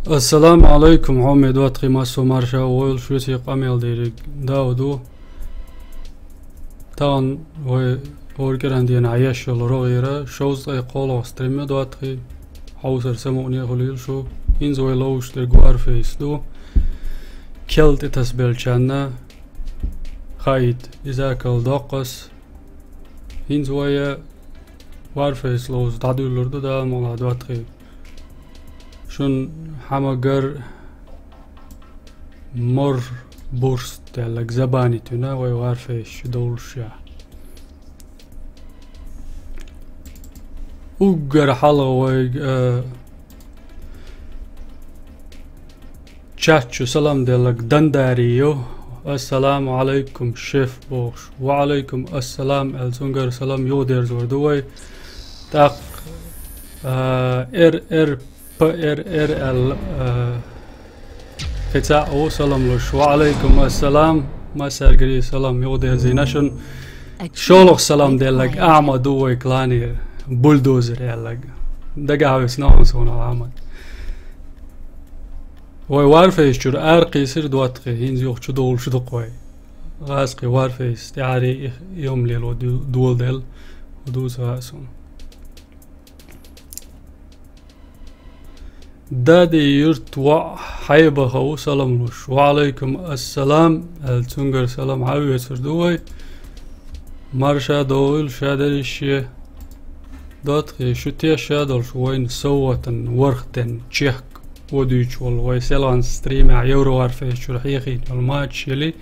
السلام عليكم عمي دوات قيماسو مارشا ويل شوتي قاميل ديريك داودو تان وركران ديان عياش الرغيرة شوز اي قولو ستريمي دوات قي حوصر سموني غليل شو انزو لوش ترقوار فيس دو كلت تسبيل چانا خايد إذا كل داقس انزو اي وارفيس لوز دادو لردو دا مولا دوات قي شون حماقر مر بورس تالك زباني تنا ويوارفيش دولشا وقر حلقة وي تشاتشو سلام دالك دنداريو السلام عليكم شيف بوش وعليكم السلام الزنقر سلام يودير زوردوي تاق PRRL قطاع سلام لش وعليكم السلام ما سرقري سلام يودي زيناشن شولخ سلام ديالك أعمى دوي كلاني بولدوزر يالك دقاوي سناهم سونا عمد وي وارفيس جور أرقي سر دواتقي هين زيوخ شدول شدقوي غاسقي وارفيس تعاري يوم ليلو دول ديل ودوز غاسون دادي يرتوع حيبة هو سلام لش وعليكم السلام التنقر سلام عاوية سردوي مرشا دويل شادريشي داتقي شتيا شادل شوين سواتن ورختن تشيك وديش والوي سيلان ستريم يورو عارفيش رحيقي الماتش يلي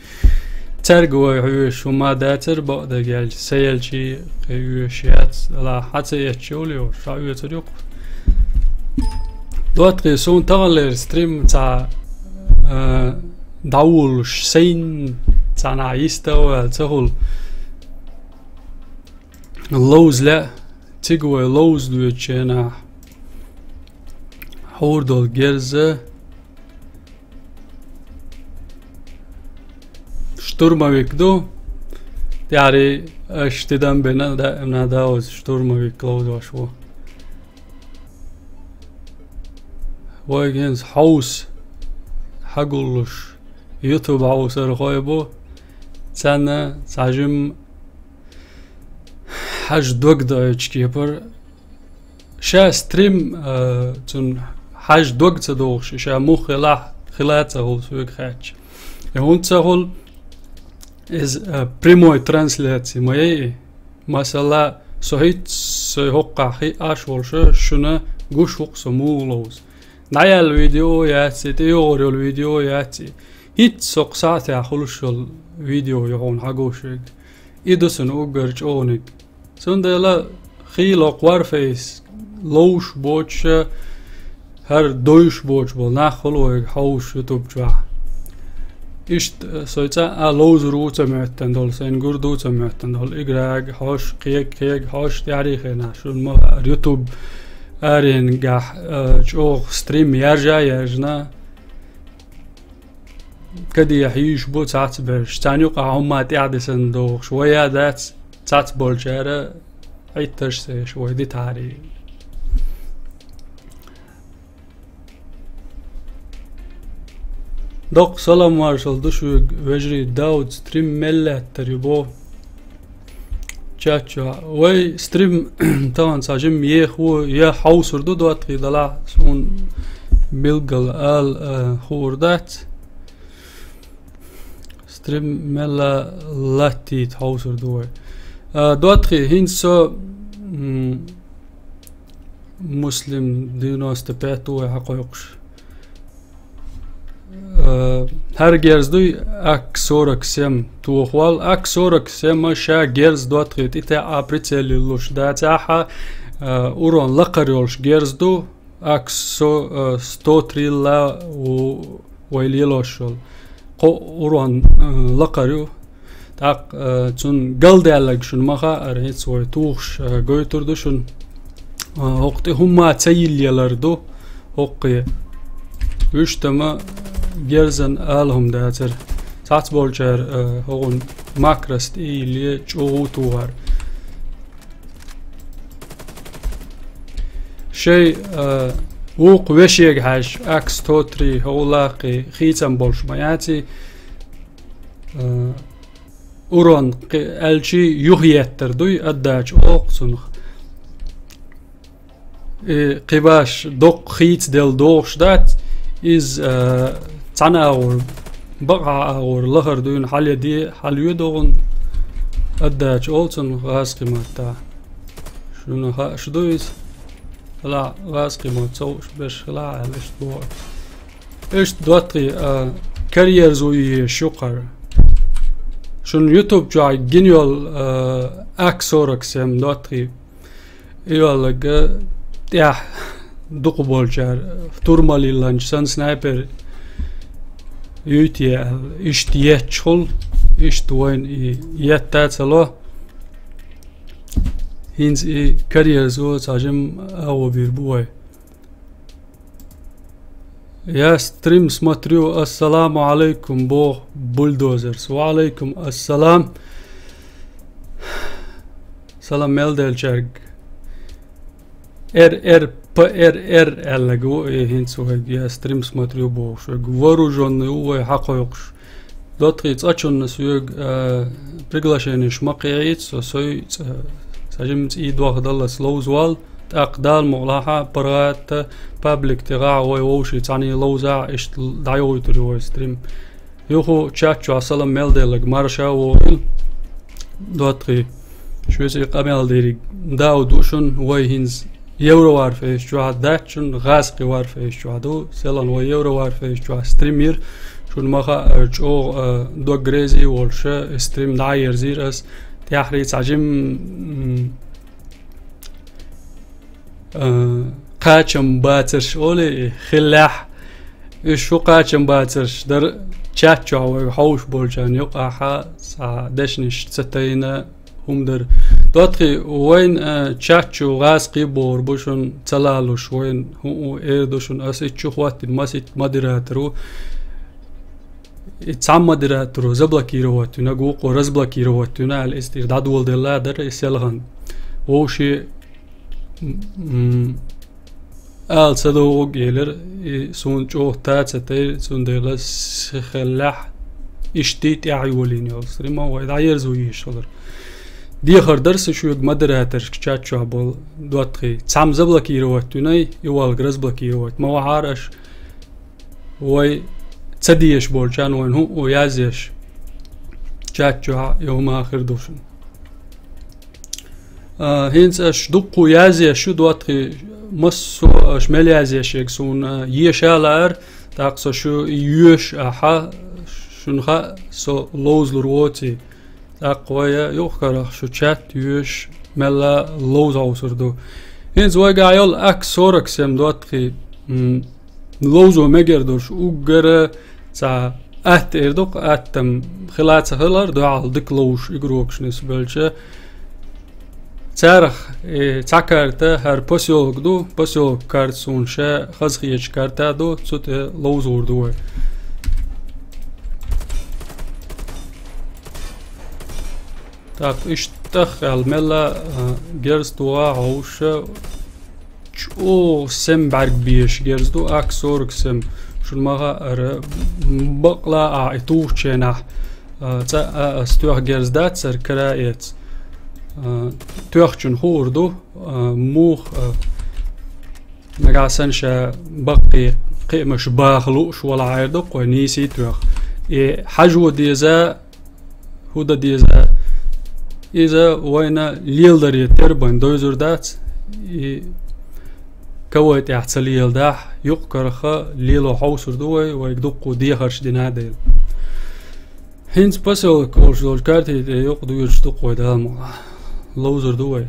ترقوي عيوش وما داتر بقدا قال سيلشي عيوشيات لا حتى يتشولي وشعوية تريق دواتقي سون تغلر ستريم تاع داول سين تاع نعيستا وتغل اللوز لا تقوي لوز دويتشينا حور دول جرزة شتورمويك دو يعني اشتدام بنا دائما داوز شتورمويك لوز وشو ويجنز حوس حقولش يوتيوب عوس رغايبو سنة تعجم حاج دوك دايتش كيبر شا ستريم تون حاج دوك تدوخش شا مو خلات هول سويك خاتش هون تقول is прямой трансляции моей مثلا صحيت سيحقق حي أشولش شنا قوش وق سمولوز نايا الفيديو ياتي تيوريو الفيديو ياتي هيت سوق ساعتي أخلش الفيديو يهون حقوشك إدوسن أوجرج أونك سندلا خيلق وارفيس لوش بوتش هر دوش بوتش بول نخلوه حوش يوتيوب جوا إشت سويتا لوز روتا معتن دول سنجور دوتا معتن دول إجراج حوش قيق حوش تاريخنا شو ما يوتيوب أرين جح جو ستريم يرجعنا كدي يحيش بو تعتبر تاني يقع هما تعدي صندوق شوية ذات تعتبر جارة عيتش سي شوية دي تاري دوق سلام مارشال دشو وجري داود ستريم ملة تريبو تشاتشا وي ستريم طبعا ساجم يخو يا حوصر دو دوات غيدلا سون بيلقل آل خوردات ستريم ملا لاتي تحوصر دوي دوات غي هينسو مسلم دينو استباتو حقوقش هر گرز دوی اک سورک سم تو خوال اک سورک سم شا گرز دوات غيت إتا أبريتسلي لوش دا تاحا أورون لقريولش گرز دو اک ستو تريلا ويليلوشول قو أورون لقريو تاق تون قل دالك شن مخا أرهيت سوي توخش قويتر دو شن وقتي هما تسيل يلردو وقي وشتما جرزن آلهم داتر تحت بولجر هون ماكرست إيلي جو توهر شيء وق وشيك هاش اكس توتري هولاقي خيتم بولش مياتي اورون الشي يغيتر دوي اداج اوق سنخ قباش دوق خيت دل دوغش دات از تناور بقع اور لهر دوين حاليا دي حاليو دوغن اداج اولسن غاز قيمتا شنو شدويز لا غاز قيمتا باش لا ليش دو ايش دوتري كارير زوي شقر شن يوتيوب جاي جينيول اكسوركسم دوتري يولغ يا دوق بولجار تورمالي لانج سان سنايبر يوتي اشتياتشل اشتوين يتاتلو هينز كارير زو تاجم او بيربوي يا ستريم سماتريو السلام عليكم بو بولدوزرز وعليكم السلام سلام ميلدل جرج ار اللغو هينسو يا ستريم سماتريو بو شو вооружённый هو حقوقش دوتري تاچون سويغ приглашение шмакиит сой ساجم اي دوغ دال سلوزوال اقدال مغلاحة برات بابليك تغاع ووشي تاني لوزع اش دايو يتريو ستريم يوخو تشاتشو السلام ميلدل مارشا و دوتري شوية قامل ديري داو دوشن ويهنز يورو وارفيش جوا داتشن غاسقي وارفيش جوا دو سلان و يورو وارفيش جوا ستريمير شون مخا جو دو غريزي ولش ستريم داير زيرس تحري تعجم قاچم باترش اولي خلاح شو قاچم باترش در تشاتشو و حوش بولجان يقع سا دشنش ستينا هم در دوتري وين تشاتشو غاسقي بور بوشن تلالوش وين هو ايردوشن اسيتشو خوات ماسيت موديراترو اتسام موديراترو زبلاكيرواتو نغو قرز بلاكيرواتو نال استرداد ولدلا در اسلغان وشي ال سدو جيلر سون جو تاتتي سون دلس خلاح اشتيت يعيولين يوسرما ويداير زويش شغل دي خردرس شو مدراتر تشاتشو بول دوتري تسام زبلاكيرواتو ناي يوال غرز بلاكيروات ما عارش وي تسديش بولجان وين هو ويازيش تشاتشو يوم اخر دوشن هينز اش دقو يازي شو دوتري مسو شمال يازي شيكسون يشالار تاقصو شو يوش احا شنخا سو لوز لروتي تاقويا يوخرخ شو تشات يوش ملا لوز اوسردو هينز ويقا يول اكسوركسم دوتري لوزو مگردوش اوگر تا ات اردوق اتم خلات خلار دوال دكلوش اگروكش نسبلچه تارخ تاكارتا هر بوسيولك دو بوسيولك كارت سونشا خزخيش كارتا دو تسوت لوزور دو تاق اشتخ الملا جرز دوا عوشا او سم برگ بیش گرز دو اکسورک سم شون ماها ار بقلا اعتوش چنه تا استوخ گرز دات سر کرایت توخ چون خوردو موخ نقاسنشا بقي قيمش باخلوش ولا عيردو قوانيسي توخ حجو ديزا هودا ديزا إذا وينا ليل داري تربان دوزر دات كويت يحتسليل داح يقكرخا ليلو حوصر دوي ويقدقو ديخرش ديناديل هينز بسيول كولش دول كارتي يقدو يرشدقو دالمو لوزر دوي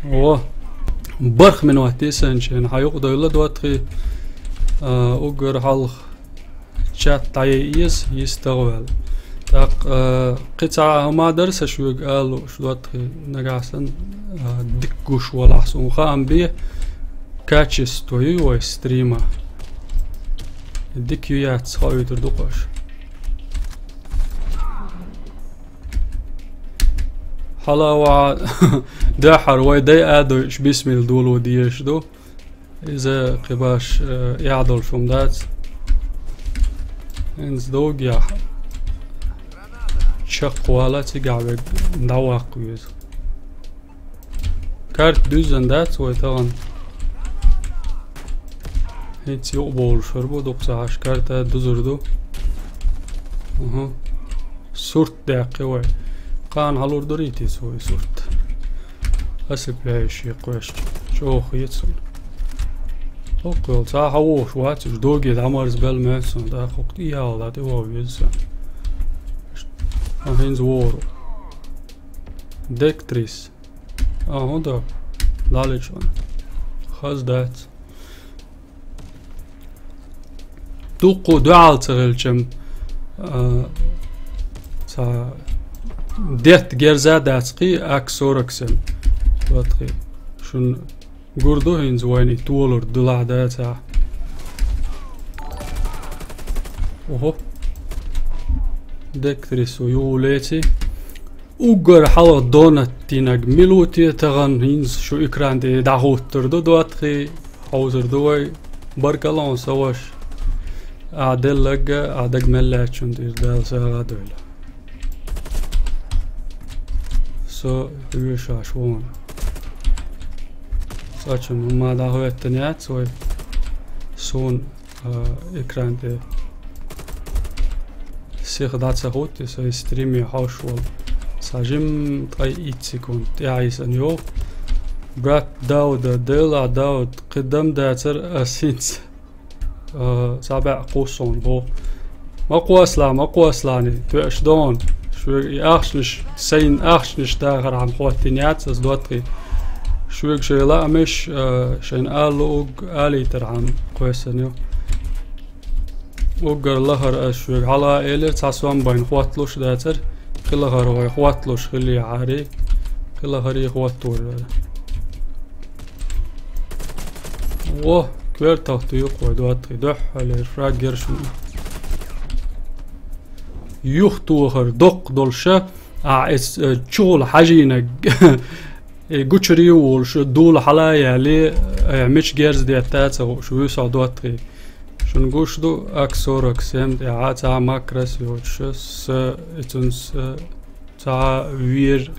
اوه برخ من وقتي سنشين حيقدو يلا دواتخي اوغر حالخ شات تاييس يستغوال تاق قطعة ما درس شو قالوا شو دواتخي نقاسن دكوش ولا حسون خام بيه كاتشس توي وستريما ديكيات خاوي تردقش حلا وع دحر ويدي ادو اش بسم الدول وديش دو إذا قباش يعدل شوم دات إنز دوغ يا شق ولا تقعد دواق ويز كارت دوزن دات ويتغن هيت يقبول شربو 19 كارت دوزردو صورت داقي وي قان هالور دريتي سوي صورت أسب لهاش يقوش شو خيتسون أقول صح هوش واتش دوغي دمر زبل مالسون دا خوكت إياه دا تيوه يزن هين زورو دكتريس هوندا لاليشون خاص دات توقو دعال تغلشم تا ديت جرزا داتقي أكسوركسن واتقي شون قردو هين زويني تولر دلع داتا اوهو دكتريسو يوليتي وقر حالا دونت تيناق ملوتي تغن هينز شو اكران دي دعوت تردو دواتقي حوزر دوي بركالون سواش عدل لقا عدق ملاتشون دير دال ساغا دولا سو يوشا شوون ساچن ما دا هو التنيات سوي سون اكران دي سيخ دات سهوت سوي ستريمي حوشول ساجم طي ايت سيكون تعيس انيو برات داود ديلا داود قدم داتر اسينس سابع قوسون هو ما قواسلاني توش دون شو اخشنش سين اخشنش داخل عم خواتينيات زدوتقي شويك شيلا مش شين آلو آلي ترعم كويسنيو وقر لهر شويك على إلي تعسوان بين خواتلوش داتر خلهر هو خواتلوش خلي عاري خلهر خواتور ووه كوير تغطي يقوى دواتي دوح الإفراق جرشن يختوهر دق دولشة عايز تشغل حاجينك قوشري وش دول حلايا لي مش جيرز ديتات او شو يسعدواتي شو نقوش دو اكسور اكسيم عاتا ماكرس يوش اتنس تا وير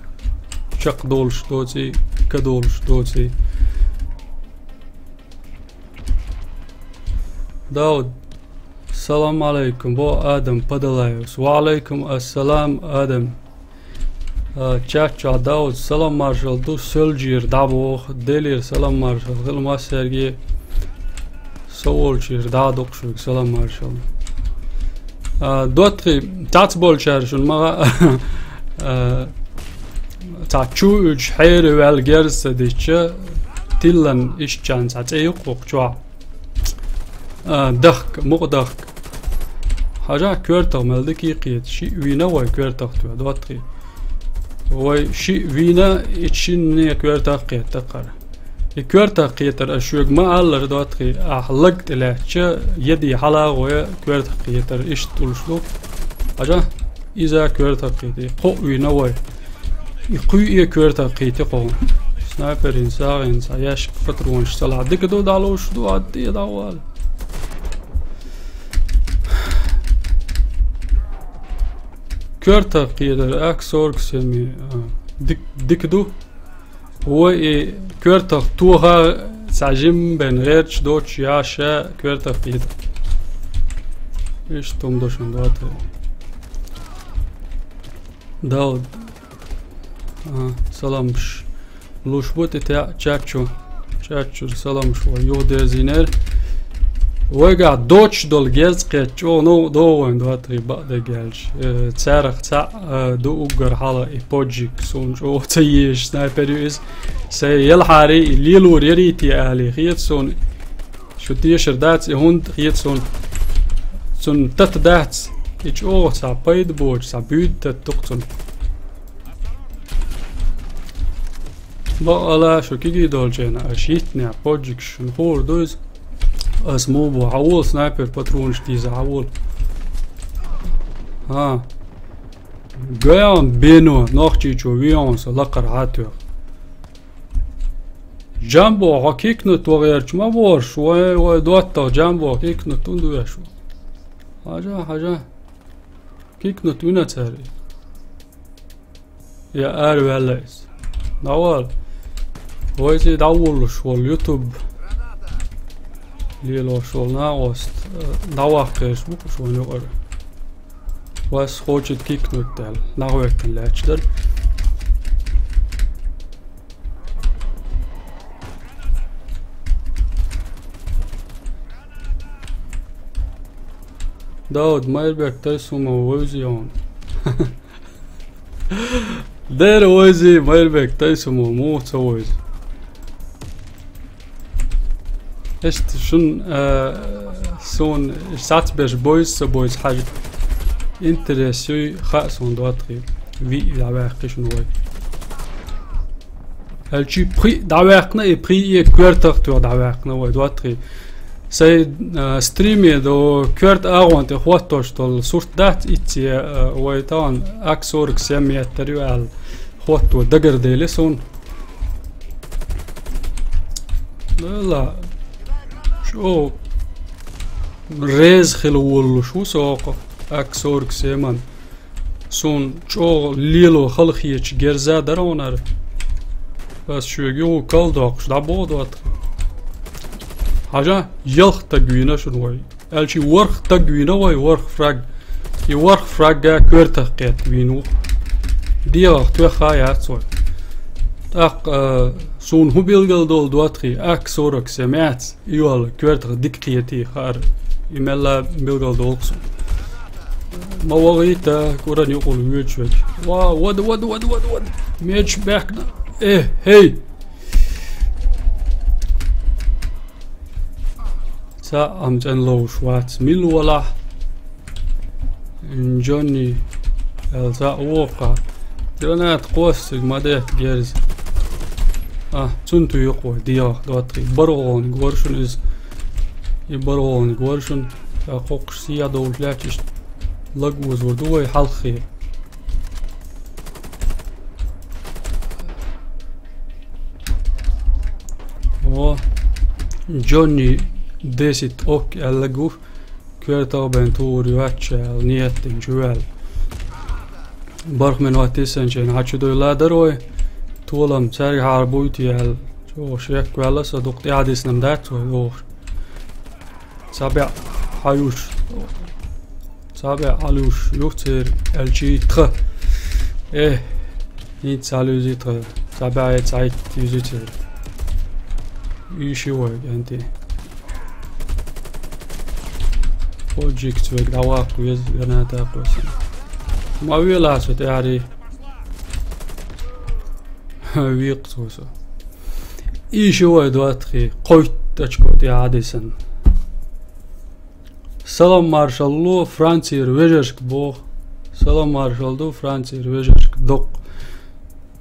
شق دولش دوتي كدولش دوتي داود السلام عليكم بو آدم بدلايوس وعليكم السلام آدم تشاتشا داود سلام مارشال دو سولجير دابوخ ديلير سلام مارشال غلما سيرجي سولجير دادوك شوك سلام مارشال دوتري تاتبول شارشون مغا تاتشو اج حيري والجرس ديتشا تيلن اش جان تاتيوك وقشوا دخك مغدخك حاجة كورتغ مالدكي قيت شي وينا واي كورتغ تو دوتري وي شي وينا اتشين نيا كورتغ قيت تقر كورتغ قيتر اشوق ما ألر دوتري احلقت لهجة يدي حلا ويا كورتغ قيتر اش تولشلو حاجة إذا كورتغ قيتي قو وينا واي يقوي كورتغ قيتي قو سنايبر إنسا ياش فترونش سلع ديك دو دالوش دو عدي داوال كورتا قيدر اكسورك سمي ديكدو هو كورتا توها ساجم بين غيرش دوتش ياشا كورتا قيدر ايش توم دوشن دوات داود سلامش لوش بوتي تاع تشاتشو سلام شو يو ديزينر ويقع دوتش دول جيز قيتشو نو دوين دواتري بعد جالش تسارخ تاع دو اوغر حالا ايبوجيك سونجو تيش سنايبريوز سي يلحاري ليلور يريتي اهلي خيت سون شو تيشر دات هوند خيت سون تت دات ايش او سا بايد بوج سا بيد تتقتن بقى شو كيجي دولجينا اشيتني ايبوجيك شنفور دوز اسمو بو عوول سنايبر باترونش ديزا عوول قيام بينو نوخشي جو ويونس لقر عاتو جامبو حقيقة وغير ما بور شوي دوتا جامبو حقيقة تندو شو حاجة حقيقة تونا تاري يا أرو هلايس نوال ويزي داول شو اليوتيوب ليلو شو ناوست نواقش بو شو نقول واس خوجت حقيقة تال ناويك اللاتشدر داود ما يربك تيسوما ووزيون دير وزي ما يربك تيسوما مو تسويز اشت شن سون سات بيش بويز حاجة انترسيو خاصون دواتري في دعواقي شنو واي هالشي بري دعواقنا اي بري كويرتر تو دعواقنا واي دواتري سي ستريمي دو كورت اغوانت خواتوش تول صورت دات اتي ويتان اكسورك سيمي التريوال خواتو دقر ديلسون لا شو ريز خلول شو سوق اكسورك سيمان سون شو ليلو خلخيش جرزا درونر بس شو يجو كالدوكش دابو دوات حاجة يلخ تقوينة شنو واي الشي ورخ تقوينة واي ورخ فراغ يورخ فراغ كورتخ قيت وينو ديوخ توخايات سوي اق سون هو بيلغل دول دواتخي اك سورك سمعت يوال كورتخ ديكيتي خار يملا بيلغل دولكسو مواغيتا كوران يقول ويتشوك ود ميتش باكنا ايه هي سا امجن لو شوات ميلو ولا جوني الزا ووقع دونات قوس مادات جيرز تنتو يقوى دياخ دواتري برغون غورشن از يبرغون غورشن قوقش سيا دول لاتش لغوز وردوي حلخي و جوني ديسيت اوك اللغو كيرتو بنتور يواتش نيتن جوال برخ من واتيسن شين هاتشو دو لادروي طولم ساري حاربويتي هل شو شيك ولا صدقتي عاديس نمدات و سابع حيوش سابع علوش يوتر الجي تخ ايه نيت سالوزي تخ سابع يتسايت يوزيتر يشي ويك انتي بروجيكت ويك دواق ويز غناتا قوسين ما ويلا سو تعري ويق سوسو ايش هو دواتخي قويت تشكو دي عادسن سلام مارشاللو فرانسي رويجرشك بو سلام مارشالدو فرانسي رويجرشك دوق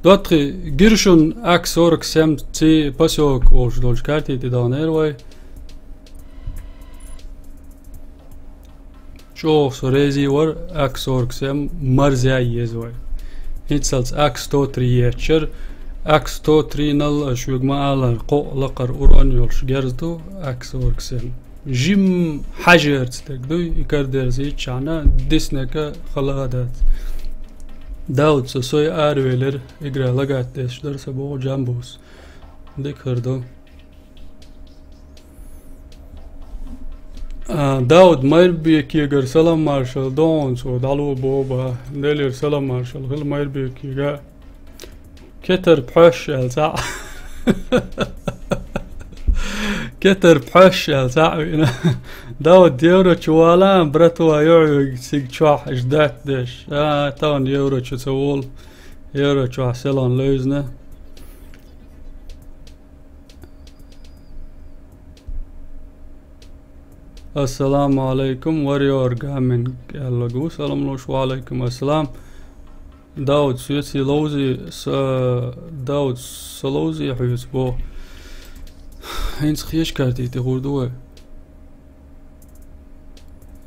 دواتخي جيرشون اكسورك سم تي باسيوك اوش دولش كارتي دي دانير واي شو سوريزي ور اكسورك سم مرزاي يزوي هيتسلز اكس تو 3 يتشر اكس تو 3 نل شوق ما على قو لقر اوران يولش جرزدو اكسورك سم جيم حجر تقدو يكردر زي تشانا ديسنكا خلاغادات داود سوي ارويلر اقرا لغات تشدر سبو جامبوس ديكردو داود مايربيك يقر سلام مارشال دونس ودالو بوبا ديلير سلام مارشال غل مايربيك يقا كتر بحش الزع كتر بحش الزع داود يورو شوالان براتوا يعيو سيق شواح اجدات ديش تاون يورو شو سوول يورو شواح سلان لوزنا السلام عليكم وريور جامن اللغو سلام لوش وعليكم السلام داود سويتسي لوزي داود سلوزي حيوس بو هينس خيش كارتي تغردوه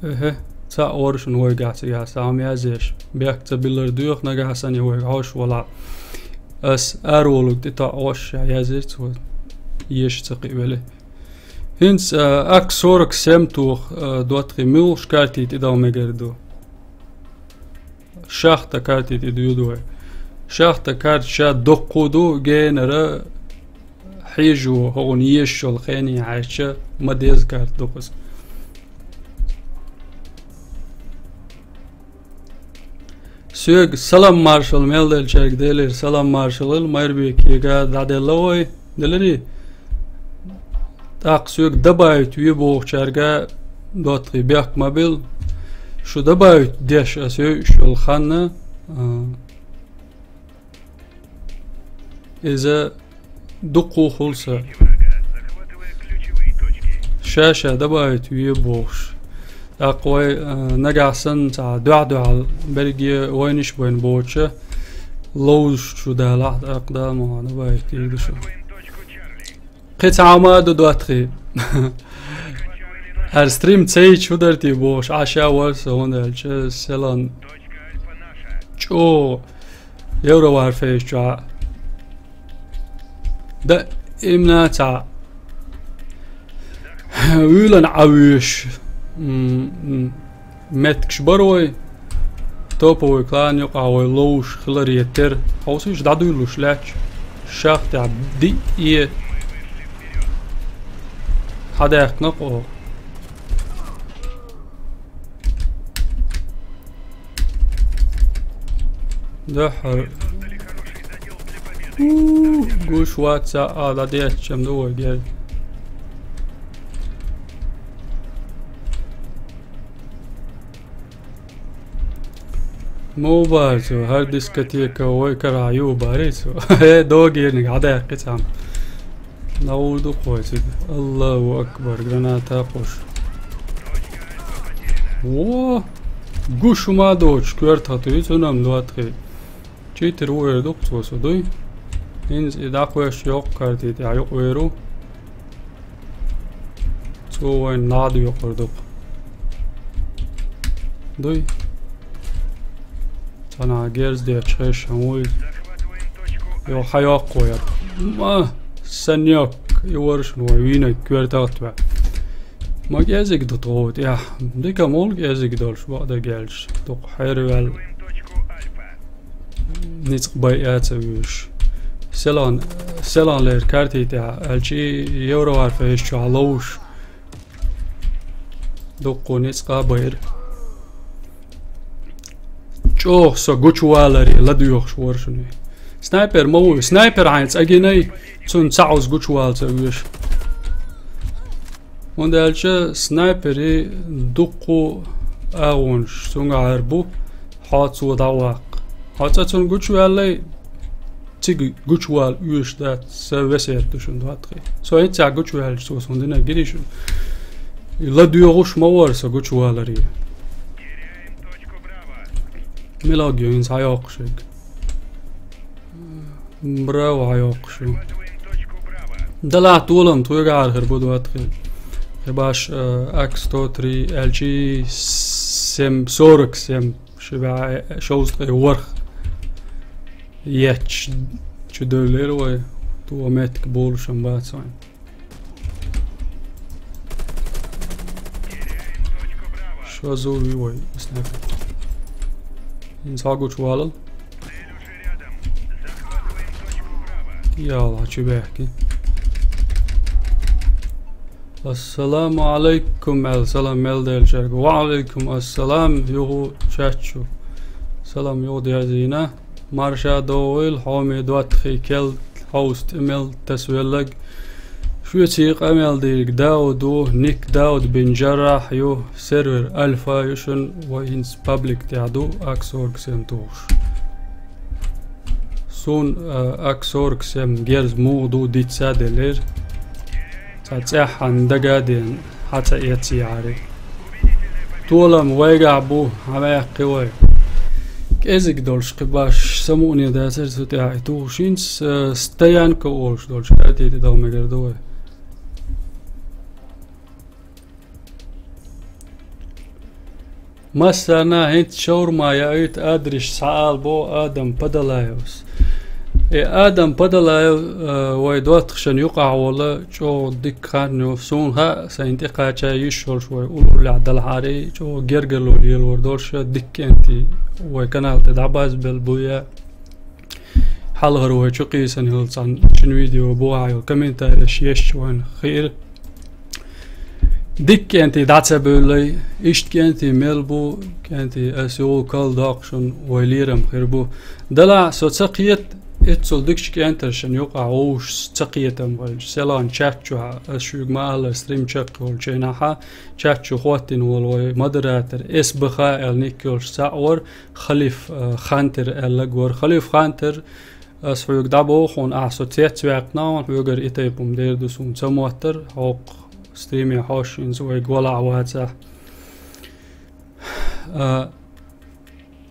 ايه تا اورشن وي قاعتي يا سامي ازيش بيكت بيلر دوخ نغا حسن يوي عوش ولا اس ارولوك دي تا اوش يا زيت يشتقي وله هنس أكسورك سمتوخ دواتري ملش كارتي تداو مجردو شاختا كارتي تديودو شاختا كارت شا دقودو جينرا حيجو هون يشول خيني عايشة ما ديز كارت دوقس سوق سلام مارشال ميلدل شارك ديلر سلام مارشال مايربيك يقا دادلوي دلري تاق سوق دبايت ويبوخ شاركا دوتري بياك مابيل شو دبايت ديش اسيو شو الخانة إذا دقو خلصة شاشة دبايت ويبوخش أقوى نجاسن تاع دعدع برجي وينش بين بوتشة لوج شو ده لحد أقدام وهذا بايت يدشو قطع ما دواتري هر ستريم تسيج شو درتي بوش عشا ورس هون الش سلان شو يورو وارفيش جا ده إمنا تاع ويلن عويش متكش بروي توبوي كلان يقعوي لوش خلر يتر حوصيش دعدو يلوش لاش شاخ تاع دي ايه حداق نقو دحر قوش واتسا لا ديت شم دوي جاي مو بارسو هر ديسكتيكا ويكر عيو باريسو هي دوغي انك عدا قطعم نعود قويسد الله اكبر جراناتا قوش ووو قوش ما دوش كورت هاتوي سنم دواتخي چيتر وير دوقتو سدوي هنز ادا قوش يوق كارتي تي عيوق ويرو تو وين نادو يوقر دوق دوي أنا جيرز دي أشخاش هموي يو حياق وير ما سنياك يورش نوعينا كويرتات بع ما جازك دطوت يا ديكا مول جازك دولش بعد جالش دوق حيروال نيتق بايات سويش سلان لير كارتي تاع الشي يورو عارفيش شو علوش دوقو نيتقا باير شو سو جوتشوالري لديوخ ورشني سنايبر مو سنايبر عينس اجيني تون ساوس جوتشوال سويش وندالش سنايبري دقو اونش سونغ عربو حاتسو دواق حاتسون جوتشوالي تيجي جوتشوال يوش دات سويسير تشون دواتري سو انت جوتشوال سو سوندنا جريشن لديوخ مور سو جوتشوالري ملاقيو ينس هياقشك براو هياقشو دلع طولم تويقع الخير بودو ادخل باش اكس تو 3 ال جي سم سورك سم شبع شوز ورخ يتش چدولير وي تو متك بول شنبات سوين شو زوي وي سنايبر إنساقو شوالل يلا شو بحكي السلام عليكم السلام ميلدل شارك وعليكم السلام يو شاتشو سلام يو ديازينا مارشا دويل حومي دواتخي كل هوست ايميل تسويلك شو يتيق اميل ديك داودو نيك داود بن جراح يو سيرفر الفا يوشن وينس بابليك تعدو اكسورك سيمتوش سون اكسورك سيم جيرز مودو ديت سادلير تاتساح عندقادين حتى يتسيعري طولم ويقع بو عمايا قوي كيزك دولش قباش سموني داسر ستاعي توشينس ستيان كوولش دولش كارتي تداو مقردوه مسانا هيت شور ما يأيت أدرش سعال بو آدم بدلايوس آدم بدلا ويدوات خشن يقع ولا جو ديك خان يفسونها سينتقى يشول شوي أولو عدل حاري جو جرجلو ليل وردورش ديك انتي وكانال تدعباز بالبويا حلغر وشقي سنهل صن شن فيديو بوها وكومنتار شيش وين خير ديك انتي داتسا بولي اشت كانتي ملبو كانتي اسيو كال داقشن ويليرم خيربو دلع سو تسقيت اتسول ديكش كانتر شن يقع اوش تسقيتم سلان تشاتشو اشوق مال ستريم تشك والجيناها تشاتشو خواتين والوي مودراتر اس بخا النيكول ساور خليف خانتر اللغور خليف خانتر اسوق دابو خون احسو تيتسواقنا ويغر ايتيبوم دير دوسوم تموتر حق ستريمي حاشين زوي قولا عواتسا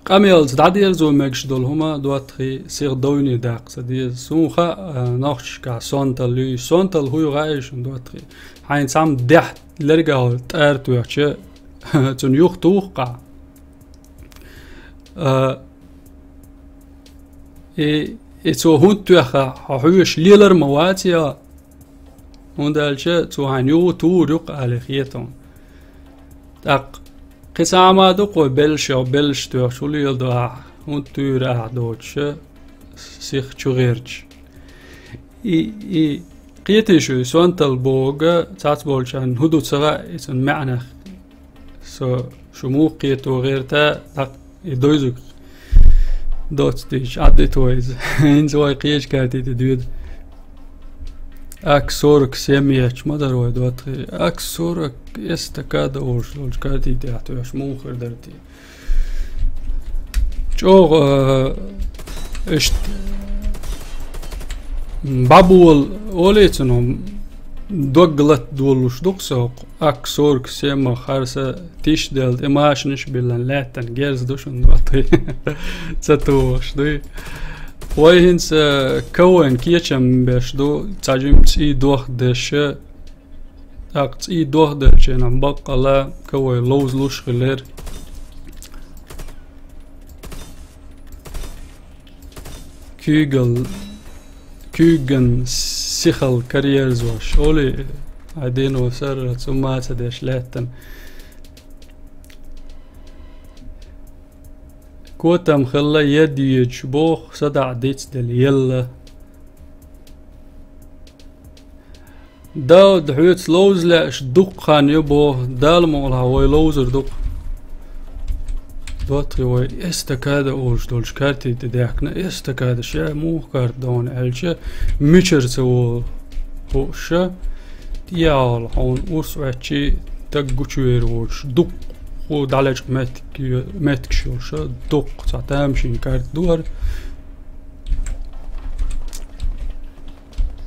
قاميلز دادير زو مكش دول هما دواتخي سيغ دويني داق سدي سونخا ناخش كا سونتال هو غايش دواتخي حين سام دحت لرجع تارتو يحشي تون يوخ توقع تو هون توخا حوش ليلر مواتيا وندالشة تو هنيو تو رق على خيتهم تاق قسامة دقو بلش تو شو لي يلدو هون تو راح دوتش سيخ شو غيرش قيتي شو سوانت البوغ تاعت بولشان هدو تسغا اسم معنى سو شو مو قيتو غيرتا تاق يدويزوك دوت ديش عدي تويز انزواي قيش كاتي تدويد أكسورك سيميش ما دروي دوتي أكسورك استكاد أورش لوش كاتي تحت وش مو خردرتي شو اشت بابول أوليتنهم دوغلت دولوش دوكسوق أكسورك سيما خارسة تيش دلت إماشنش بلان لاتن جيرز دوشن دوتي تساتوش دوي ويهنس كوين كيتشم بشدو تاجم تي دوخ دش تي دوخ دش نم بقلا كوي لوز لوش غلير كيغن سيخل كارير زوش اولي عدين وسر تسمى تدش لاتن كوتم خلا يدي يجبوخ صدع ديت دل يلا داو دحويت لوز لاش دق خان يبوه دال مولها وي لوزر دق دوتري وي استكاد اوش دولش كارتي تداكنا استكاد شا مو كارت دون الشا ميشر سو هوشا ديال هون اوس واتشي تقوشوير وش دق و دالج ماتك شوشا دق تعتامشين كارت دور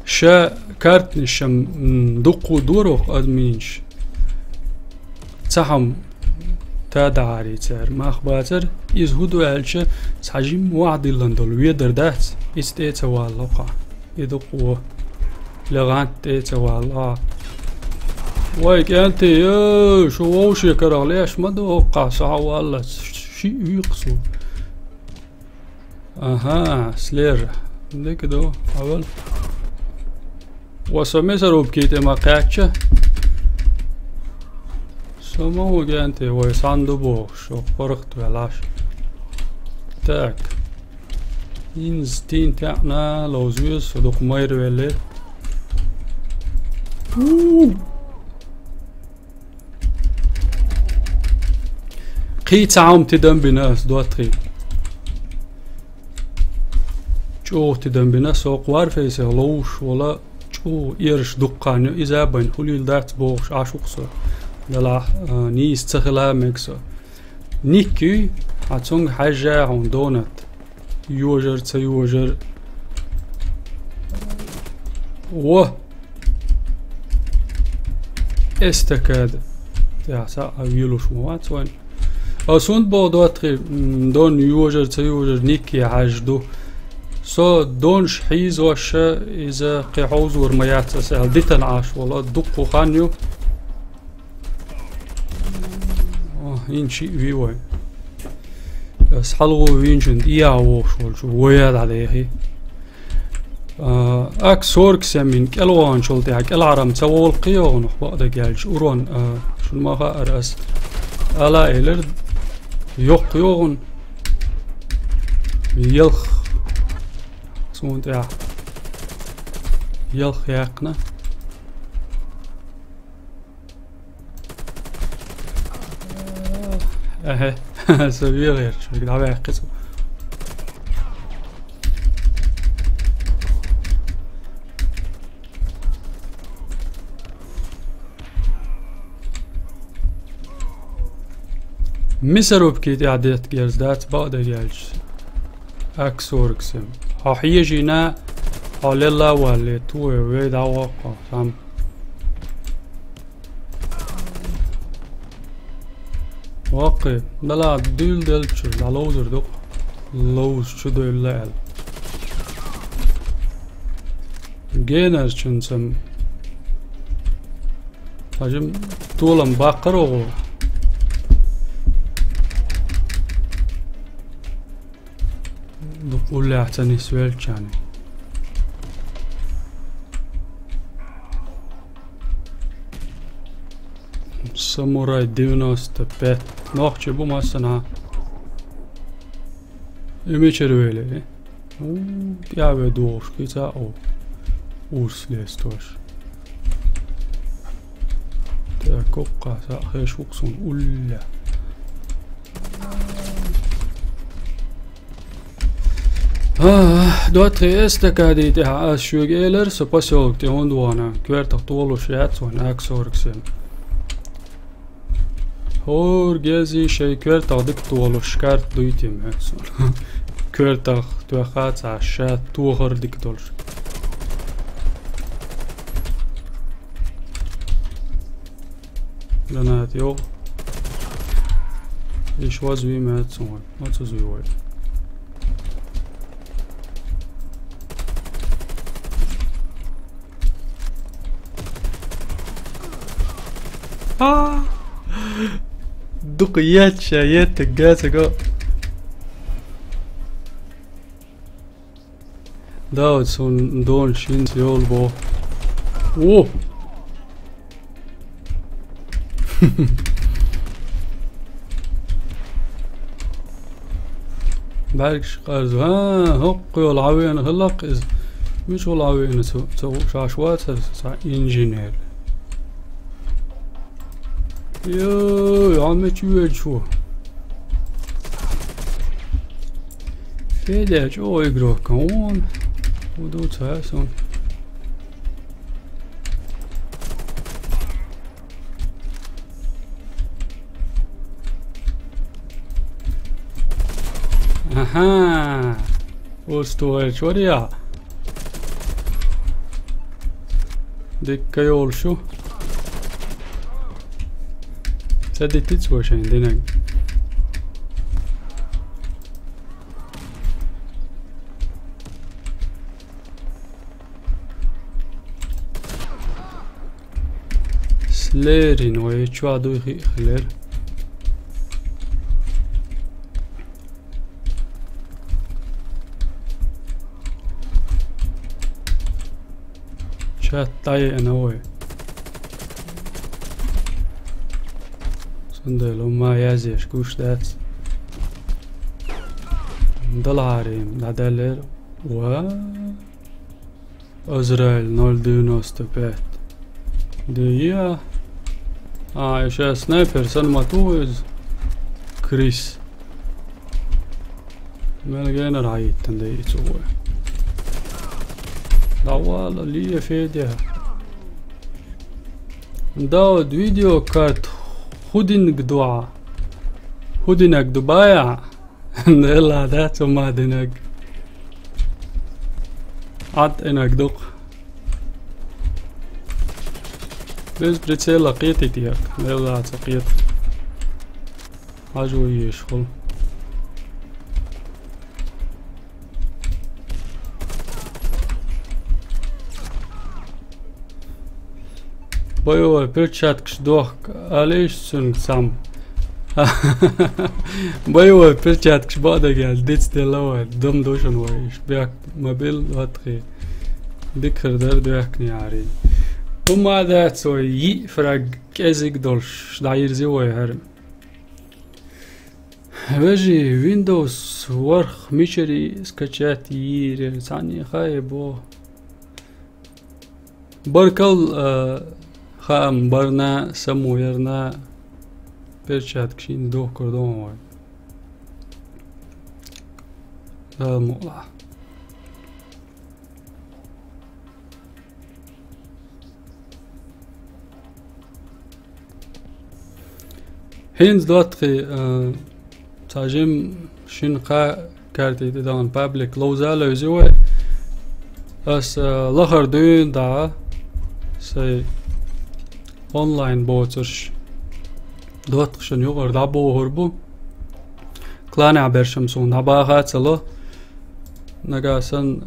شا كارت نشم دق ودورو ادمينش تحم تادعاري تار ما اخباتر يزهدو عالشا تحجم وعد اللندل ويدر دات استيتا والله يدقو لغانت تيتا والله ويك انت يا شو ووشي كرا ليش ما دوقع ساعة والله شي يقصو اها سلير ديك دو اول وسمي سروب كيتي ما قاعدش سمو هو انت ويساندو بو شو فرقت ولاش تاك ينزتين تاعنا لو زويس ودوك ماير ويلي قيت عام تدم بناس دواتري شو تدم بناس وقوار فيسه لوش ولا شو يرش دقان إذا بين خليل دات بوش عاشقصه دلا نيس تخلا مكسو نيكي عتونغ حاجة عن دونت يوجر تيوجر و استكاد تاعسا أويلوش موات وين أسون بودواتري دون يوجر تيوجر نيكي عجدو سو دونش حيز وشا إذا قيحوز ورميات سهل ديتن عاش والله دقو خانيو ينشي ويوي بس حلو وينشن إياه وشول شو وياد عليه اك سوركس من كلوان شلتي هك العرم تسول قيون وخبا جالج اورون شو ما خارس الا الر يقيون يلخ سونت يا يلخ يقنا اهي سوي غير شو كده عم يحكسوا مسروب كيت عدت جالس دات بعد جالس أكسوركسم حيجينا على الله واللي توه ويدا واقع سام واقع بلا ديل دلتش لالوزر دق لوز شدو الليل جينر شنسم هجم طولم باقرو نقول لي اعتني سؤال يعني ساموراي 95 نوخشي بو مثلا اميشرويلي يا بدوش كيتا او ورسليستوش تاكوكا ساخيش وكسون ولا دوتري استكادي تاع شوغيلر سباسيوك تي هوندوانا كويرتا طولو شات وانا اكسوركسن هور جازي شي كويرتا ديك طولو شكارت دويتي ماتسون كويرتا توخات عشات توغر ديك دولش لنات يو ايش وازوي ماتسون ما تزوي وي دقيات شايات تقاسقو داود سون دون شين سيول بو اوه بالكش قازو هقو العوين هلق از مش العوين سو شاشوات سا انجينير يو عم تشوج شو فيدا جو يقرو كون ودو تاسون اها وستوال شوريا ديكا يول شو سدي تتسوى شين دينك سليرين ويتشوى دوخي خلير شات طاي انا وي سندل وما يازيش كوش دات دلاريم نادالر و ازرائيل 095 ديا يا سنايبر سنماتوز كريس ملقينا رعيت تندي تسوي دعوالة لي فيديها داود فيديو كارت خودينك دعاء خودينك دبايع نلا دات وما دينك عد انك دق بس بريتسيل لقيتي تيك نلا تقيت عجو يشغل بايو بيرشات كشدوخ عليش سن سام بايو بيرشات كش بعد قال ديت ستيلو دم دوشن ويش بيك مابيل واتخي ذكر دردك نياري وما ذات سوي يفرق كازيك دولش داير زوي هرم بجي ويندوز ورخ ميشري سكتشات يير ثاني خايبو بركل خام برنا سمو يرنا بيرشات كشين دوه كردون واي هذا الموضوع هينز دوتخي تاجم شنقا كارتي تدان بابليك لوزالة يزوي اس لخر دون دا سي اونلاين بوترش دوتخشن يغر دابو هربو كلانع برشمسون دابا سلو نغاسن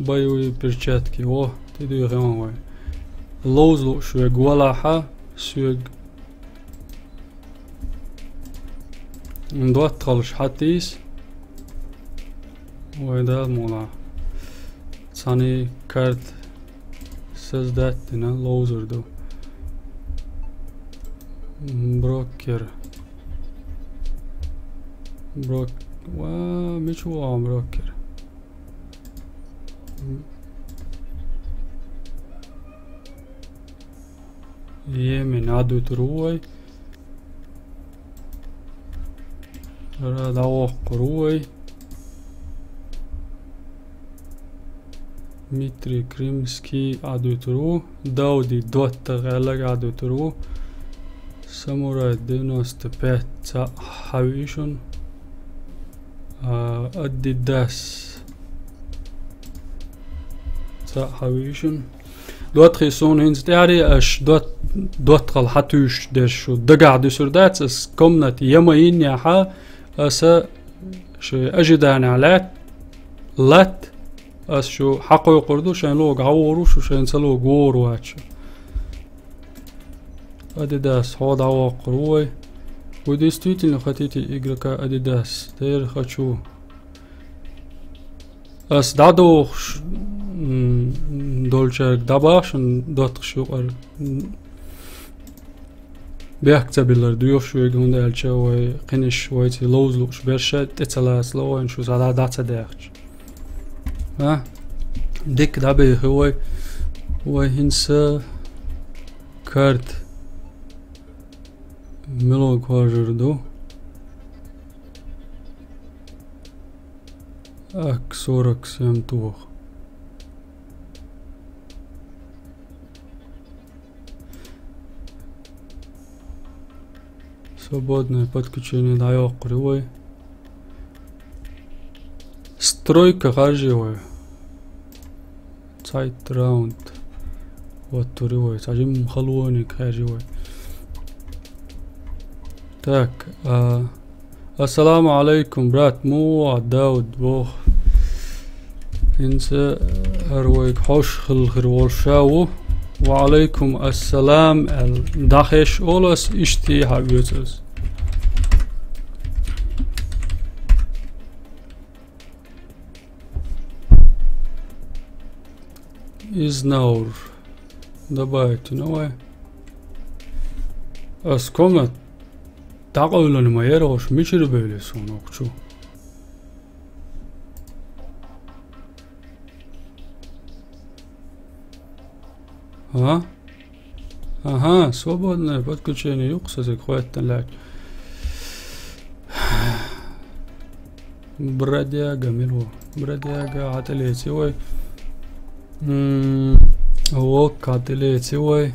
بايوي برشاتكي و تدو غيون واي لوزلو شوي غولاحا شوي ندوات خلش حتيس وهذا الموضوع ثاني كارت says that هنا لوزر دو بروكر مش هو بروكر يمين عدو تروي دعوة قروي ميتري كريمسكي عدو ترو داودي دوت تغالق عدو ترو ساموراي دينوست بيت حويشون ادي داس حويشون دوت خيسون هنز تعري اش دوت خل حتوش دشو دقع دسور داتس اس كومنت يمين ياحا اسا شو اجدان علات لات اس شو حقو يقردو شان لوغ عورو شو شان سلو غور واتشو اديداس هود عوا قروي ودي ستيتي خطيتي اجركا اديداس تير خشو اس دادو دولشارك داباشن دوت شو بيحكتبلر ديوش ويجون دالشا وقنش ويتي لوزلوش برشات تتلاس لوين شو زادا داتا داخش ها ديك دابي هو هنسا كارت ملو كواجر دو اكسورك سيمتوخ Свободное подключение дает кривой. Стройка хаживой. Сайт раунд. Вот туривой. Сажим халуоник хаживой. Так. Ассаламу алейкум, брат. Му Дауд бог. Инса هرويك حوش خلخر والشاو. وعليكم السلام الداخش أولس اشتي حبيوتس إزنور دبايت نوع أسكومت تقولن ما يروش مشر بيلسون أقشو Ага, свободное подключение юксазик хватит лять. Бродяга, мило. Бродяга, ателецевой. Вок, ателецевой.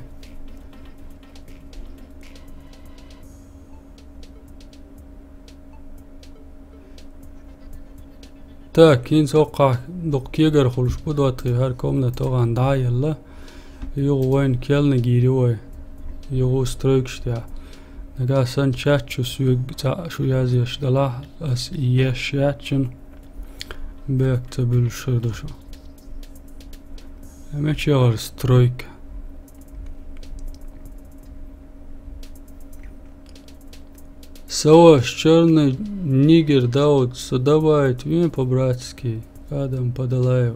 Так, кин соқа доккегер хулш будватхи هر комната оғанда يلا. يغو وين كيلنا جيروي يغو ستروكشتيا نجا سن شاتشو سوق تا شو يازيش دلا اس يشاتشن بيكتبل شردشو امچ يغر سترويك سوا черный нигер Дауд содавает вин по-братски Адам Подолаев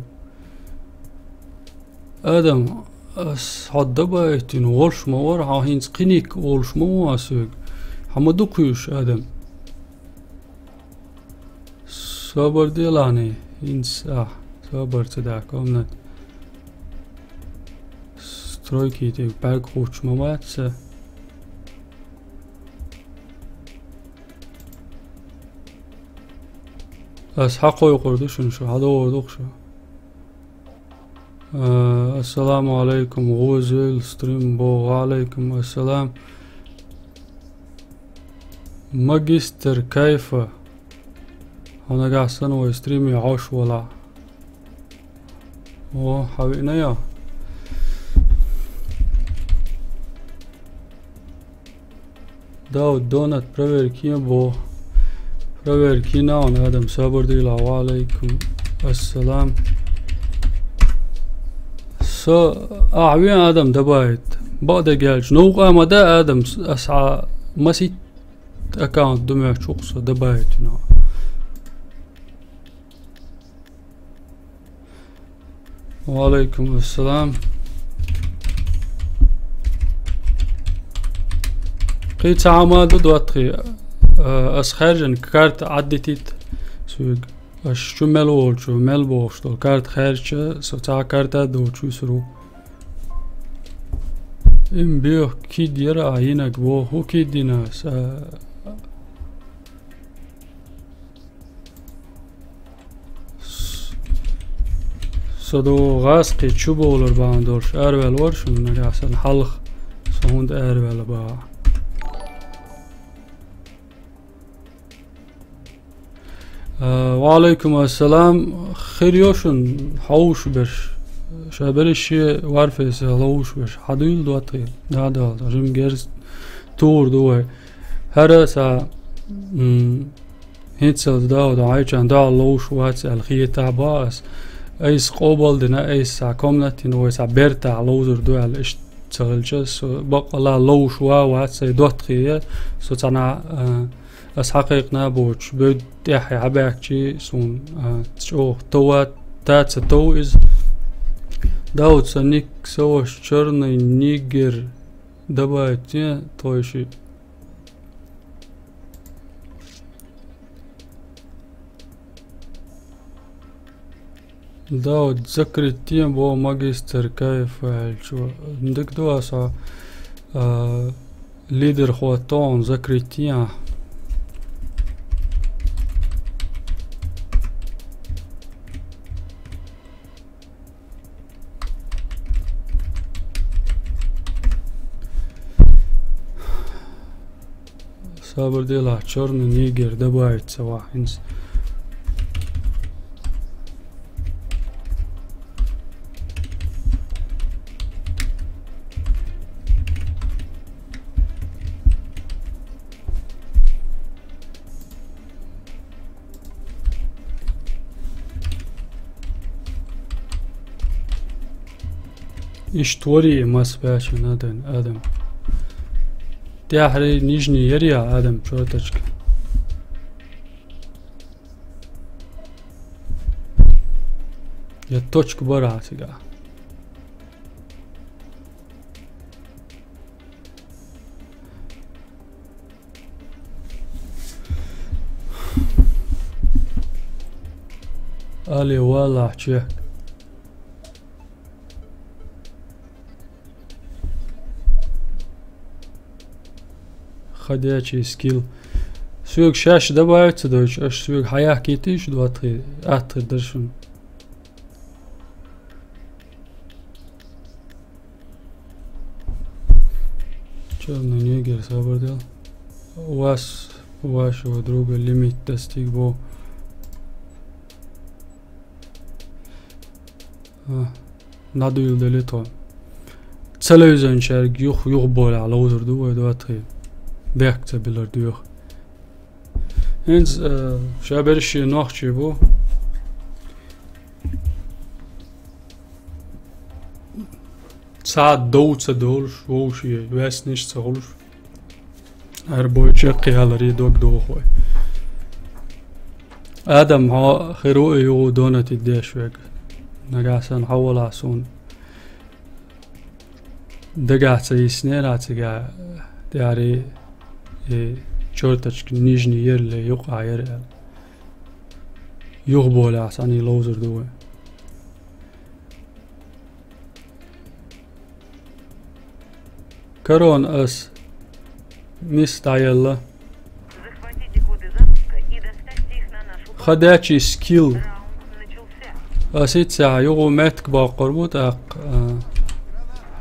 آدم از حد باید نورش مور ها هینز قنیک ورش مو اسوگ همه دو کیوش آدم صبر دیلانی هینز صبر صدا کامنت سترویکی تیگ برگ خوش مواد سه از حقوی قردشون شو هذا وردوق شو السلام عليكم غوزل ستريم بو وعليكم السلام ماجستر كيف هنا قاعد سنة ستريمي عاش ولا او حبيبنا يا داود دونت بريفير كيم بو بريفير كينا انا ادم صبر ديلا وعليكم السلام سو أعوين آدم دبايت بعد جالج نوقع مدى آدم أسعى مسيت أكاونت دمية شخص دبايت هنا وعليكم السلام قيت عما دواتري أس خارجن كارت عدتيت سوق شو ملول شو ملبوش دول كارت خارج سو تا كارت دو شو سرو ام بيو كي ديرا عينك بو هو كي دينا سدو غاسقي شو بولر باندورش ارول ورش من احسن حلق سهوند ارول با وعليكم السلام خيريوشن حوش بش شابرش وارفيس هلوش بش حدويل دواتي دادا رجم جرز تور دوه هر سا هيتسل داود عايشان دا لوش واتس الخيه تاباس ايس قوبل دنا ايس كومنتي نو سا بيرتا لوزر دو الاش تغلجس بقى لا لوش واتس دواتي سو تنا از حقیقنا بوش بود یحی عباکچی سون تشوه توات تاتس تو از داود سنیک سوش چرنی نیگر دبایتی تویشی داود ذكرتين بو ماجستر كيف شو عندك دواسا ليدر خواتون ذكرتين صابر ديلا چرن نيجر دبايت سوا هنس اشتوري ما سباش نادن آدم تحري نيجني يريا آدم شو تشك يتوشك برا سيجا علي والله حكيك خديتشي سكيل سوق شاش دبايت دوش اش سوق حياه كيتيش دواتري اتر درشن چرنا نيجر صبر دل واش ودروب الليميت تستيك بو نادويل دليتو تلفزيون شارك يخ بول على وزر دو دواتري بيكت بلر ديوخ هنز شابرش ناخشي بو ساعت دو تدولش ووشي واسنش تغلش هر بوي چقي هالري دوك دو خوي آدم ها خيرو ايو دونت الديش ويك نقاسن حول عسون Дагаться и снерацига тяри черточки нижний ерле юqa ерел. Юq боляс они лозер дуе. Корон ас мистаелла. Захватите коды запуска и доставьте их на нашу базу. Ходячий скилл. Раунд начался. أسيتسع يغو ماتك باقربوت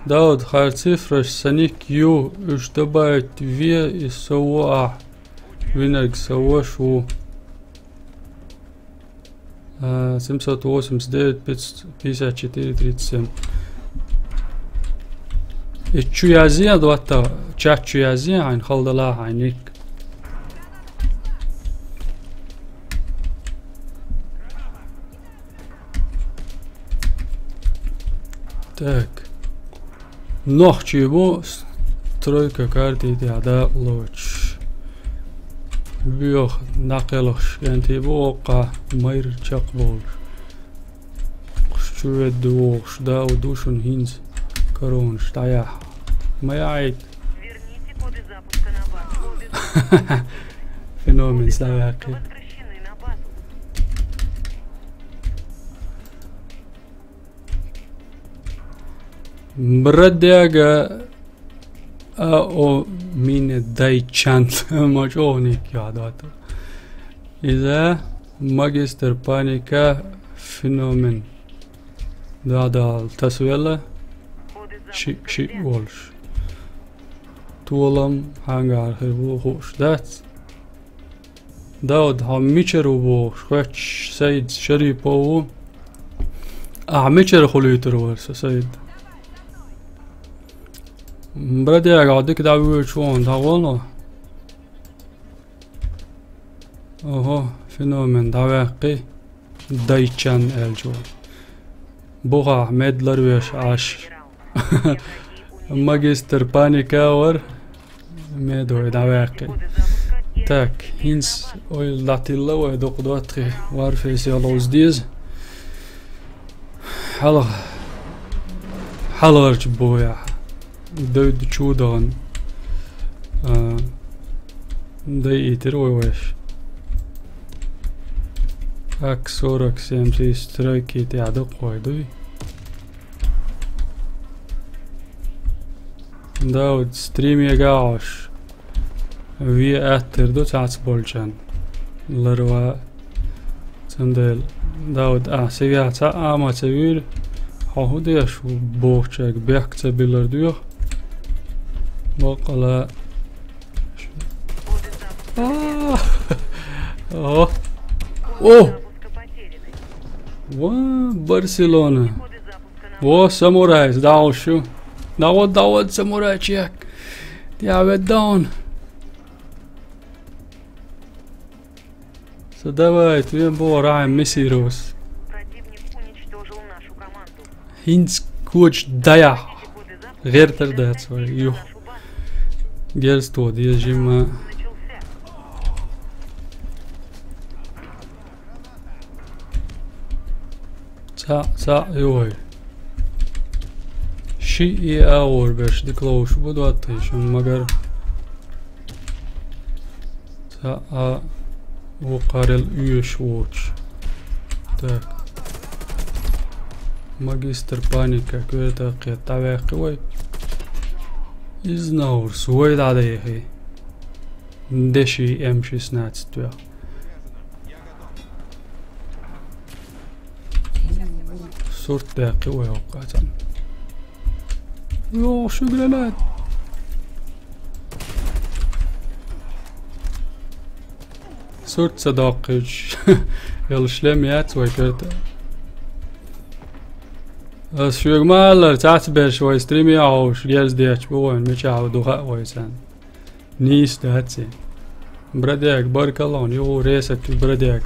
داود خار صفر سنيك يو اش دبايت فيا يسوى وينرق سوى شو سمسات واسم سديت بيسا 437 اتشو يازيا دواتا تشاتشو يازيا عين خلد الله عينيك Так. Noch чего стройка карты да лоч. Бьох нақелош янти боқа майр чақбол. Шчуе душ да удушун хинз корон штая. Маяйт. Верните коды запуска на базу. Феномен савяки. Возвращены на базу. Бродяга о мине дай чант мочовник ядато. Иза магистр паника феномен. Да, тасвела Коды ши запуска волш. Туолам хангар хербу хош дат. داود هميشر وبو شوش سيد شريبو هميشر خليتر ورس سيد برادي قاعدك دعوي شلون داولنا اوه فينومن دواقي دايتشان الجو بوغا احمد لرويش عاش ماجستر بانيكاور ميدو دواقي Так, hins ой латилла ой доqdwatri war fesialos diz. Halarch boya. Död chudan. Dei iter ой wesh. Ak 47 strojki te adok koydu. Daud stream yagash. Vi äter då tjatsbolchen. Lörva sandel Daud sevia ta ama sevir. Ha det şu bohçak bekçe bilir diyor. Bakala. Oh. Oh. Barcelona. O samurais dau şu. Daud samurai çek. Я down. So давай, твоим бораем мессирос. Противник уничтожил нашу команду. Хинц коч дая. Захватите коды запуска Гертер и дает доставьте свой. их на Юх. нашу базу. Герсто, дежима. Начался. Йой. Ши и аур беш диклоуш буду атышын магар. وقارل üyeş uç. Так. Магистр паника كويتا قطع قوي. إزنور سويد عليه. دشي امشي سنات ستوى. صورت قوي وقاتا. يو شغلانات. صورت صداقج يلشلميات ويكرتا از شو مالر تعتبر شوي ستريمي او شجاز ديش بوين مش عاودو خا ويسان نيس داتسي براديك بارك الله يو ريست براديك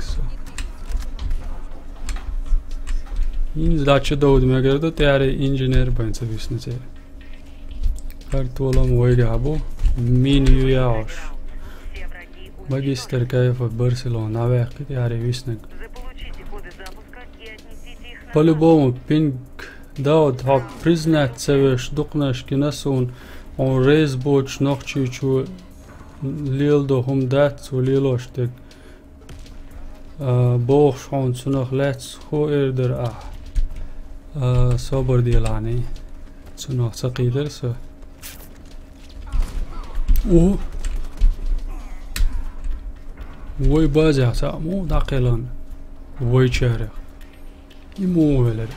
إنز داتش دود مگردو تیاری انجینیر بنده بیشتر هر طولم ویگابو مینیو یاش Магистр кайфа Барселона, авек, тяре виснак. Заполучите коды запуска и отнесите их на По-любому, пинг Daud ha priznat seveš duknash kinasun on reizboch nochchichu lieldo hum dat so lielostek boch schon sunach lets ho erder صبر ديالاني شنو ثقيل سو وي باجع مو داقلان وي شارع يمو ولد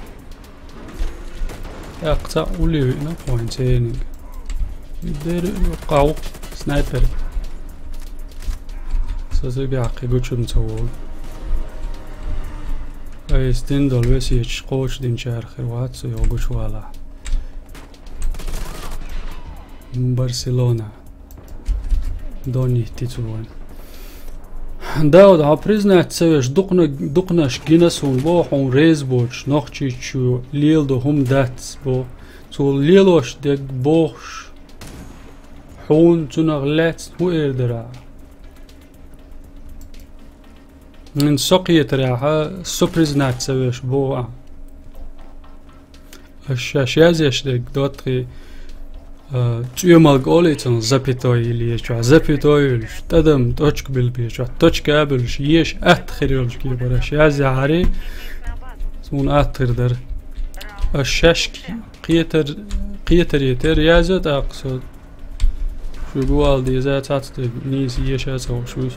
اقطع ولي هنا بوينتين يدير قاو سنايبر سازي عقي قلت شو نسوي استين دلوس يش قوش دين شهر خيروات سو يوغوش والا برشلونة دوني تيتوان داود ها признать سويش دقناش جيناسون بو حون ريزبوش نوخچيچو ليل دو هم داتس بو سو ليلوش دك بوش حون تنغلات هو اردرا من سقية راحة سوبريزنات سويش بو الشاشازيش دك دوتري تيومال قوليتن زابيتوي اللي شو زابيتوي تدم توشك بالبي شو توشك قبل شيش أتخريولش كي برا شازي عاري سمون أتخردر الشاشك قيتر يتر يازت أقصد شو قوال دي زاتات نيس يشاز أو شوش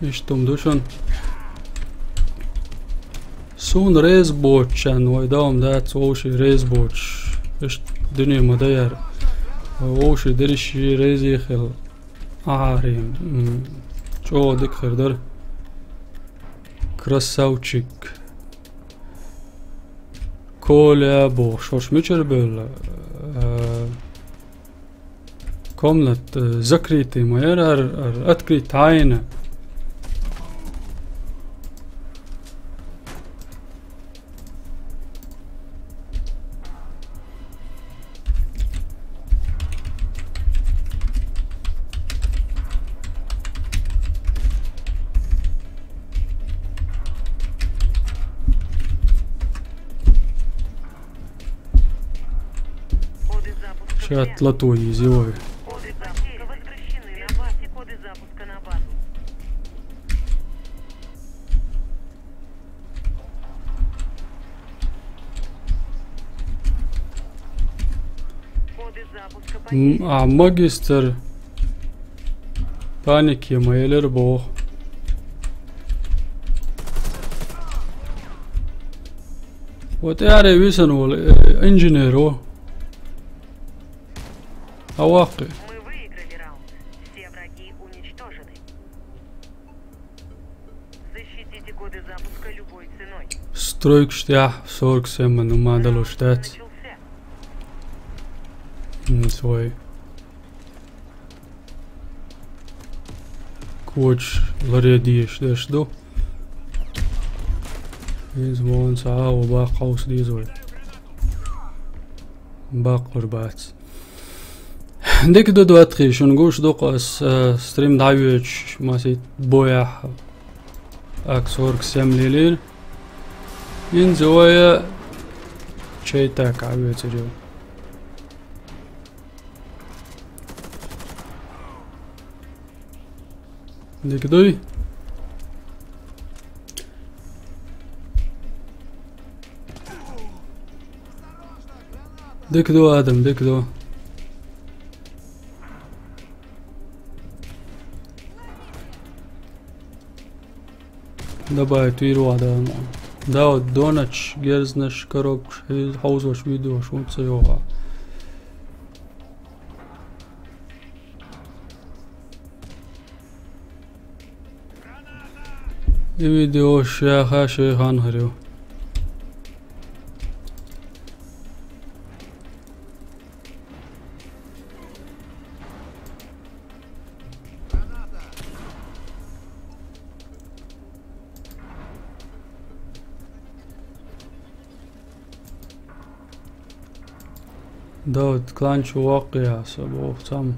إيش تمدوشن سون ريز بوتشان ويداوم دات ووشي ريز بوتش إيش دنيا مدير ووشي درشي ريزي خل عاريم شو ديك خردر كراساوتشيك كولا بوش وش ميشر بل كوملت زكريتي ماير أتكريت عينه Сейчас латунь зевой. Коды запуска возвращены на базе. Коды запуска на базу. Коды запуска потеряны. Магистр паники майлер бог. Вот я ревизионал инженеру. Аваки. Мы выиграли раунд. Все враги уничтожены. Защитите коды запуска любой ценой. Стройк штях 47 numādalo štats. Свой. Koč larēdījuši dešdu. Izvons āvu bāqaus dīzoj. Bāqur bāc. ديك دو دواتري شنقوش دوقس ستريم دايوش ماسي بويح اكسورك سيمليلين ينزويا شيتاك عبيت جو ديك دوي ديك دو آدم ديك دو Dabei Tiro da Donach Gersnash Karok Haus was Video schon zu Joa. Die Video Shaha Shehan Hario. داود كلانشو واقع سبو تام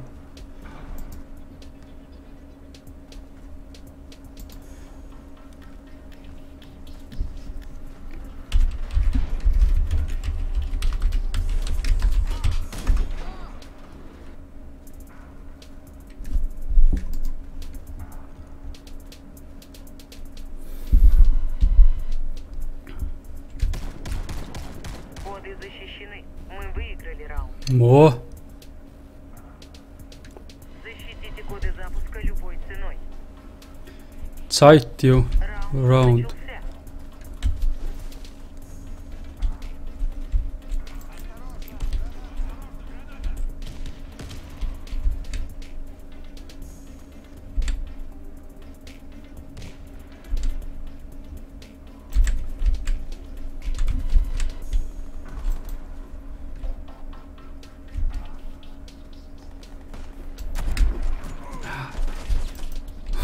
начали раунд. О, Защитите коды запуска любой ценой. Zeit you. Раунд Раунд. начался.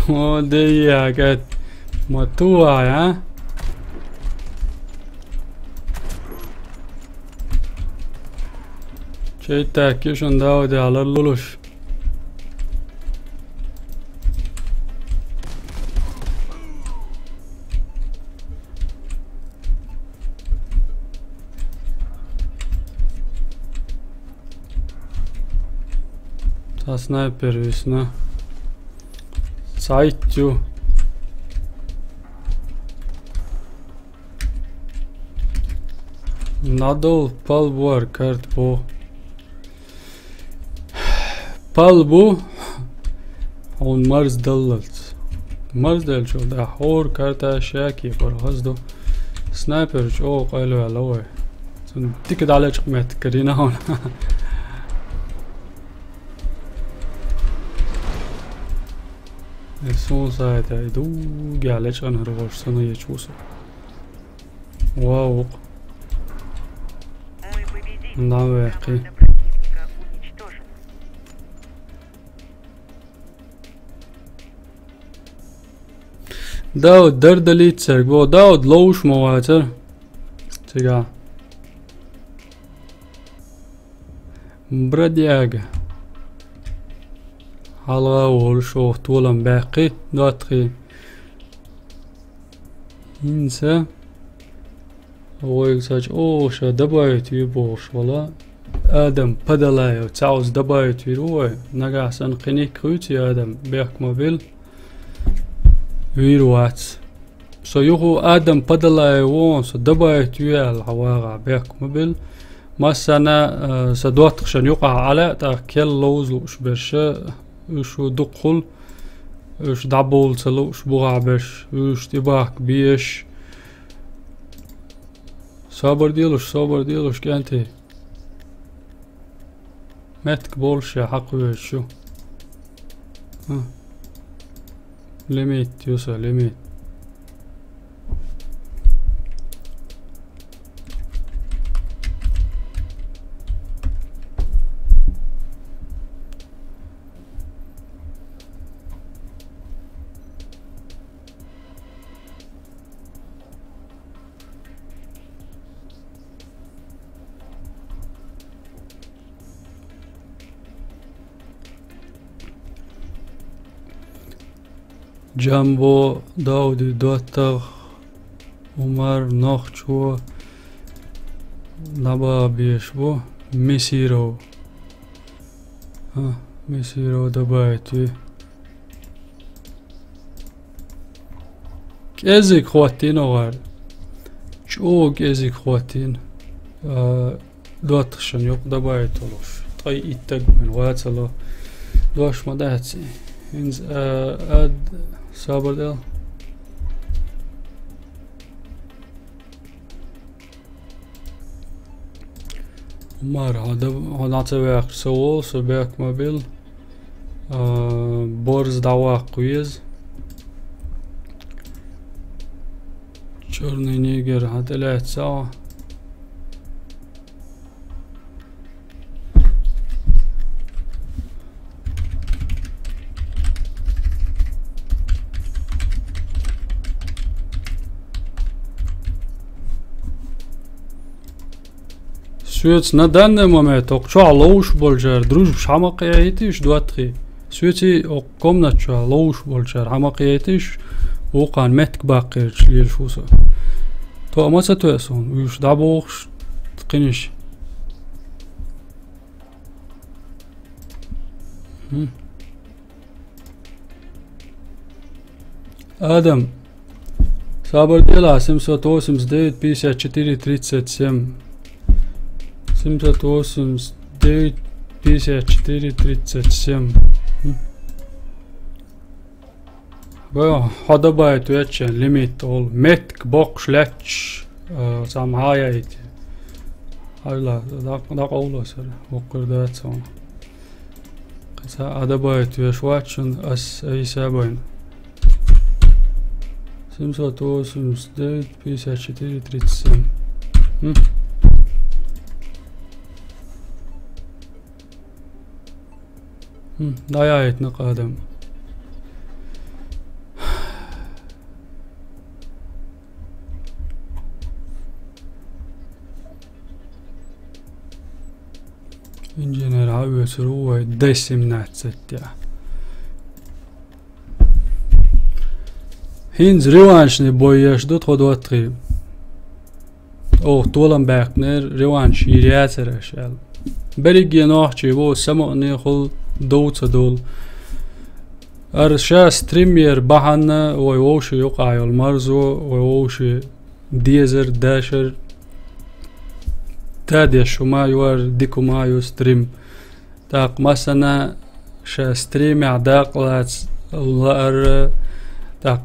O, دي قد مطوع ها. شي تاكيشن داودي على اللولوش. Ta sniper visna. Zeit you. Nadol palbu ar kart bu. Palbu on Mars dallalt. Mars dal شو ده حور كارتا شاكي برغزدو سنايبر شو قالوا علوي تكد على قمت كرينا هون السون سايت ايدو عليش انا روش سنه يشوسو واو Мы победили. ناويقي Команда противника уничтожена. داود دردلي تسرقو داود لوش مواتر تقع برادياغ حلقة ورشو طولا باقي داتخي انسى هو يقصاج اوشا دبايت يبوش ولا آدم بدلايو تعوز دبايت يروي نقع سنقيني كروتي آدم بيك موبيل ويروات سو يوهو آدم بدلايو وون سو دبايت يال حواغا بيك موبيل ما سنة سدواتخشن يقع على تا كل لوز وش برشا وشو دقل وش دعبول سلو وش بغعبش وش تباك بيش صابر ديلوش كانتي ماتك بولش يا حقوي شو ليميت يوسف ليميت جنبو داودي دوتر عمر ناخچو نبا بيشبو ميسيرو ميسيرو دبايتي كيزيك خواتين اوغار شو كيزيك خواتين دوترشن يوق دبايتولوش طي ايتاق من واتسلو دوش مداتسي انز اد صابر دل مار هذا تبعك سوول سباك موبيل بورز دعواق قويز черный нигер هتلات ساعة Сюец на данный момент окча лоуш болжар друж хамақиятиш дуатхи сюеци ок комнача лоуш болжар хамақиятиш оқан метк бақир члил шуса то амаса тоясон уш дабош қиниш Адам Сабр дела 789 54 37 789, 54, 37. هذا بايت ويتشن ليميت أول متك بوكش لاتش سام هايت هلا دا قوله سر وقر دات سون قصا هذا بايت ويشواتشن أس أي سبعين 789, 54, 37. ضيعت نقادم انجينير هاوي سروا ديسم ناتست هينز ريوانش نبويش دوت خدواتري طولن باقنر ريوانش يرياتر اشال بريجي نوحشي بو سمعني خل دوت دول ارشا ستريمير بحنا ويوشي يقع المرزو ويوشي ديزر داشر تادي شما يوار ديكو مايو ستريم تاق مثلا شا ستريم عداق لات الار تاق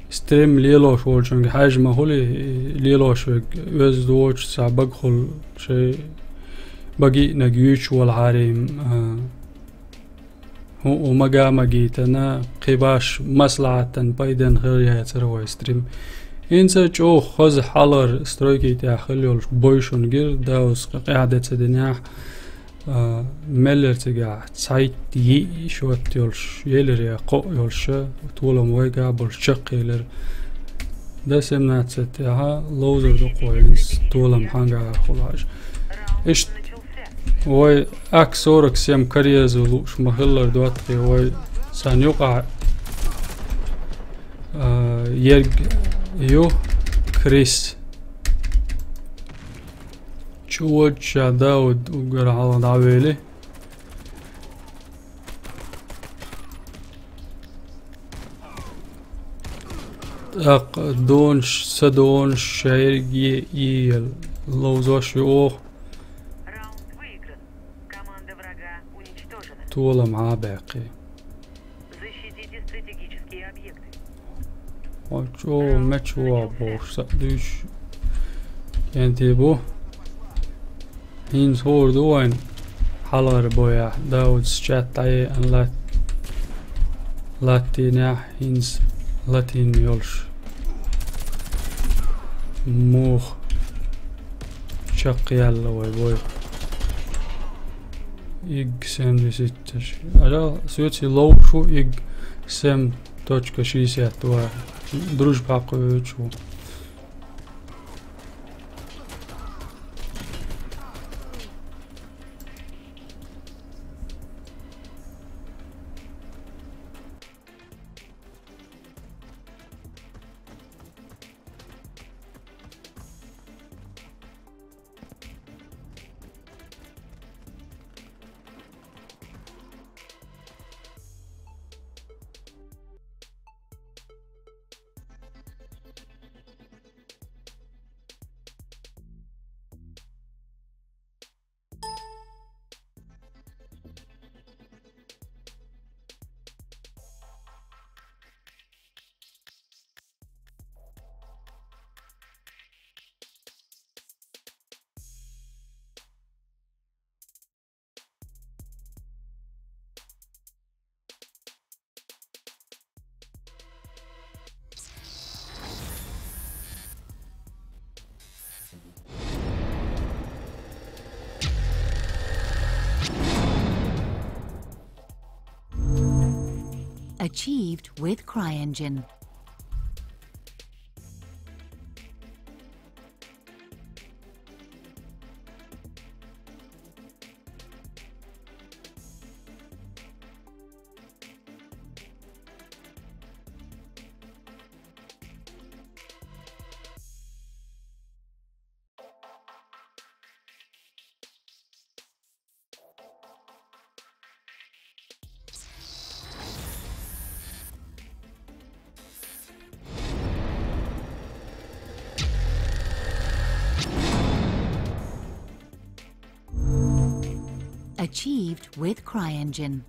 ستريم ليلوش ولشنج حجمه هولي ليلوش وز دوش سابق خل شي بقي نجيش والعاريم هو مجا مجيتنا قباش مصلحة بايدن غير يتروى ستريم إنسا جو خز حالر سترويكي تاخليولش بويشون غير داوس قاعدة تدنياح ملر تجا سايت شوت يولش يلر يا قو يولش طول مويقع بالشق يلر ده سمنات ستها لوزر دو قوينس طول محانقع خلاج إشت وي أكسورك سيم كريز ولوش مخلر دواتقي وي سان يقع يرق يو كريس شوج داود وقرا على دعويلي اق دونش سدونش شايرجي يل لوزوش يوخ طول معاه باقي Защитите стратегические объекты. وشو متشو بوش سأدوش كنتي هين صور دوين حلر بويا داود سجات عي ان لاتينيا هينز لاتين يولش موخ شق يلا وي إج سم دي ستش أجا سويتي لو شو إج سم точка 62 дружба кое-что. Achieved with CryEngine. Achieved with CryEngine.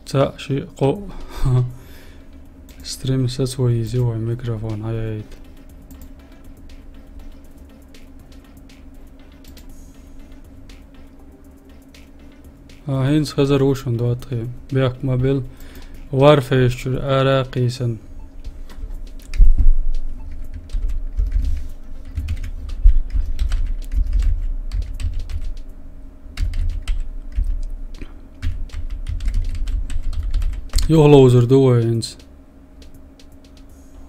تا شيء قو ستريم سوي زوي ميكروفون هاي عيد هينس خزر وشون دواتخي بيك مابل وارفيش عراقيسن يغلوزر دوينز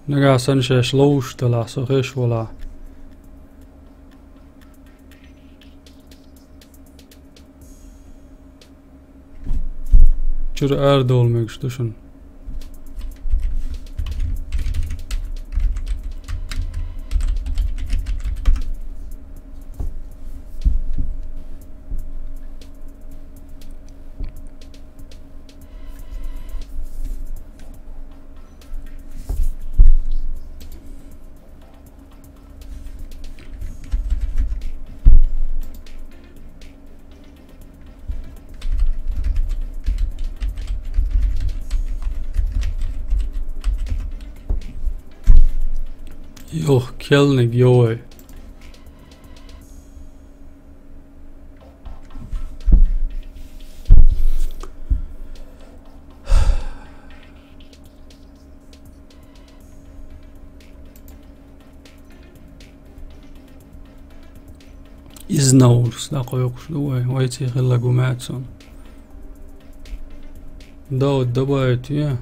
نقع سنشاش لوش تلع سخيش ولا جر اردول ميكش دوشن Joh, Kjelnik, joj. Iznaurs, da kojuks duoj, vaitsi hella gumätson. Daud dabait, ja.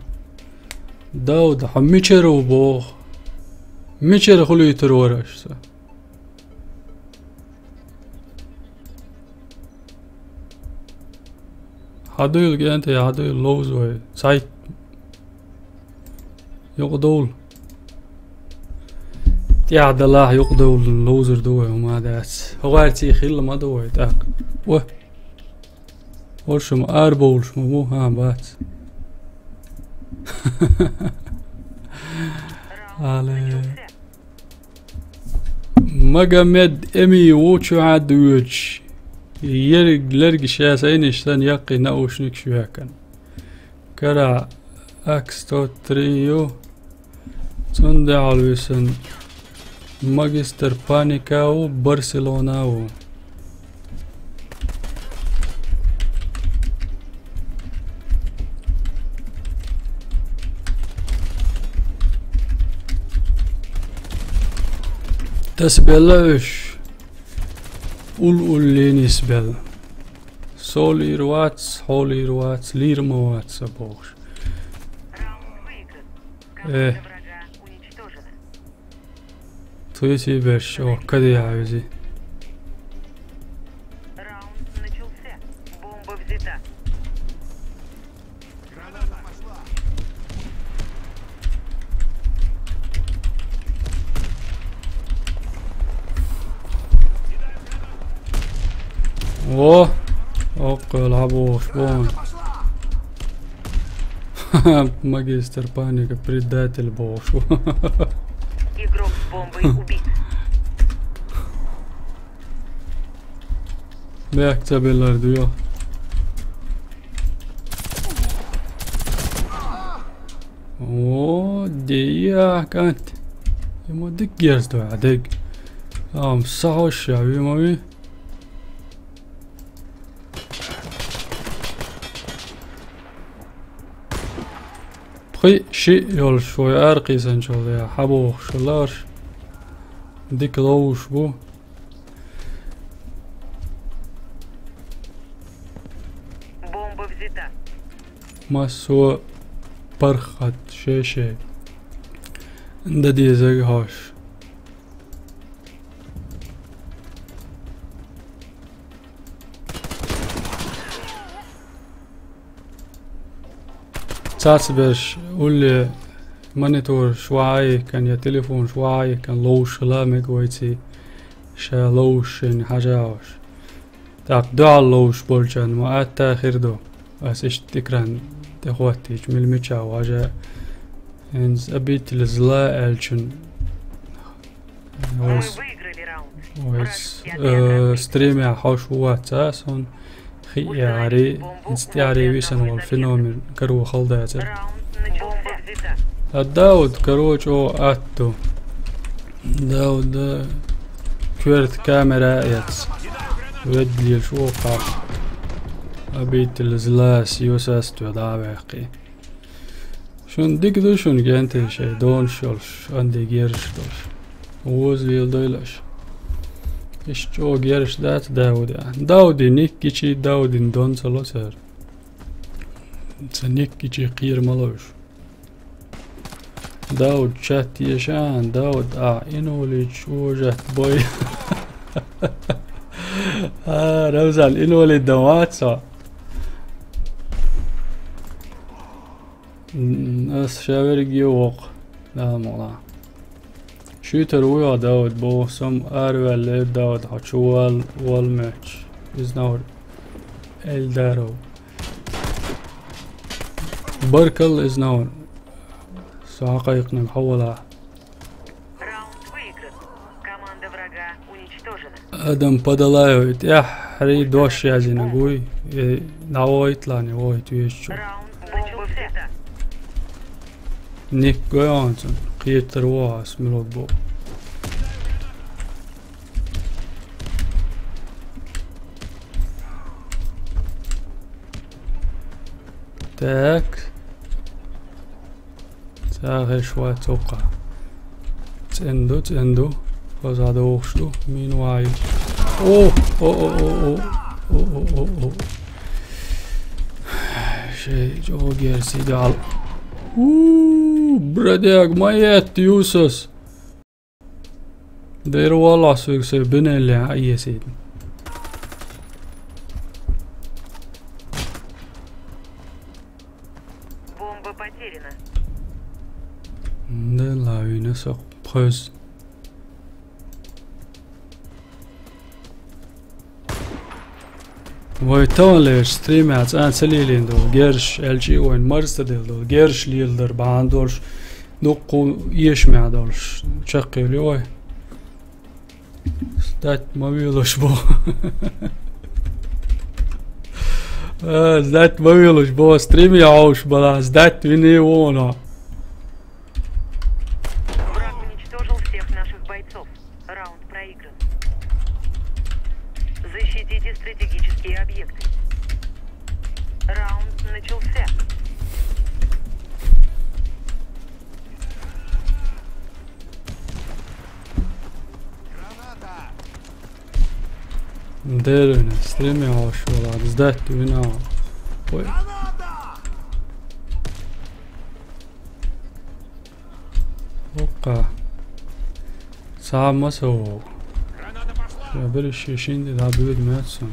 Daud, hammicheru boh. ميشير خلوي ترورش هادو يلقي انت يا هادو اللوز وي سايت يقدول يا عبد الله يقدول اللوزر دوي وما داس هوارتي خيل ما دوي تاق و ورشم اربولش مو ها بات على مقامد امي ووشو عدوش يرق لرق شاسين اشتان يقي ناوشنك شوهاكن كرا اكس تو تريو تندى علويسن ماجستر بانيكاو برشلوناو تسبلش قول نسبل سولي رواتس هولي رواتس لير مواتس بوش Команда врага уничтожена. تويتي برش او كدي عاوزي Раунд начался. Бомба взята. اوه اوقع العبوش بون магистр паника предатель бош Игрок с бомбой убит. Beaktabeller diyor. Oo, diye kant. ما دق جرزدو عدق صحوش يا بيموي بخي شيء يول شوي أرقي سنشول يا حبو شلارش ديك ضوش بو Бомба взята. ما سوى برخت شيء ده دي زي هاش تاسبش قولي مانيتور شوي كان يا تليفون شوي كان لوش لا ميقويتي شا لوش يعني حاجة عوش تاك دع لوش بولجان ما آخر دو بس إيش تكران تخواتي جميل ميتشا واجا إنز أبيت الزلاء ألشن Мы выиграли раунд. ويس ستريمي حوش واتساسون خي عري استعري ويسن والفينومين كرو خلداتر Раунд начался. الداود كروج او اتو داود كورت كاميرا يتس ودلي الشوقة أبيت الزلاس يوساستو دابقي شون ديك دو شون جانتي شي دون شولش عندي جيرش دوش ووزلي الدويلش إيش جو جيرش دات داودي نيك كيشي داودي دون سلوسر سنيك كيشي قير ملوش داود شات يشان داود إنولي شوجت بوي رمزال إنولي دواتسا أس شاورجي وق لا ملا شوتر ويا داود بو سم أروال داود حشوال والماتش is now Eldaro بركل is now حقيقنا محولة Раунд выигран. Команда врага уничтожена. ادم بدلايوت يا حري دوش يا زينغوي ناويت لاني ويت ويشو Раунд начался. نيك جوانسون قيتر واس ملوك بو تاك تاغي شوية توقع تندو فاز هذا وخشو مين وايد اوه شي جو جيرسي دال براديك ميت يوسس دير والله سوق سي بني اللي اي سيد Бомба потеряна. لا ينسق بخز ويتون ليش ستريمات أنا سليلين دول جيرش LG وين مرستدل دول جيرش ليلدر باندولش نقو يشمع دولش شقي لي ستات ما بيلوش بو ستات ما بيلوش بو ستريم يعوش بلا ستات ويني وونا Враг уничтожил всех наших бойцов. Раунд проигран. Защитите стратегические объекты. Раунд начался. نديرنا ستريم يعوش بلا ستات وينا وقع صعب ما سووا برش يشين دا بيد ماتسون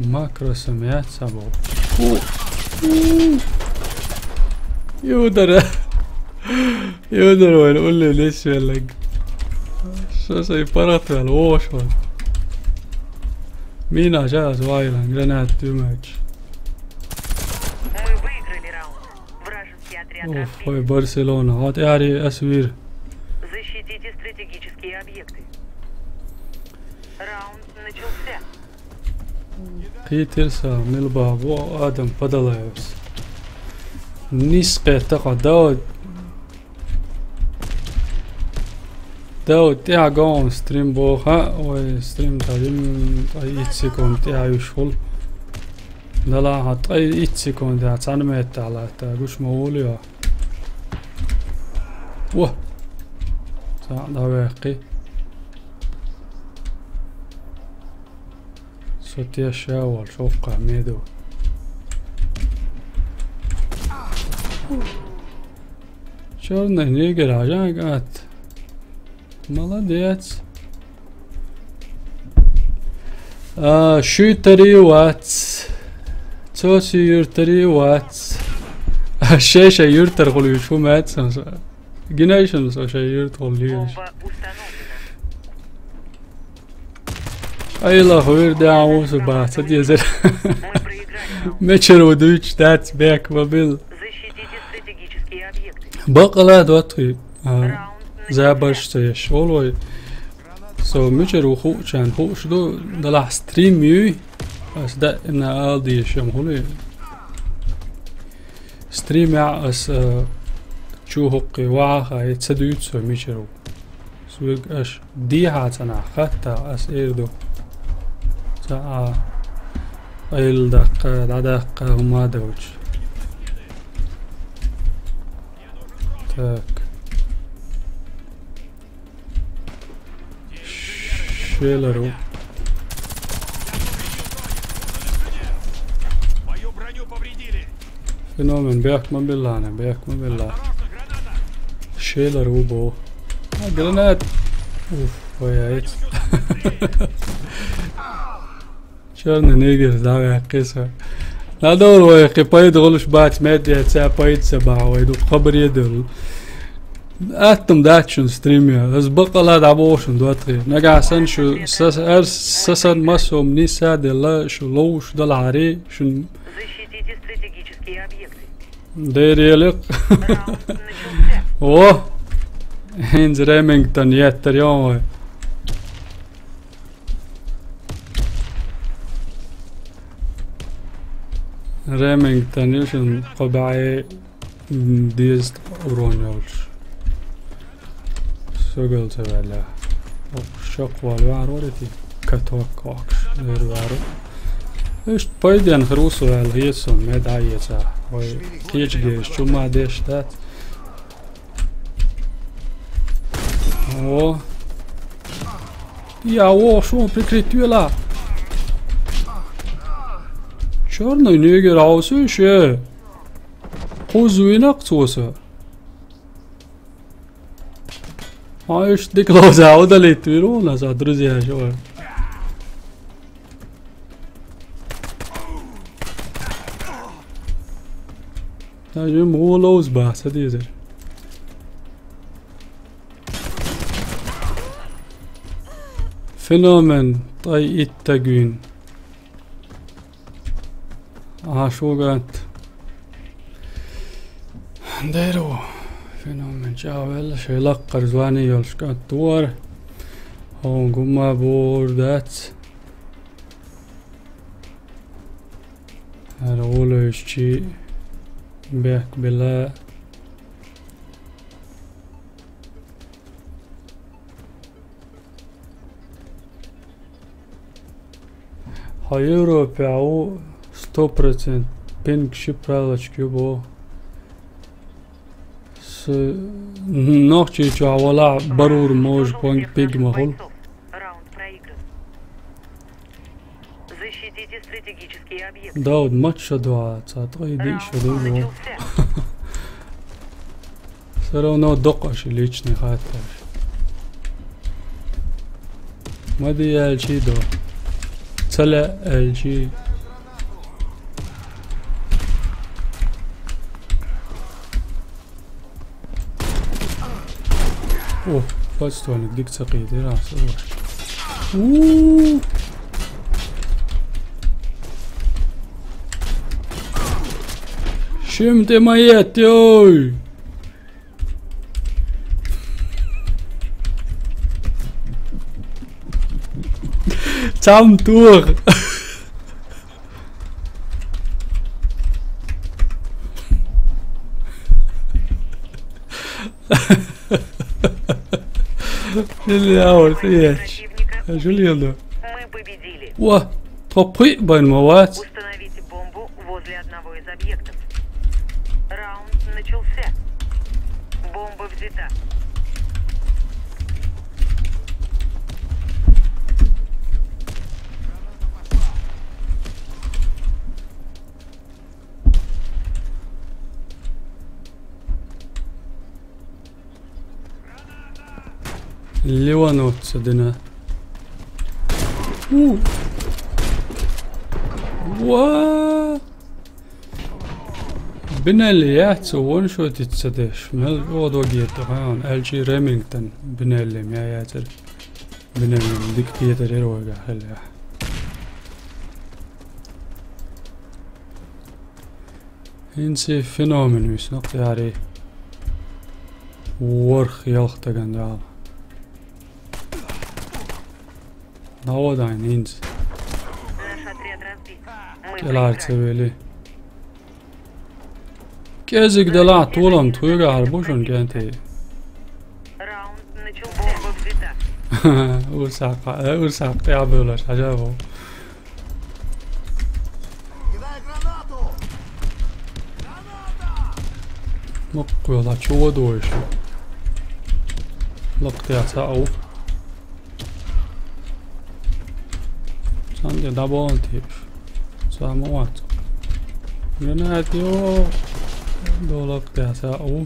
ماكرو سميات سبو يودر وين قول لي ليش يلق شو سي برات الوش مينا جاز وايلا جرانات تو ماتش Мы выиграли раунд. Вражеский отряд اوف разбит. هاي برشلونة هات يعني اسوير Защитите стратегические объекты. Раунд начался. قيترسا من الباب وآدم بدلايوس نسقي تقع داود ده تيا قوم ستريم بوها وستريم تاجم أي إتسيكون تيا يشغل ده لا هات أي إتسيكون ده تعلمت على تاجوش موليا واه ده واقي صوتي الشاول شوف قاميدو شورنا نيجر عجان قات молодец شوتري وات توسي يرتري وات الشاشة يرتر قولي شو مات جنايشن سو شيء يرتقوليش Бомба установлена. أي لا خوير ده عموس بعد صدق زر Мы проиграли. متشر ودويتش دات باك مابيل Защитите стратегические объекты. بقلا دوتي Раунд زابرش تيش والله سو متشر وخو كان هو شدو دلع ستريم يو بس ده إن ألدي شم هولي ستريم يا أس شو هقي وعاها يتصدويت سو متشرو سويق أش دي هاتنا خطة أس إيردو تا أيل دق هما دوج تاك شيلرو Мою броню повредили. فينومن بيك ما بالله أنا بيك ما بالله شيلرو بو جرانات اوف ويايت شلون نيجر داوي قيسة لا دور ويقي بايد غلش بات مادي تسا بايد سبعة ويدو خبر يدل اتم داتشن ستريميا از بقى دعبوشن دواتري نقع سن شو سسن مسو مني ساد لا شو لوش دل عري شن Защитите стратегические объекты. دير يلق Раунд начался. اوه هينز ريمينغتون يتر يوم ريمينغتون يشن قبعي ديست ورونيولش سوغل تبعلا شق والوار ورتي كتوكوكش غير وارو ايش بايدين خروسو الهيسون ميد عيسا كيش جيش شو ما ديش دات О. Что он прикрепил là? Черный негр, а все еще. Хозуинак цоса. А еще деклаза удалит вирона за друзья что. Даже молоз ба, садизер. فينومن طي التقوين شو قالت ديرو فينومن جاول شي لقر زواني يلش قالت دور هون قما بوردات هرولو يشي بيك بلا Европе, а 100% пинг шипралочки бо с ночи чавала барур мож пинг пиг махол. Раунд проигран. Защитите стратегические объекты. Да, вот матч два, цатой диш Раунд его. начался. Все равно докаш личный хаташ. Мади ялчи до. طلع الجي اوه فاستوانك ديك ثقيل راس اوه شمت ميت يوي Tam tour. Или аут, яч. Противника Julio. мы победили. Уа, топы байн мават. Установите бомбу возле одного из объектов. Раунд начался. Бомба взята. Ливанот садина. Уа. بناليات وون شو تتصدش مال وضو جيتو هان الجي ريمينغتون بنالي مياتر بنالي ديك تيتر يروجع هلا هنسي فينومين مش نقطة عليه ورخ يلخت جندال نعودين هنس Наш отряд разбит. Мы كلار проиграли. تسويلي كيزك دلع طولم تويقع عربوشون كانتي Раунд начался. Бомба взята. ورساق تعبولاش عجابو مقولا چو دوشو لقطع ساو سانجا دابون تيش ساموات جناتيو دو لقطع ساو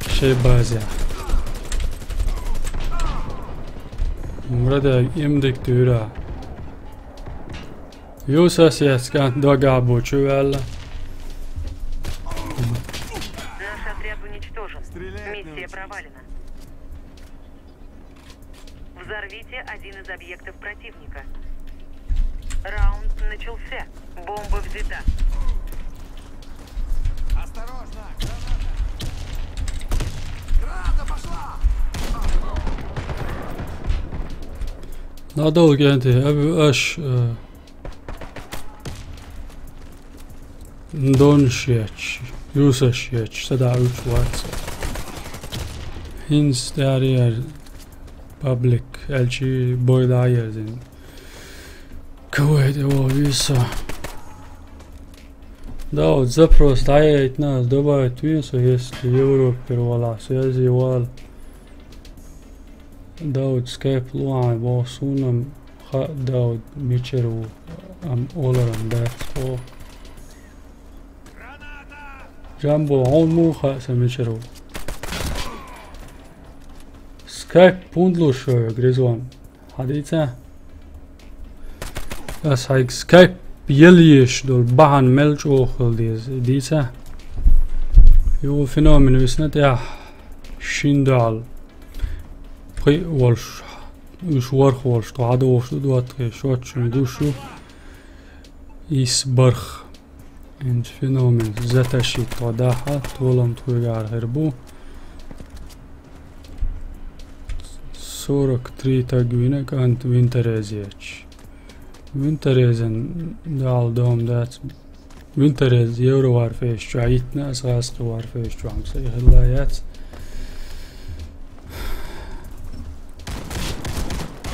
شي بازع مردا يمدك تورا يوساس يسكان دوغا بوچوال Наш отряд уничтожен. Миссия провалена. Взорвите один из объектов противника. Раунд начался. Бомба взята. Осторожно! надолго انت ابي اش ندونشيتش يوسشيتش تدعوش واتس هينس دارير بابليك الشي بوي دايرزين كويت او يسا да запрос дает нас добавить весу если Европе вала связи вал داود سكايب لوعي بوصونم خا داود ميشرو ام اولرم داتو جنبو هون مو خاصة ميشرو سكايب بوندلو شو جريزوان حديثة اس هايك سكايب يليش دول بحن ملج اوخل ديزة يو فينومين ويسنت يا شيندال والش يشورخ والش تعدو والش دوات شوتش ندوشو يسبرخ انت فينومين زتاشي تعداها طولم تويقار هربو سورك تري تاقوينة كانت وينتريزيتش وينتريزن دال دوم دات وينتريز يورو وارفيش جو عيتنا اسغاس وارفيش جو عمسي هلايات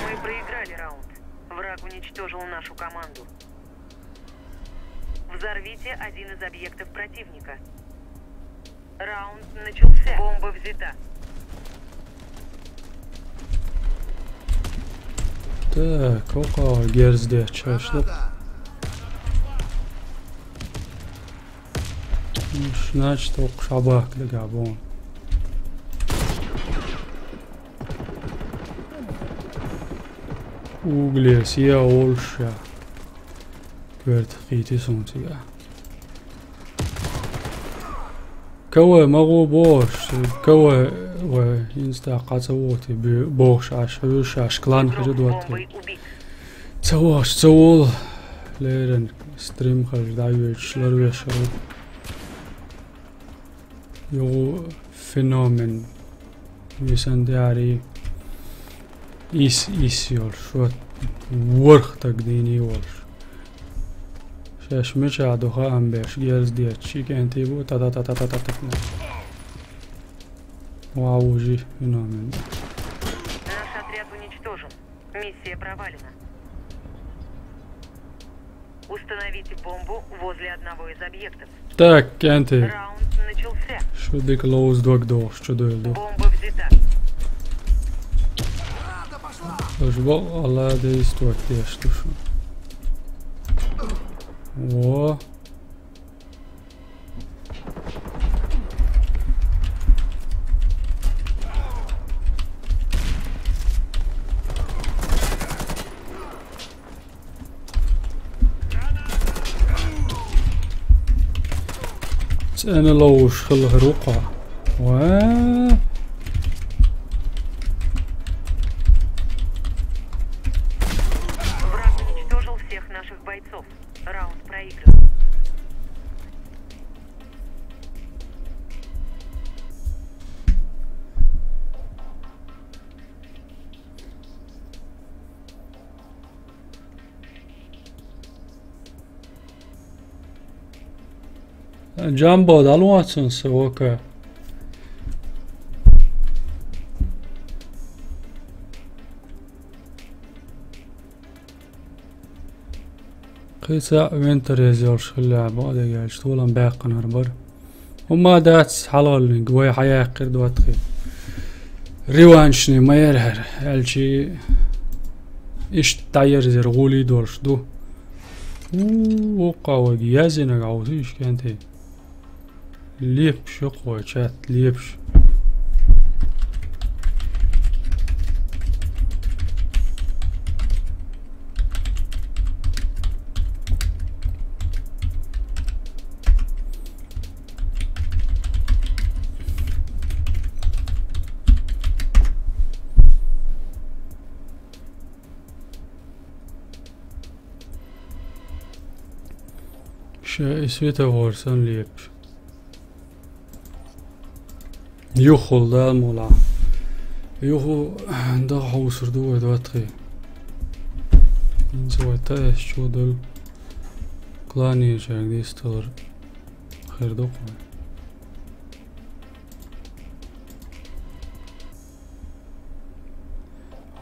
Мы проиграли раунд. Враг уничтожил нашу команду. Взорвите один из объектов противника. Раунд начался. Бомба взята. Так, ока герзде чашлык. Значит, ок шабак дагабон. Угле сия олша. Кверт хити сунтига. كوا مغو بوش كوا وينستا قاتووتي بوش عشوش عشكلان خجدوتي Бомбой убит. تواش تول ليرن ستريم خرج دايوش لرويش يو فينومين يسان داري إيس يول شو ورخ تقديني يولش شاش مشا دوخا أمبيش جيرز ديت شي كانت يبو تا تا تا تا تا تا تا واو جي فينومين уничтожен. Миссия провалена. Установите бомбу возле одного из объектов. Так, أنت Раунд начался. شو ديك لوز دوك دوخ شو دويل دوخ Бомба взята. اش بقى الله دي استوك ديش شو و أنا لوش خله رقع و Враг уничтожил всех наших бойцов. Раунд проигран. جامبو دالواتسون سوكا قيسا وينتر يزورش اللعبة هذا قاعد طولا باقي نربر وما دات حلال قوي حياة قرد واتخي ريوانشني ما يرهر الشي ايش تعير زر غولي دورش دو وقاوة جيازينا عاوزيش كانتي ليبش قوة شات ليبش شا اسويتا ورسان ليبش يوخل دا مولا يوخو دا حوصر دو ادواتخي انزو اتاش شو دل كلاني جاك دي ستور خير دوقو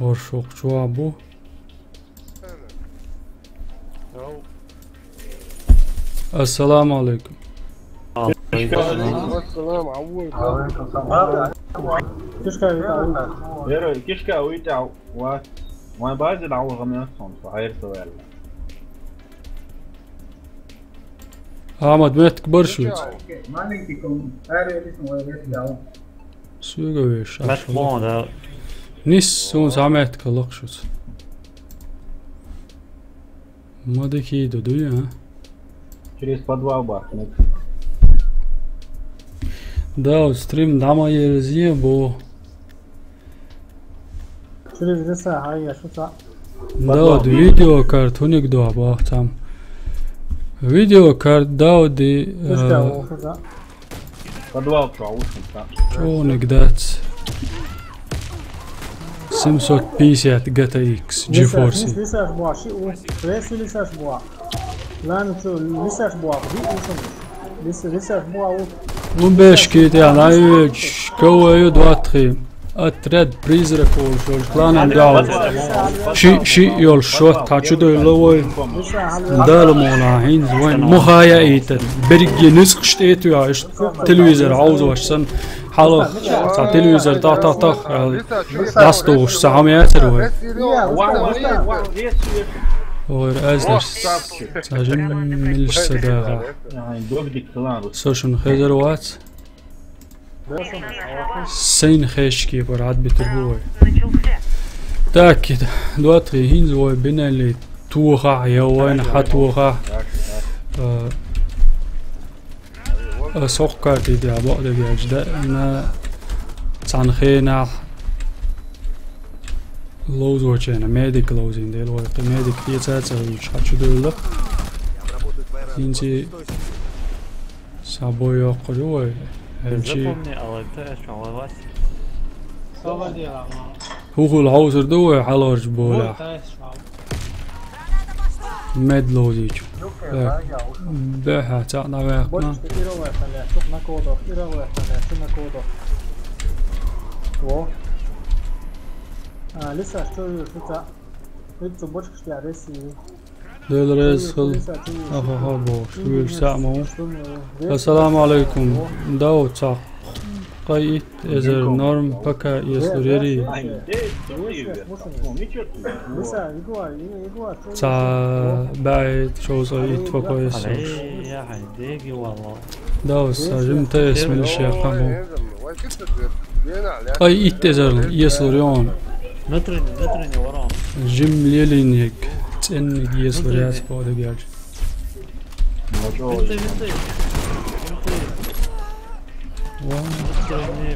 هورشوق جوابو السلام عليكم السلام عوض كيشكا ويتع وانا باجي العوض غميصهم فهير سوال احمد ما تكبرش ما نكتكم هذا اسمه يا سوغويش مش بون ده نيس سون سامعت كلقشوت ما دكي دو через подвал бахнет. Да, стрим дама ерзие бо. через леса هاي شو صار Да, видео картоник до аба там. Видео карт да ди Подвал проушен. картоник дат 750 GTX GeForce. لسه اسبوع شيء ريس لسه اسبوع لا نشوف لسه اسبوع دي لسه اسبوع وباش كيت يعني كوي دواتخي اترد بريزر كول شو كلان داو شي يول شوت تاچدو لوي دال مولا هين زوين مخايا ايت برجي نسخ شتيتو يا تلفزيون عاوز واشسن حالا تا تلفزيون تا داستوش سامياتر وي اور ازدش ساجن ملش صداقة يعني دوغدي كلان سوشن خيزر وات سين خيشكي برعد بتربوي Начался. تاكد دواتري هينزوي بنا اللي توخع يوين حتوخع سوقاتي دي عباء دي اجداء انا تعنخينا لوز وچانا ميديك لوزين دي الوقت ميديك دي تاتsa ويشحاتشو دولة هينزي سابو يوقعوي هلشي запомни, але те, що вас هو العوزر دوي حلارج بولا ميد لوزيج بها تعنا ويقنا شوف نكودو شوف نكودو لسه شوي شوتا انتو بوشك يا ريسي ديل رزخل أخو هابو شويل سامو السلام عليكم داود صح قايت إزر نورم بكا يسريري لسه يقوى تا بعد شو صايت فكو يسوش يا حديقي والله داود ساجم تيس من الشيخ قامو قايت إزر يسريون نترني وراهم جيم ليلينيك تنك يسريات بعد جاج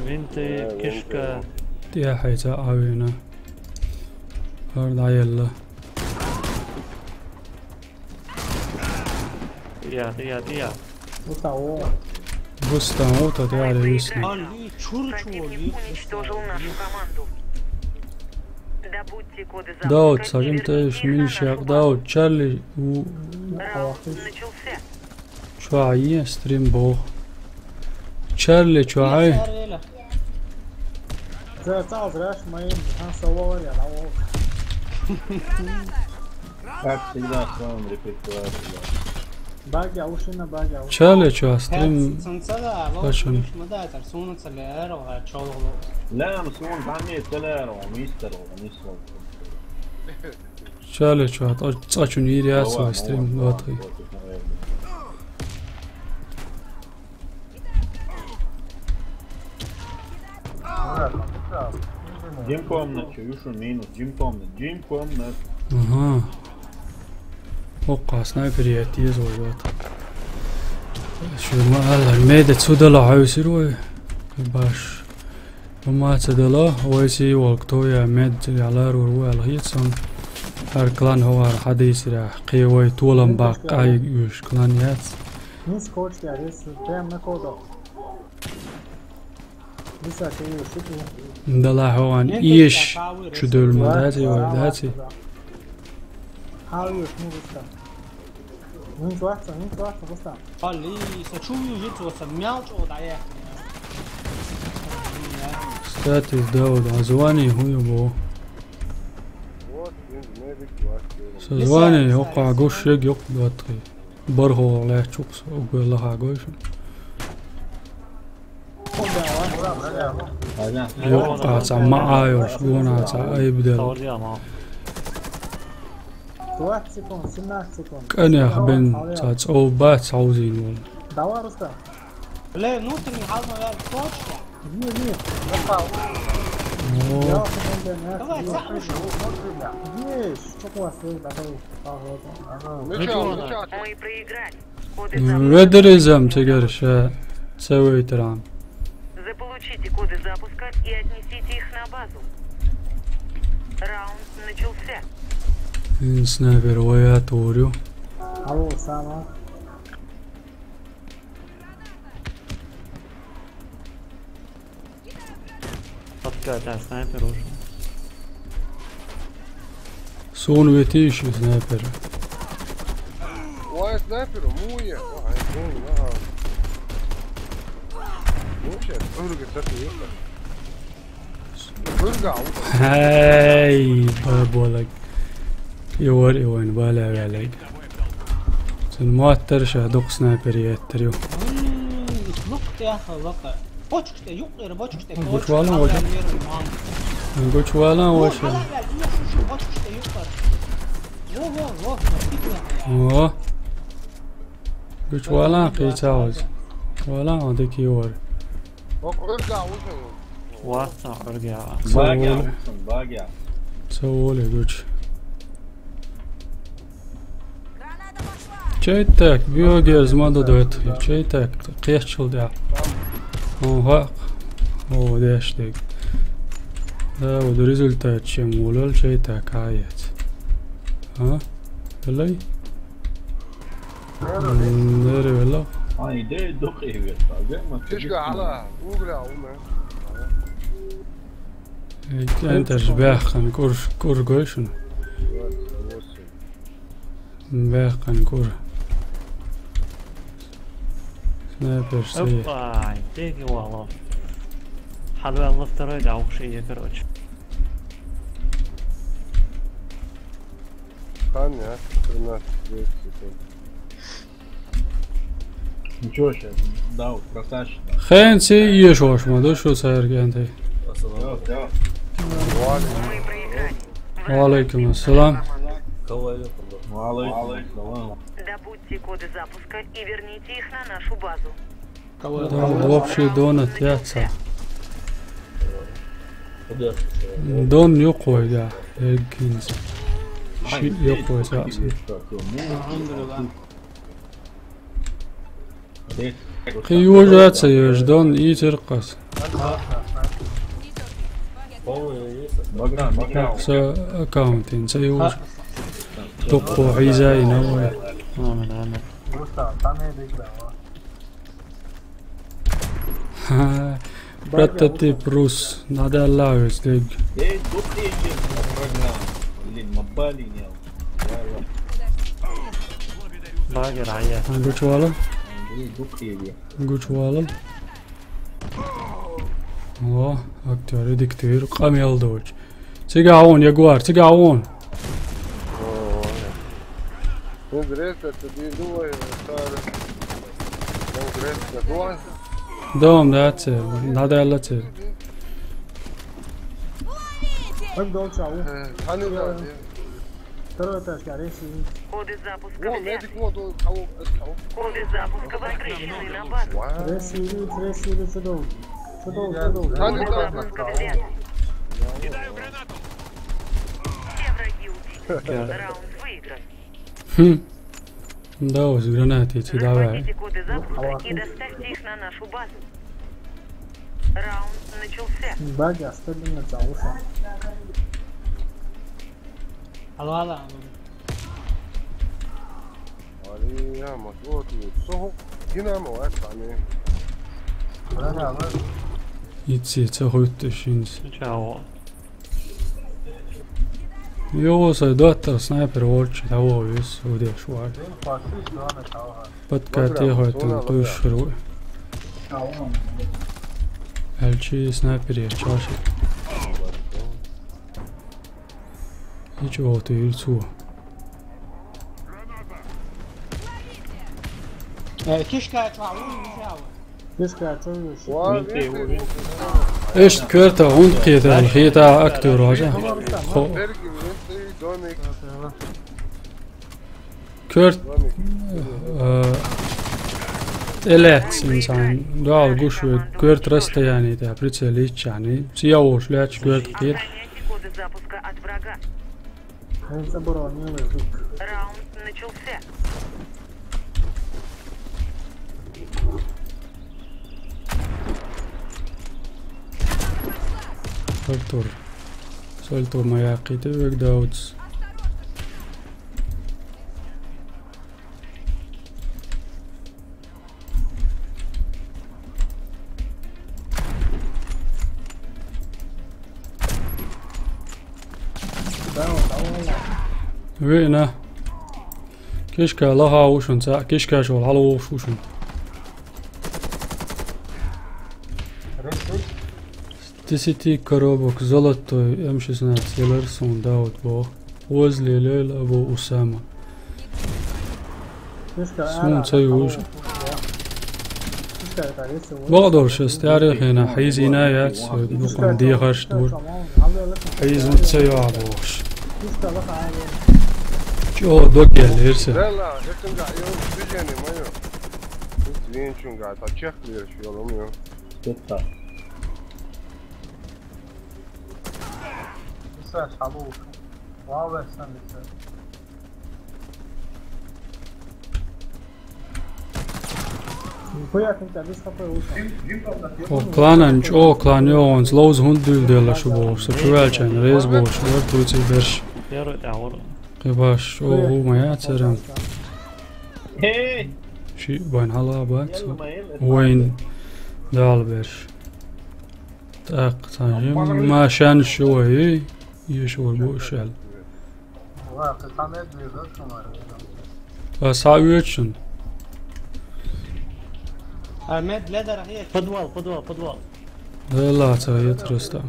بنتي كشكة يا حيتا عاوينا هرد عيلا يا وطاو بوستا موتا تعالى يسني Противник уничтожил нашу команду. Добудьте коды запуска. داود и ساجم تيس верните من их на الشيخ нашу базу. داود تشارلي Раунд начался. شو عيه ستريم بو تشارلي شو عيه تعرف راش ما يمكن صور يا لعوب Как всегда, с вами репертуар. باقي اوشنا باقي اوش تشارلي شو ستريم Fashion. لا مسؤول عني تلار وميستر وميستر. تشارلي شو تاچون يريا سو ستريم واتري Gym комнат, Юшин минус, gym комнат. اها وقع سنايبر ياتيز ويوت شو ما هلا الميدة تسودلا عاوسيرو باش وما تسودلا ويسي وقتو يا ميد على رو الهيتسون هر كلان هو حديث راح قيوي طولن باق اي يوش كلان يات مين كوتش يا ريس تام نكودو لسه شيء شكله دلا هوان ايش شو دول مداتي ورداتي حاول شنو بس مين واحد بس ستاتيس داود عزواني هو يبو سزواني وقع قوش يق يقضي برهو عليه تشوكس وقول لها قوش يوقع تسمع آيور شونا تا أي بدل صوري أما واحد سكون سنة سكون كان يا حبين تاц أو بات عاوزين ولا دوا رستا لا نوتني حال ما قال كوتش مين أوه. يا خدام طبعا ده صح مش ليش شكوى سوي بعدين Мы проиграли. Коды запуска. ردريزم تقرش تسوي ترام Заполучите коды запуска и отнесите их на базу. Раунд начался. إن سنايبر ويا توريو الو سامع صدقات سنايبر وشو سون ويتيش سنايبر Ой, снайпер, муя. Ой, да. Вообще, ырга такой. Ырга. هاي بابولك يور يوين بالا عليك سنموتر شهدوق سنايبر يتريو لقط يا اخي لقط بوشكته يقير بوشكته بوش والله وجه. نقول ولا وش بوشكته يقير اوه قلت ولا قيتاوز ولا عندك يور Ырга уже. واسع أرجع Багя. سوولي قلت Чайтак, биогез мада дует. Чайтак, қияшчыл да. Оха. О, дэштег. Да, вот результат чем улал чайтак аят. А? Лай? Нэр вела. Ay de dok evet. تشقى على وقلع وما. أنت رباح خن كور قوشن. باح خن كور. سنايبر سي. أوبا تيجي والله حلوة الله افترض أو شيء كروش Таня, 13 секунд. Ничего сейчас, да, вот красавчик. خانسي يشوش ما دو شو صاير كانتي Мы проиграли. وعليكم السلام Добудьте коды запуска и верните их на нашу базу. вообще донат яца دون يقوي دا هيكينز شيء يقوي ساسا قي وجهات سيوش دون يترقص سا اكاونتين سيوش تقو عيزاي نوي آمن آمن. برتتي بروس نادا الله يستيق Эй, духи программа. Блин, мобали не. باقر عيا. قوش والا Блин, духи دي. قوش والا واه اكتر دكتور قام يلدوج تقعون يا قوار تقعون Конгресс это движение, старый. Конгресс такой. دوم ذات نادا الله تي ابدأ تشعو Таня, да. ترى تشكاري سي Коды запуска О, взяты. медик вот кого. Коды запуска возвращены на базу. тресили чудово. Чудово. Таня, Коды да. запуска взяты. Кидаю гранату. Все враги убиты. Раунд выигран. Да, уж гранаты эти давай. Захватите коды запуска и доставьте их на нашу базу. Раунд начался. باقي استخدم التعوشة هلا عليا مسؤول صهو هنا مواد ثانية. يتسي تاخوت الشينز Ciao. يو صيدات سنايبر واتش تاو يس ودي شوار بتكاتي هاي تنقوش شروع الشي سنايبر يتشاشي يجي هوتو يرسوه كشكا تعاون مشاور كيسكا تشوش وفي ايش كرتا هون قيتا الخيتا اكتر راجع خو تركي دونيك كرت إلات إنسان دعال قشوة كرت رسته يعني ده بريتسا ليش يعني سياوش لاتش كرت قير Охраняйте коды запуска от врага. هين заборонил язык Раунд начался. سلطور ما يعقيته ويك داودز وينا كيشكا لها وشن سا كيشكا شو على وشن تسيتي كروبك زلطو امشي سنة سيلرسون داود بو وزلي ليل ابو اسامة كيسكا سمون سيوش كيسكا تعريسه بقدرش استعرف هنا حيز عنايات بقوم دي غش دور حيز متسيو عبوش كيسكا لك عالي جو دوك ياليرسا لا لا لكن قاعد يوم سجني ما يو وين شو قاعد تشيخ لي شو يوم يو Что-то. Хуяк انت بس خطر وصل وكلانن جو كلان يونز لوز هندل ديلا شو بوش سفوالشن ريز بوش ورتوتي برش يا دعور. قباش او هو ما ياترم Hey! شي وين هلا بات وين دال برش تاق تاجم ما شان شوي يشوي بوشل ساويتشن مد لدر هي подвал. لا تايت رستا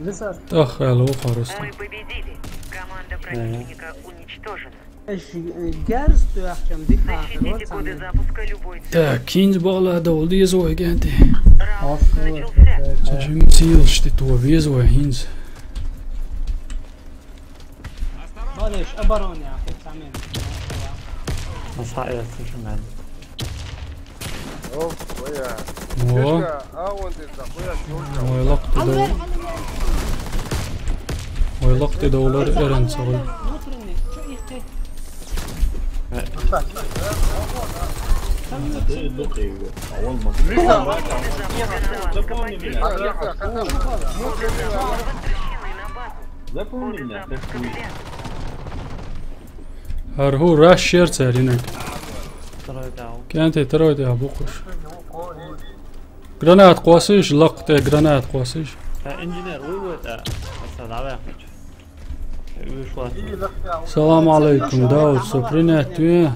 لسه اخ الو خرستا Мы победили. Команда противника уничтожена. Gers tuyaqcham dik Защитите коды запуска любой ценой. Так, кинь бала дол дизой генти. Раунд начался. Жим сил штиту визой хинз. معلش ابرون يا اخي سامين نصائح تشمل اوف ويا О, كشكا اون دي اخويا شو ойлоqti dol. Ойлоqti dollar eren sağol. نوترني شو يختي Запомни меня, как ты. هو راش شيرتر هناك. ترى داو كانت تروي يا بوقش. جرانات قواسيش لقط جرانات قواسيش. انجينير وي استاذ على وش السلام عليكم داود سوبرينات وين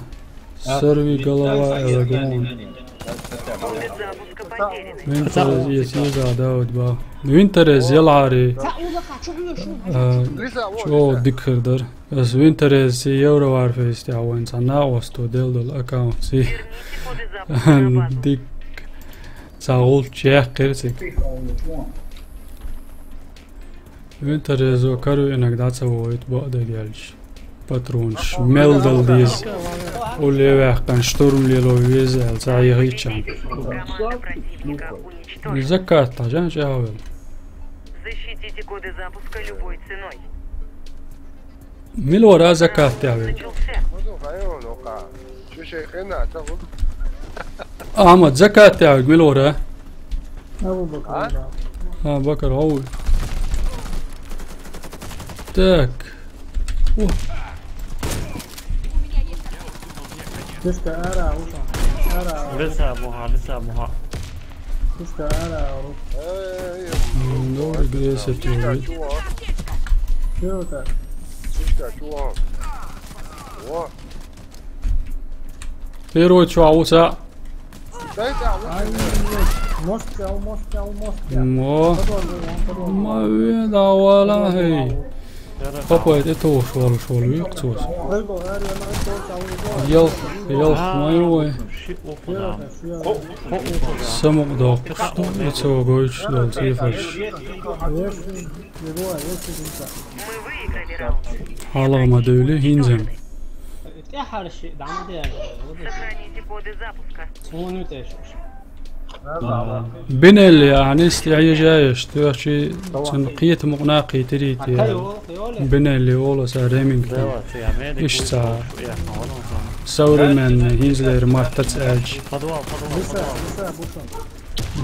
سيرفي قلوا ايغون Коды запуска потеряны. وينترز يسيزا داود با وينترز يلعاري شو ديكردر بس وينترز يورو عارفه استعوان صنع وستو ديل دول اكاونت سي Верните коды запуска на базу. ديك ساول تشيخ قرسك وينترز وكارو انك داتسا ويت بقدر يالش باترونش ميلدل ديز واللي واحد شتورم لي لو يزال سايغيتشان Команда противника уничтожена. زكاة طاجان شاول Защитите коды запуска любой ценой. ميل ورا زكاة تعمل Начался. خيون وقع شو شيخنا تاخذ احمد زكاة تعمل ميل ورا ابو بكر ها بكر هو تاك كشكا ارى وصل ارى لسه ابوها كشكا ارى دور جريسة توريد شو تا فيروت شو عوسا موسكو مو ما وين ولا هي بابا يتو شوال يكتوس يل ما يوي شيء وقدام سمق دوق يتو قويش دول سيفرش Мы выиграли раунд. حالا ما دولي هينزم يا حرش دعم دي Сохраните коды запуска. سمون تيش بنل يعني استعي جايش توشي تنقية مقناقي تريتي خيول خيول بنل ولا ساريمينغ إيش تا سوري من هينزلر ما تتسأج فضوا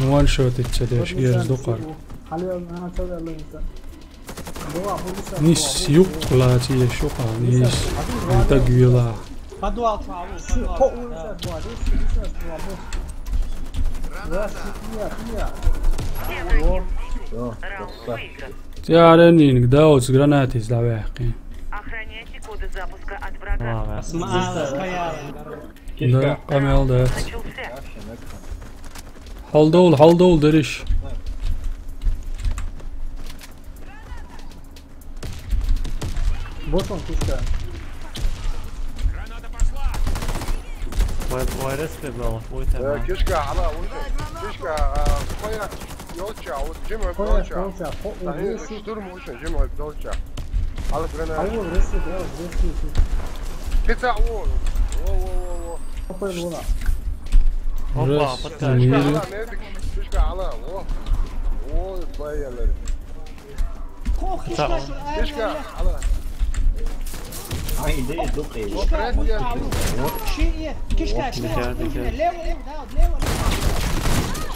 وان شوت تتسدش جيرز دقر حاليا انا اسوي الله ينسى نيس يقلا تي شوقا نيس تقويلا فدوا طلعوا فوق Раунд выигран. تعرفين داوس جراناتيز لواحقين Охраняйте коды запуска от врага. اسمع خيال ده قمل ده Начался. حال دول درش بوصل كشكا ويرس بالله ويتابع كشكا على وجهك كشكا خويا يوتشا وجمع خويا بدوتشا كوشا فوق وريسي شترم وش جمع بدوتشا على جرينا اول ريسي ده ريسي كتا وول وو فوق الوضع هوبا رس فتاش تنيري على نادك كشكا على وو طيب خوخ كشكا على شيء كشكا ليه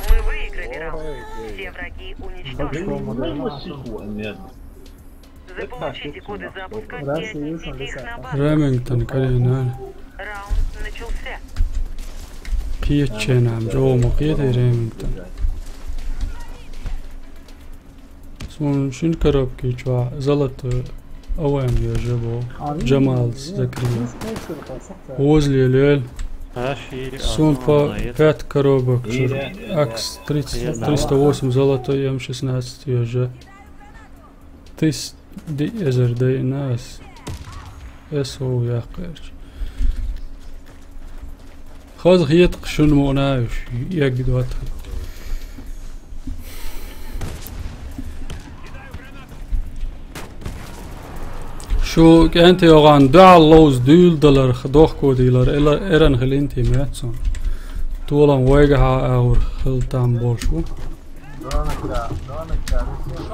Мы выиграли раунд. Все враги уничтожены. Заполучите коды запуска и отнесите их на базу. رامينغتون كرينان Раунд начался. بيتشين عم جو مقيتي رامينغتون سون شين كرب كي جوا زلط اوام يجبو جمال زكريا وزلي ليل ماشي سون بات كروبك اكس 308 золото ям 16 يجا دي ازر دي ناس اسو يا قرش خاز خيط شنو موناش يقدو ادخل شو انت يوغان دع اللوز دول دولار خدوخ كوديلر الا ارن خلينتي ماتسون طولان ويقها اور خلطان بولشو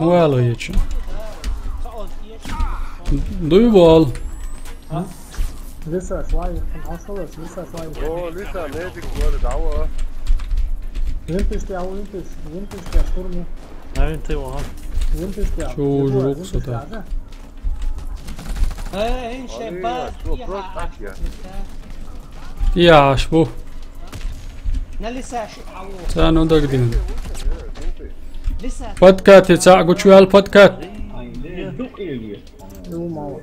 ولا يتش دوي بول لسه شوية هنحصلش لسه شوية اوه لسه نادي كبار دعوة ينتش يا ينتش يا شرمو انت وها ينتش يا شو جوق صوتك ايه شباب شو بروت حكي يا عشبو لسه شو عوض تانو دقدين لسه بودكات يتساعقوا شوية البودكات لو ما هو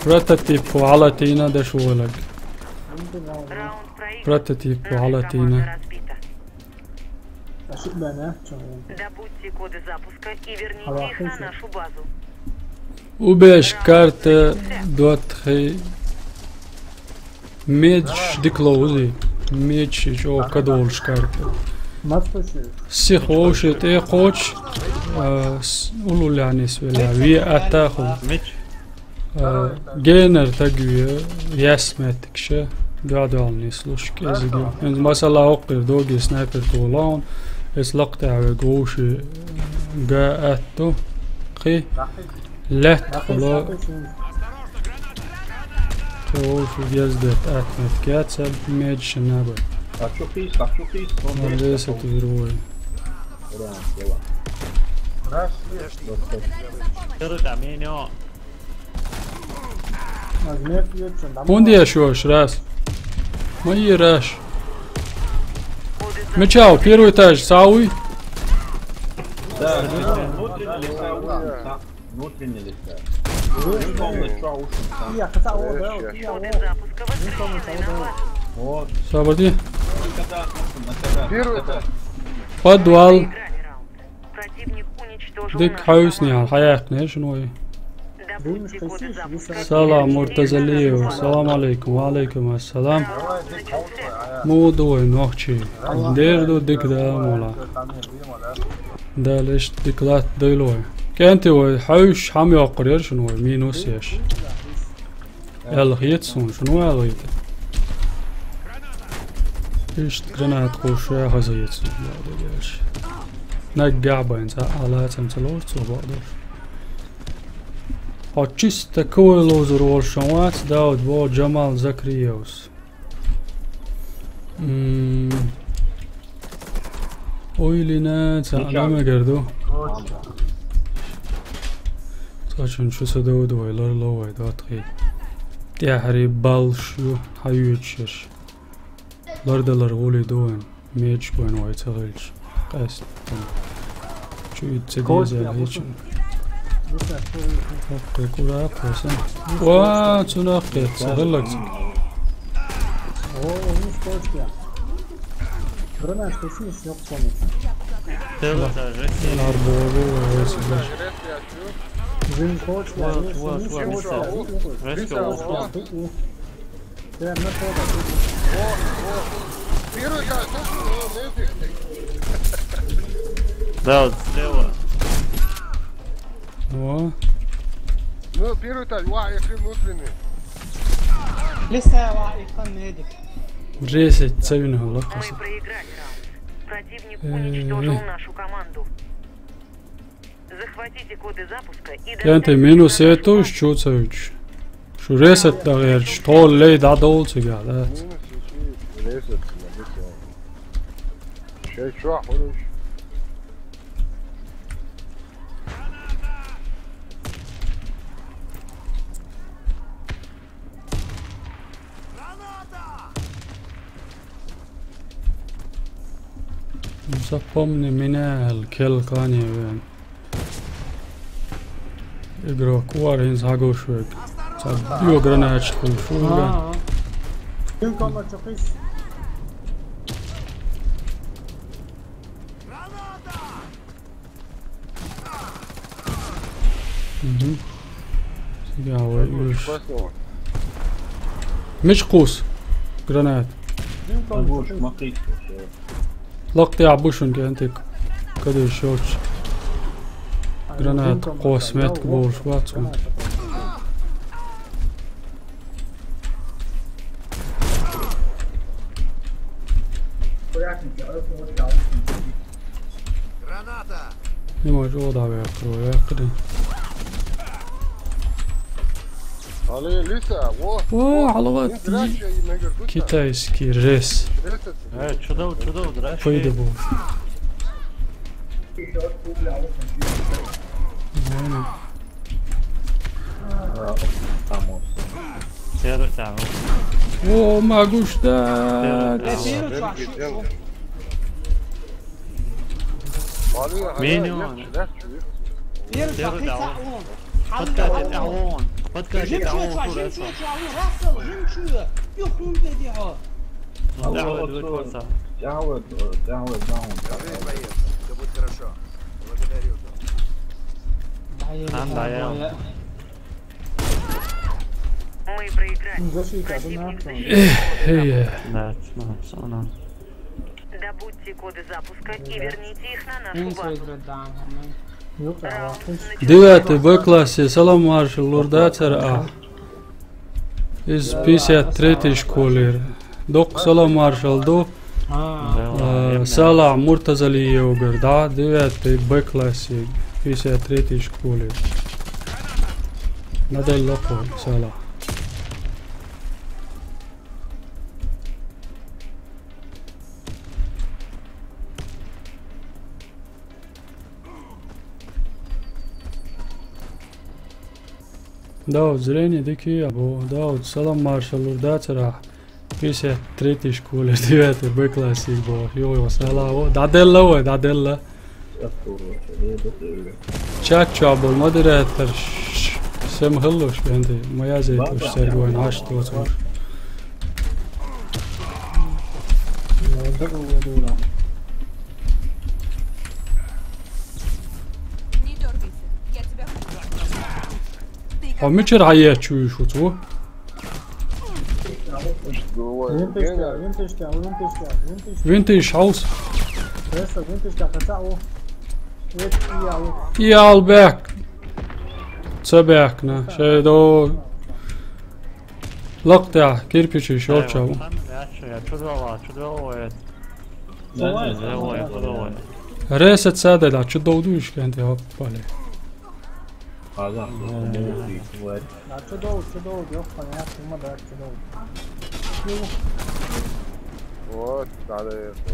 بروتوتيب وعلى تينا ده شو لك Раунд проигран. بروتوتيب وعلى Наша команда تينا разбита. أشيء بنا Добудьте коды запуска и верните их на нашу базу. وباش كارت دوت خي ميدش ديكلوزي ميدش جو كدولش كارت ما تفشل سيخوش تيقوش قولوا يعني سويلا وي اتاخو ميتش جينر تقوي ياسمتكشة قاعدوا على نسلوش كيزيجو مثلا اوقف دوغي سنايبر طولان اسلقتها وقوشي قاعدتو قي لا تخلو قوشي جزدت اتمت كاتسب ميج شنابر ليس تدروي ترجع مين يا مجموعة يتشن وندي اشوش راس ما يراش متشاو بيرو تاج ساوي يا خسا هو ده Коды запуска восстановлены на базу. صابرتي Первый فدوال Играли раунд. Противник уничтожил ديك нашу حوسني على команду. الحياة شنو هي Добудьте коды запуска. سلام مرتزلي والسلام عليكم وعليكم السلام موضوع نوخشي دير دو ديك دا مولا دا ليش ديكلات ديلوي كانت هو حوش حامي وقرير شنو هو مينوس ياش يلا خيتسون شنو هذا يت ايش جرانات خوش يا خزيتسون لا ديش نقع بين على تمثلور صوبادر Очиста койлоз ролшанват дауд бо Джамал Закриевс. Ойлина цалама гардо. Сачун шо садауд ойлар ловай датхи. Тяхри балшу хаючш. Лардалар голи доен меч бон вай цагэлч. Каст. Чуит цедиза хич. اوكي كورا كوسن وا تناقيت صغلك هو مش كويس يا برنا تفيش يقصني ترجع جاكي ناربورو ويسبش زين كويس يا ريسكو يا ما تقدر Первый как нафиг. да вот слева وا Ну, первый этаж, вау, я внутренний. لسه واحد يقن هيدك ريسة تسوينه Мы لقص проиграли раунд. Противник уничтожил нашу команду. Захватите коды запуска и كانت مينوس يتو شو تسويش شو ريسة تغير طول لي دا دول تقعدات Лезет, Сейчас что, ходишь? запомни меня الكل كان يبين يقرأ كوارين زاقو شوك صديو قرناش خوشوغا يمكن ما تقيس مش قوس جرانات Albush, maqik. لقطي عبوشن كأنتك كده شوتش جرانات قوس مات كبور شواتسون نما جودا بيقرو يقري علي لسه واه على غاتي كيتايسكي ريس Чудо, драши. فايدة Серый там. اوه ما قشتاك مليون. بيرجع سيرو في دعوة. تعاون بودكاست تعاون. بودكاست جيب تعاون شو كورة جيب شو راسل جيب شو يخون بديعه دعوة دوت فرصة. تعود داون. Все будет хорошо. Благодарю. Мы проиграли. Защита, да, هي Да, она. Добудьте коды запуска и верните их на нашу انسى базу. يقدام Yok ya, Раунд دلوقتي بكلاسي سلام مارشال لورداتر из 53 школы دوق سلام مارشال دو سالع مرتزلي يوغر دا دلوقتي بكلاسي 53 школы надо локо سالع داود зрение дики або Дауд салам маршал лурдатера 53 школы 9 Б классик бо йо салаво дадела чачо або модератор сем хеллош бенде моя зайтуш сергоин ашто цор Не дергайся, я тебя а мы вчера я чую шуту винтаж хаус يال باك تبعكنا شيدو لقطع كيربيشي شوتشاو Чудовое. ريست سادة لا تشدودوش كانت هوب عليه هذا Вот, надо это.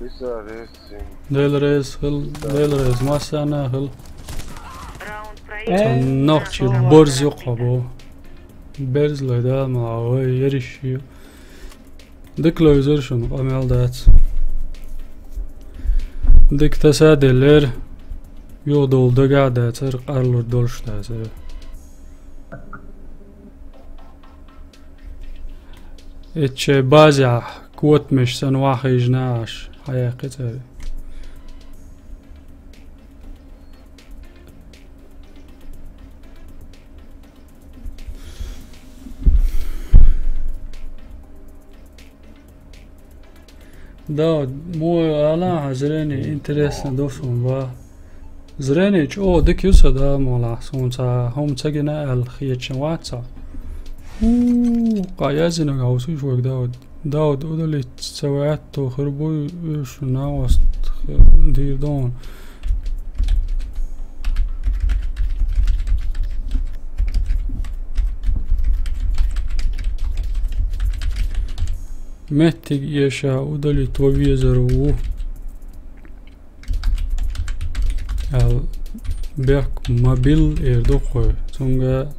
لسه ريسين. ديل ريس ما سانا هل Раунд проигран. نقشي برز يقبو برز لدا ما هو يرشي ديك لو يزرشن قامل دات ديك تسادلر يودول دقاعدة تر قارلور دولش تاسر اتش بازع كوت مش سنواخي جناش حياة قتل Дауд, мой алаха зрение интересно досум ба зрение о дик юса да мола сонца хом цагина ал хиечваца قايزنا غوسي شوك داود ودلي سوات خربوي شنا وست دير دون مهتك يشا ودلي توفيزرو ال بيك مابيل اردوخو تونغا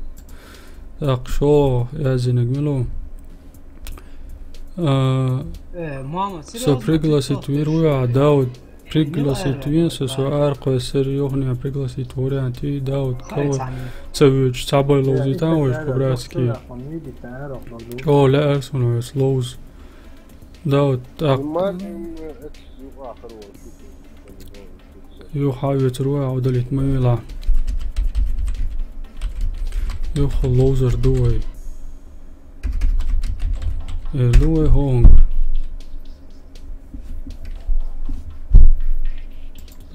اقشو يازينك ملو محمد سبريغلاسيتويرو داود بريغلاسيتوين سو ارقو سريوخني بريغلاسيتوري انتي داود كو تسويج تابل لوزيتان وش كبراتسكي او لا ارسونو سلوز داود يحاول تروح عودلت ميلا يخل لوزر دوي لوي هونغ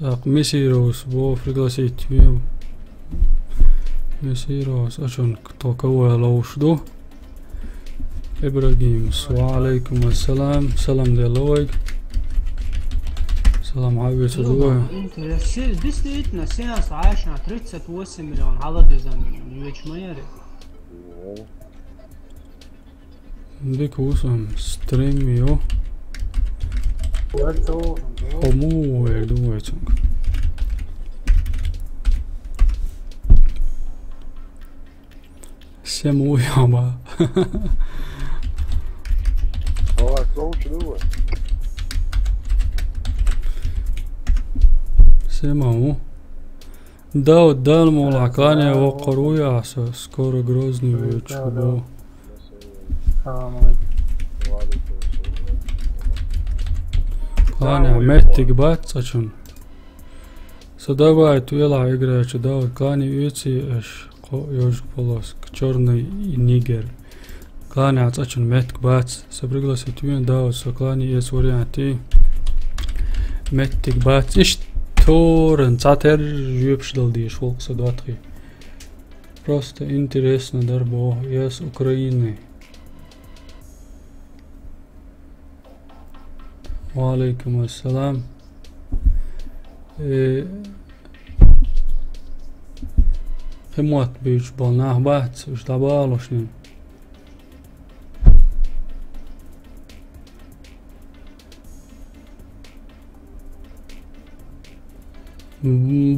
تاق ميسيروس بو فريغلاسيت ويو ميسيروس أشون توكوا لوشدو إبراهيم وعليكم السلام سلام دلوج سلام عاوي تدوي انت بس لقيتنا سنة عايشنا 38 مليون عدد زمن يوش ما يعرف ديك وسم ستريم يو وقته خمو دوي تونغ سمو يابا هو صوت شنو سمو داود دالمو لعكاني وقرويا سكور грозный ويتشبو السلام عليكم. Кланя меттик бат сачун. Садавай туела играючи Дауд Кланя юци эш ёжик полоск чёрный нигер. Кланя сачун меттик бат сабригласи туен Дауд со Кланя ес варианти меттик бат иш торн цатер юпшдал диш волк садватри. Просто интересно дарбо ес Украины. وعليكم السلام خموات بيش بالناه بات وش دبالوشنين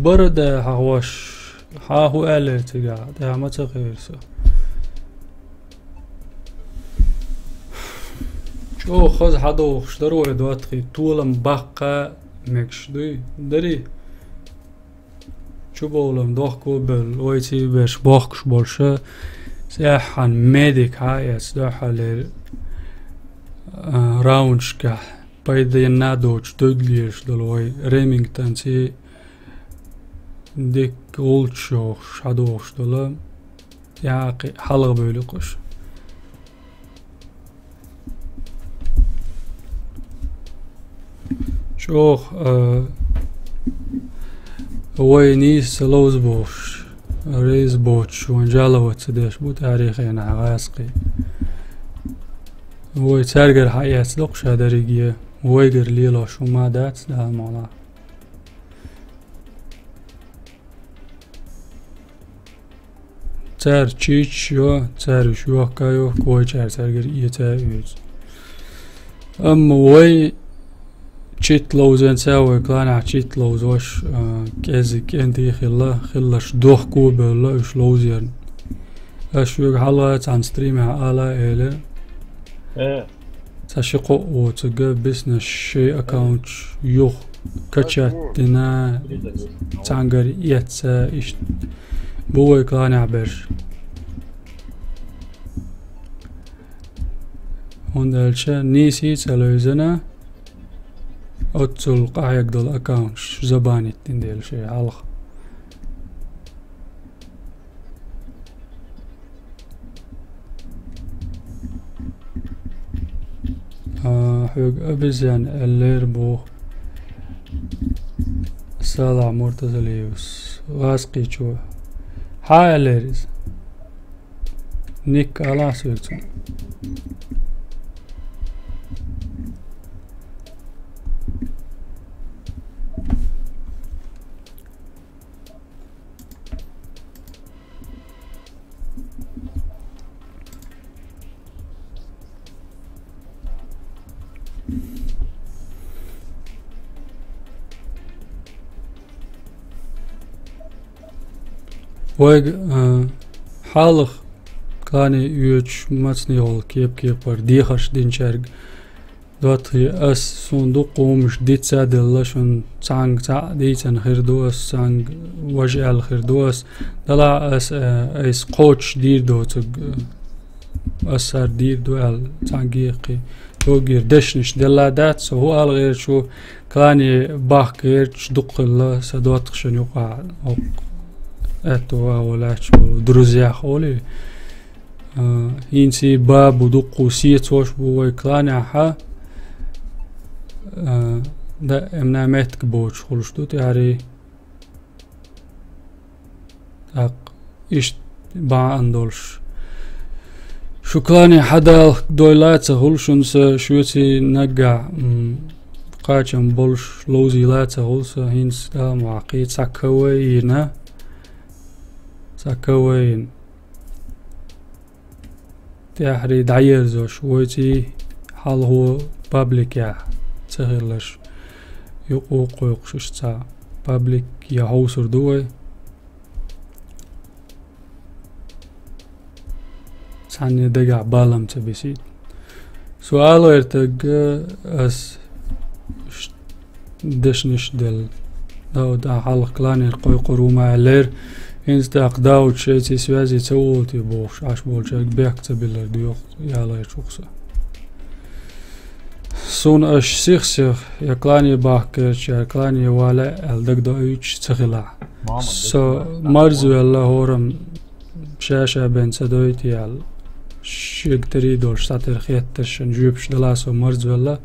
برد هواش هاهو ألت قاعد ها ما تغير سو شو خذ حدو شدرو دواتخي طولم بقى مكشدوي دري شو بولم دوخكو بل ويتي باش بوخش بولشا سيحان ميديك هاي سدوحا لير راونشكا بايدا ينادوش دوغليش دلوي ريمينغتون تي ديك اولتشوخ شادوخش دلوم ياقي حلق بيلقش شوخ وينيس لوز بوش ريز بوش وانجالوت سديش بو تاريخين عغاسقي وي تارجر حياة لقشة دريجية ويجر ليلا شو ما دات ده الموضوع تار تشيش يو تار شو كايو كوي تارجر إيه تاريخ وي تشيت لوز نساوي كلانع تشيت لوز واش كازك انتي خلاش دوخ كوب ولا اش لوزير اش يوك حلقات عن ستريم على ايلر تشقو وتجا بسنا شي اكاونت يوخ كاتشاتنا تانغر يتسا اش بوي كلانع برش هندالشا نيسي تلوزنا أتصل قاعد يقدر أكاونت زباني تنديل شيء علق حق أبزان اللير بو سالع مرتزليوس غاسقي شو هاي الليرز نيك على سيرتون ويج حالخ كاني يوش ماتني هول كيب بر ديخش دينشرج دوتي اس صندوق ومش ديت سادل لشون تانج تا ديتن خيردوس تانج وجه الخيردوس دلا اس قوتش دير دوت اسر دير دو ال تانجيقي توغير دشنش دلادات سو هو غير شو كلاني باخ غير دق الله سدوت خشن يقع اتو ولا شو دروزيا خولي هينسي باب ودق وسيت وش بو كلاني ح دا امنا متك بوش خلش دوت يعني اق ايش با اندولش شو كلاني حدا دويلات هولشنس شوتي نقع قاچم بولش لوزي لات هولس هينس دا معقيد ساكوين تحري دعير زو شوتي حال هو بابليك يا تغيرلش يقوق يقشش تا بابليك يا هوسر دوي سعني دقع بالم تبسيت سؤالو ارتق اس دشنش دل دا حلق كلاني القوي قروما علير انستاق داود شيتي سوازي تولتي بوش عاش بولشاك بيك تبلر ديوخ يالا يشوخسا سون اش سيخ يا كلاني باكرش يا كلاني والا الدق دا ايش تغلع سو مرزو الله هورم شاشة بين سدويتي يال شيك تريدول شتاتر خيتش نجيبش دلاسو مرزو الله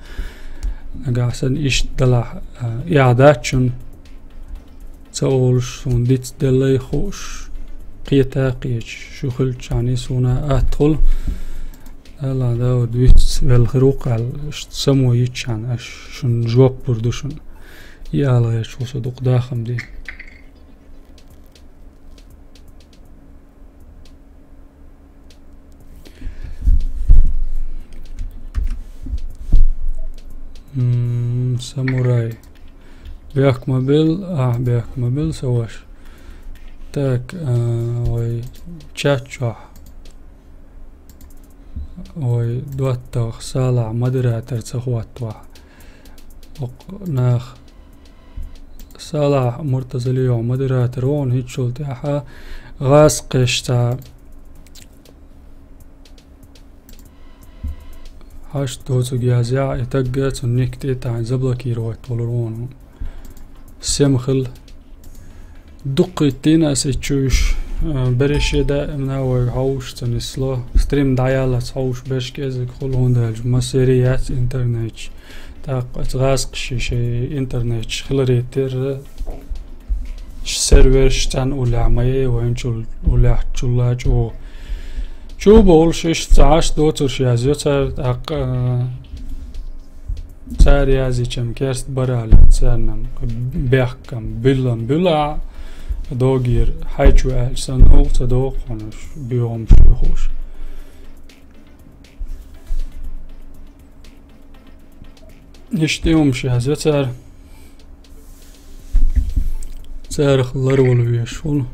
نقاسن ايش دلا اعدادشن تقولش سون ديت دلي خوش قيتا قيش شغل شاني سونا ادخل هلا دا دويت بالخروق على سمو يتشان اش شن جواب بردوشن يالا شو صدق داخم دي ساموراي بياك موبيل سواش تاك وي تشاتشوح وي دواتوخ سالع مدراتر تخواتوح ناخ سالع مرتزليو مدراتر وون هيت شولتيحا غاس قشتا هاش توتو جازع يتقت ونكتي تاع زبلكي روت ولرون سمخل دقي تينا سيتشوش بريشي دائما هو هوش تنسلو ستريم دايالات هوش باش كيزك خل هوندالج مسيريات انترنت تاق غاسق شي انترنت خلريتر سيرفر شتان ولا عمايه وينشل ولا حتشولاج و شو بقول شيش تعاش دوتر شيازيوتر تاق تاريازي كم كيرست برالي تسانم بيحكم بلا دوغير حيث ألسن أو تدوق ونش بيوم شيخوش نشتيهم شيازيوتر تاريخ اللرول ويشون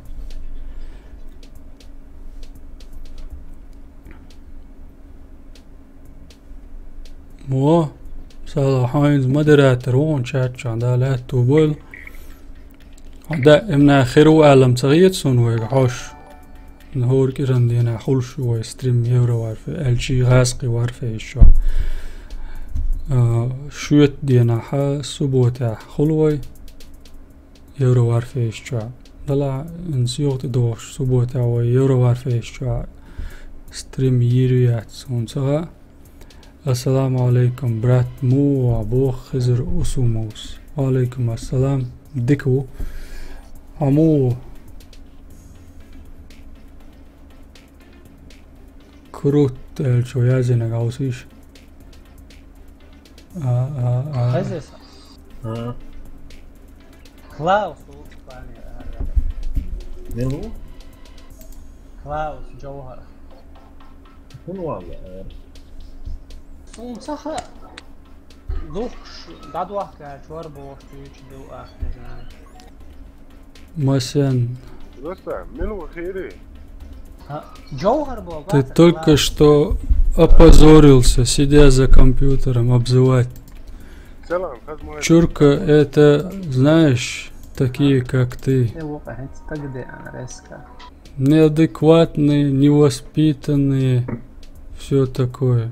مو صلاحين مدراتر وون شاتش عندها توبول دائما خير وعلم تغيير سون ويقعوش نهور كيران دينا حولش ويستريم يورو وارفي الجي غاسقي وارفي الشو شوت دينا حا سبوتا خلوي يورو وارفي الشو دلا انسيوغت دوش سبوتا ويورو وارفي الشو ستريم يريات سون تغا السلام عليكم برات مو وابو خزر أسوموس وعليكم السلام ديكو عمو كروت الشويازي نقاوسيش خزس كلاوس مين كلاوس جوهر شنو والله سون صح دوخش قعد واحد شوار بوفتيش دو اخر مثلا Доста, минула хейри. جوهر بابا ты только что опозорился, сидя за компьютером, обзывать. Салам, хазмай. Чурка это, знаешь, такие как ты. Неадекватные, невоспитанные, все такое.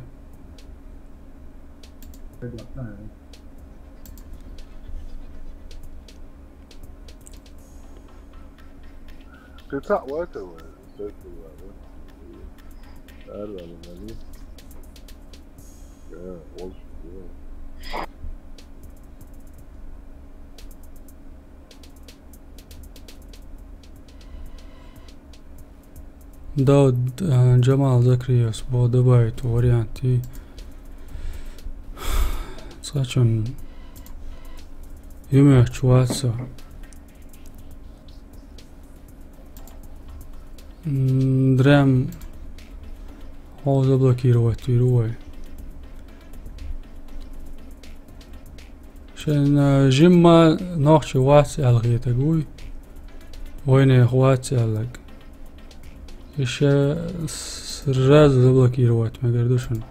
قطع وقته داود جمال Zakrijevs buvo dabaitu varianti. Sačan имею отца. Дрем его заблокировать вирувай. Шен жимма нахчи ватс алгетагуй. Войне хватс алг. Еще сразу заблокировать магардушан.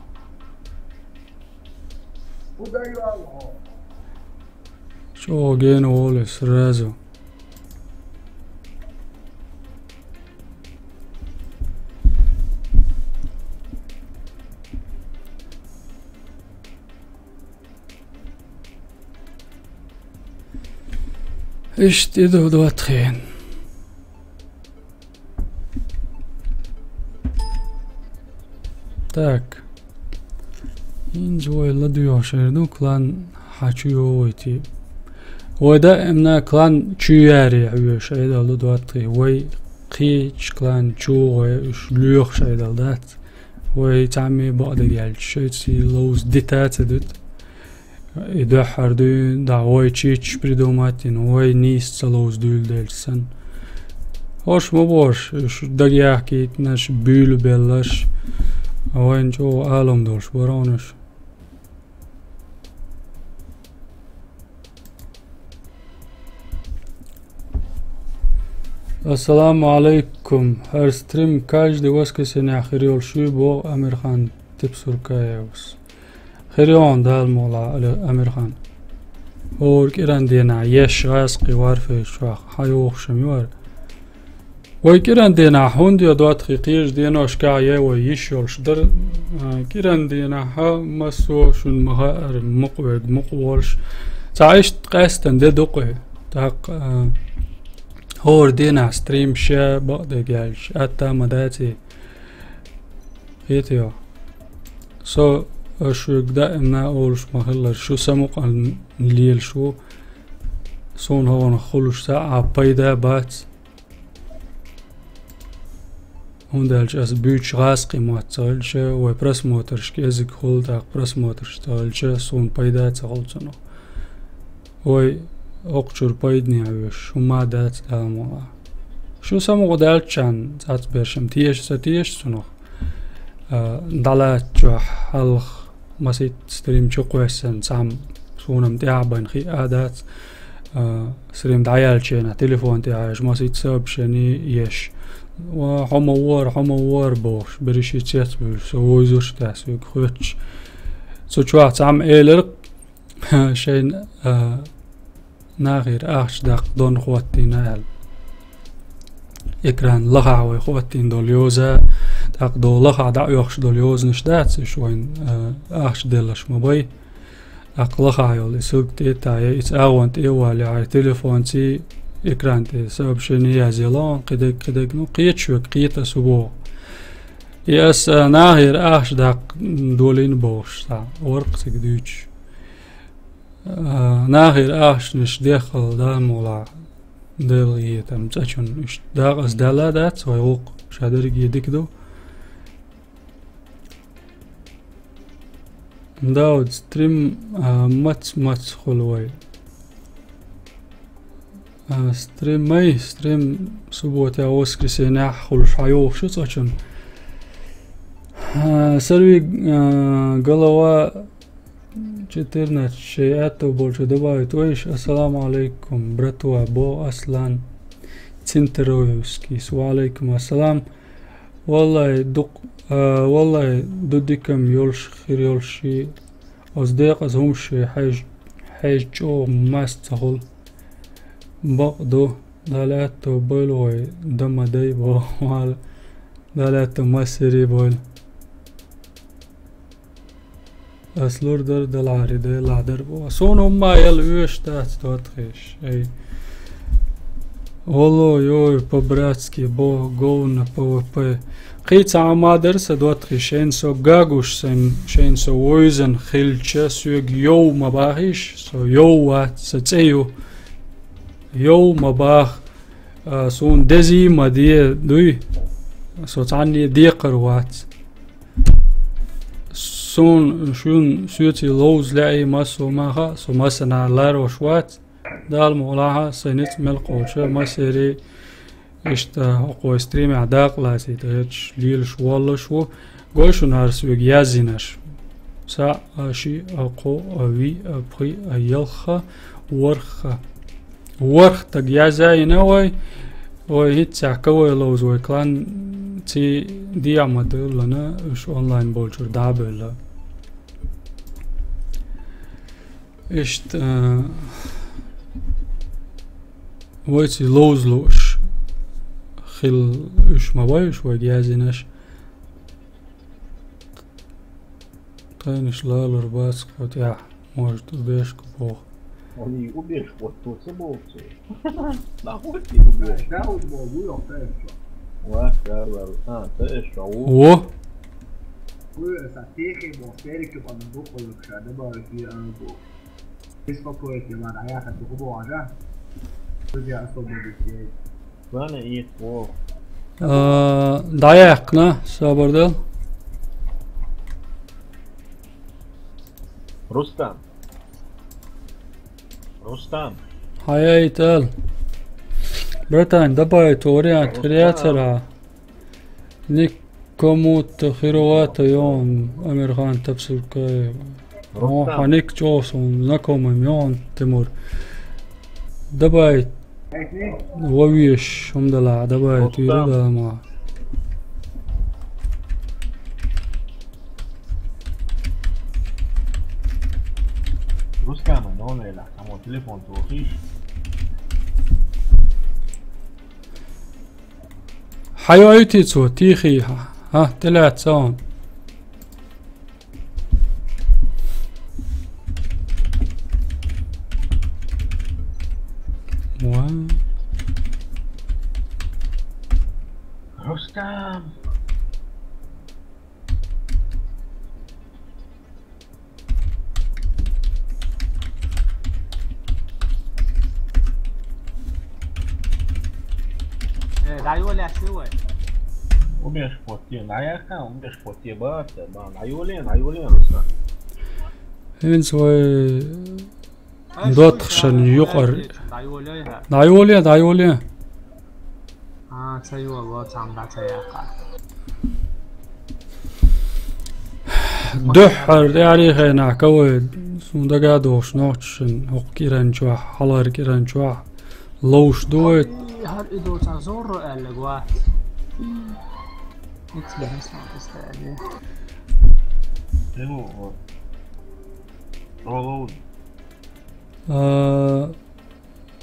Что ген воле сразу. Ist ido dorthin. Так. Инжой ладуёшерду клан хачуёйти. ودا امنا كلان تشياري عيوش ايدا لدواتي وي قيش كلان تشو شلوخ شايدا دات وي تعمي بعد جال شيتسي لوز ديتات دت ايدا حردون دا وي تشيش بريدوماتين وي نيس لوز دول دلسن هوش مبوش دقياكي ناش بيلو بلاش وين جو عالم دولش برانش Ассаламу алейкум. Her stream каждый воскресенье хириол шуйбо Амирхан Типсуркаевс. Хирион дал мола Амирхан. Орк иран дена еш غاسقي وارفي شواخ حيوخ شميوار. ويكيران دينا هوندي ودوات خيقيش دينا شكاية ويشول شدر كيران دينا ها مسو شون مغار مقبد مقبولش تعيشت قاستن دي دوقي تاق هور دينا ستريم شا بقدر جالش أتا مداتي هيتيو سو شو دائما أولش مهلا شو سموق الليل شو سون هو نخلوش ساعة بيدا بات هندالش أس بيوش غاسقي مواتسالش وبرس موترش كيزك خلطاق برس موترش تالش سون بيدا تغلطنو وي أقشر بايدني عوش وما دات دالمولا شو سمو دالشان زات برشم تيش ستيش سنوخ دالات جو حلخ مسيت ستريم جو قويسن سام سونم تعبان خي آدات ستريم دعيالشينا تليفون تعايش مسيت سابشني يش وحموار بوش بريشي تيتبل سوويزوش تاسوك خوتش سوچوا سام إيلر شين ناغير آخش داق دون خواتين آل إكران لغاوي خواتين دول يوزا داق دو لغا داق يوخش دول يوز نشدات شوين آخش دلش مباي داق لغايول إسوك تيتايا إس آوانت إيوالي عاي تليفون تي إكران تي سبب شنيا زيلان قدق نو قيت شوك قيت أسبوع ياس ناغير آخش داق دولين بوش تا ورق تقديش ناغير آخش نش داخل دالمولا دالغيتم تأشون إش داغس دالادات ويوق شادرقي دكدو داود ستريم مات خلوي ستريم سبوتي воскресенье خلوش عيوق شو تأشون سروي голова 14 شيئات больше добавить. Ойш, ассаламу алейкум, братва, бо Аслан Цинтероевский. Ва алейкум ассалам. Валлай дудикам ёлш хирёлши оздеқ аз хумши хайжчо мастахул бақду далату бойлой дамадай бо вал далату масири бойл Slurder de lari de lader bo. Son oma el uštat dotriš. Ej. Olo joj po bratski bo govna PvP. Qica amader se dotriš. En so gaguš sen so oizen khilcha sueg jo mabahish. So jo wat se ceju. Jo mabah. Son dezi madie dui. So tani diqer wat. سون شون سوتي لوز لاي ماسو ماها سو ماسنا لارو شوات دال مولاها سنت ملقوشة مسيري اشتا اقو استريم عداق لاسي تهيتش ليل شوالله شو قوشو نار سويق يازيناش سا اشي اقو اوي ابخي ايلخا ورخ تق يازاينا وي هيت ساكوي لوز وي كلان تي دي عمدر لنا اش اونلاين بولشر دابل اشت ويتي لوز لوش خل اش مبايش وجازينش تاينش لالر باس قد يا может убежку бог Oni ubierz pod to, co było w ciebie. Na chodźcie ubierz. Ouais, ah, też, o Bana iyi, o. Dayakna, sabırda. Rustam. Hayay tal. Братан, добавить вариант креатора. Никому тахировато он Амирхан Тапсурка. Ханик Джосон, знакомый он Тимур. Добавить Вавиш, умдала, добавить Юридама. Rustam, non è là, siamo telefono tuo. حيوتي تو تيخيها ها تلات سون Rustam. Raiolea siłę. Umiesz płotie na jaka, umiesz płotie batę, na Julien, Rustam. Więc dotkrzeń yuqar. Raiolea. Ah, sayuwa bo tamda sayaka. دحر يعني خينا كود سوندا دوش نوتشن هوكيران جوا حلار كيران جوا لوش دوت هر ایدو تزور الگواه ایت بهش نمی‌استادی.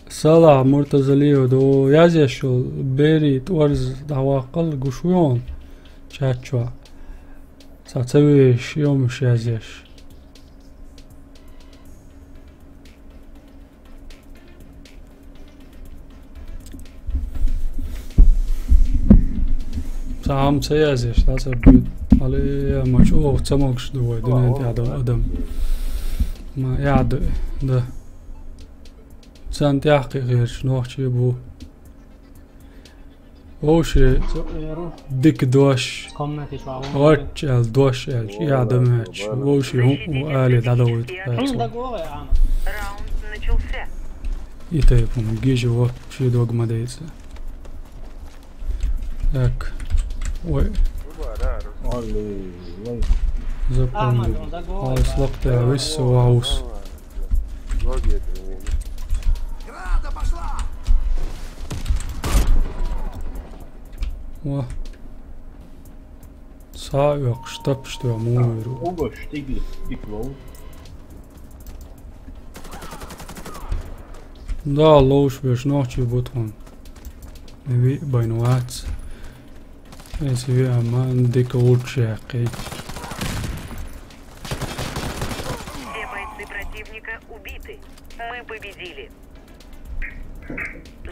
صلاح مرتزليو دو يازيشو بيري تورز دواقل قشويون شاتشوا ساتسويش يومش يازيش سام سيازيش تاسبيد علي مشوق تسموكش دو دنيا تاع ادم ما يعد ده سان تحقيق غير شنو بو وشي ديك دوش ورجال دوش يعدمش وشي هم وآلي دعوت Раунд начался. يتايبهم جيجي وقت شي دوغ مديسة هاك وي زبون عاوز لقطة ويس وعوس سائق شتبشت ومويرو Ugo stiklo. دا لوش بيش نوحشي بوتون نبي بينوات يسوي اما نديك اول شاقي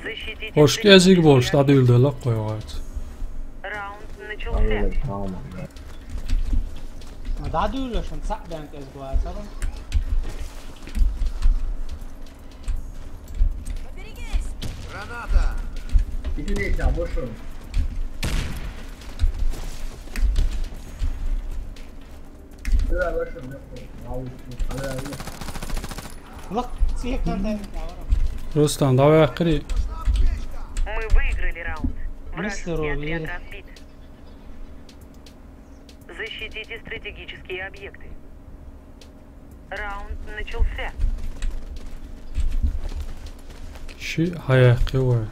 Защитите Hoş gezik bol, стратегические stabil lak koyuyoruz. Раунд начался. Tamam ya. Da duyuyorsun sak bank ez bu arada. Граната! Идите, обошел. Да, обошел. Bak siyekten de Ruslan давай akri. Мы выиграли раунд. Мистер Вражеский О'Лири. отряд разбит. Защитите стратегические объекты. Раунд начался. Şi hayakı var.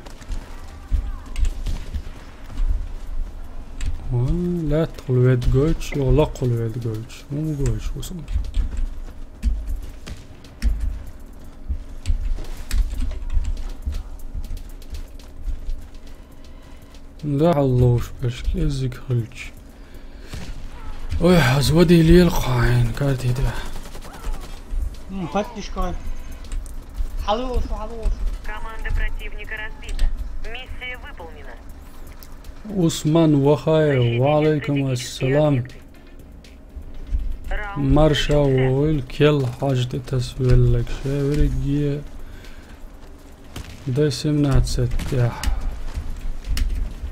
لا تدخل ويد جوتش ولا قل ويد جوتش مو جوتش وصل لا علوش باش كيزك خلج اوه زودي لي القاعين كارتي ده مفتش كان حلوش حلوش Команда противника разбита. Миссия выполнена. عثمان وخاي وعليكم السلام مرشا والكل حاجة تسويل لك شاورقية да 17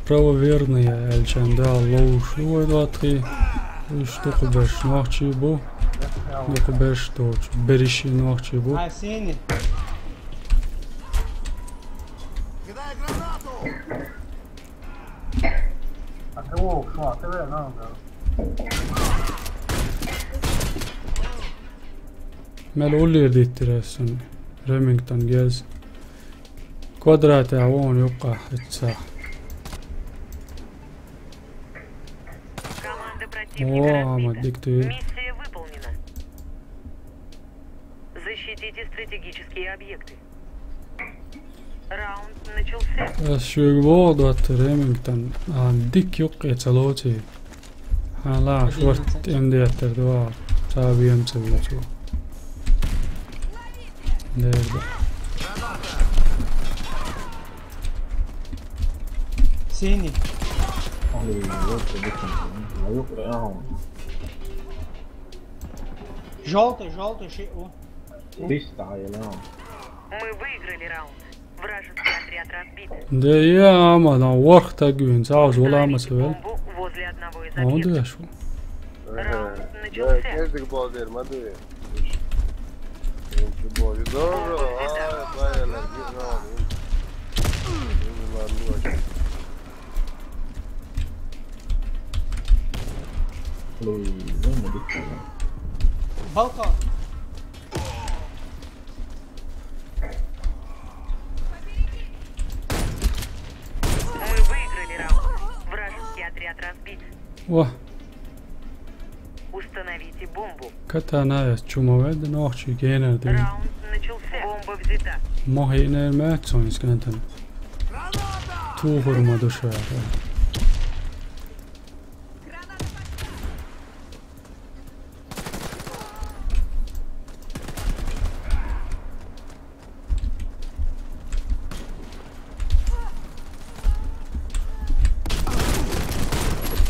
правоверные эльчанда лоуш уйдатки что кубеш нахчи бу не кубеш точ бериши нахчи бу ها سيني Кидай гранату! ملولي ديترسن ريمينغتون جاز كوادرات عوون يبقى الساحة Команда противника О, разбита. мадиктуй. Миссия выполнена. Защитите стратегические объекты. Раунд начался. الشوق دوت ريمينغتون عندك يقع تلوتي حالا شورت ام دي اتردوا تابي ام تبيتو نرجع سيني желтый шей о Мы выиграли раунд. Вражеский отряд разбит. ده يا ما ده وقت تقوين ساوز ولا ما سويل Бомбу возле одного из ما объектов. ادري شو Раунд Да, начался. kezdik balder, madő. Nincs bal, dobro, várjanak, nincs már nyugodj. балкон Мы выиграли раунд. Вражеский отряд разбит. واه Установите бомбу. كتانا تشوما ود نوخشي جينا دي Раунд начался. Бомба взята. ما هي انا ما تسونس كنتن تو هرما دوشا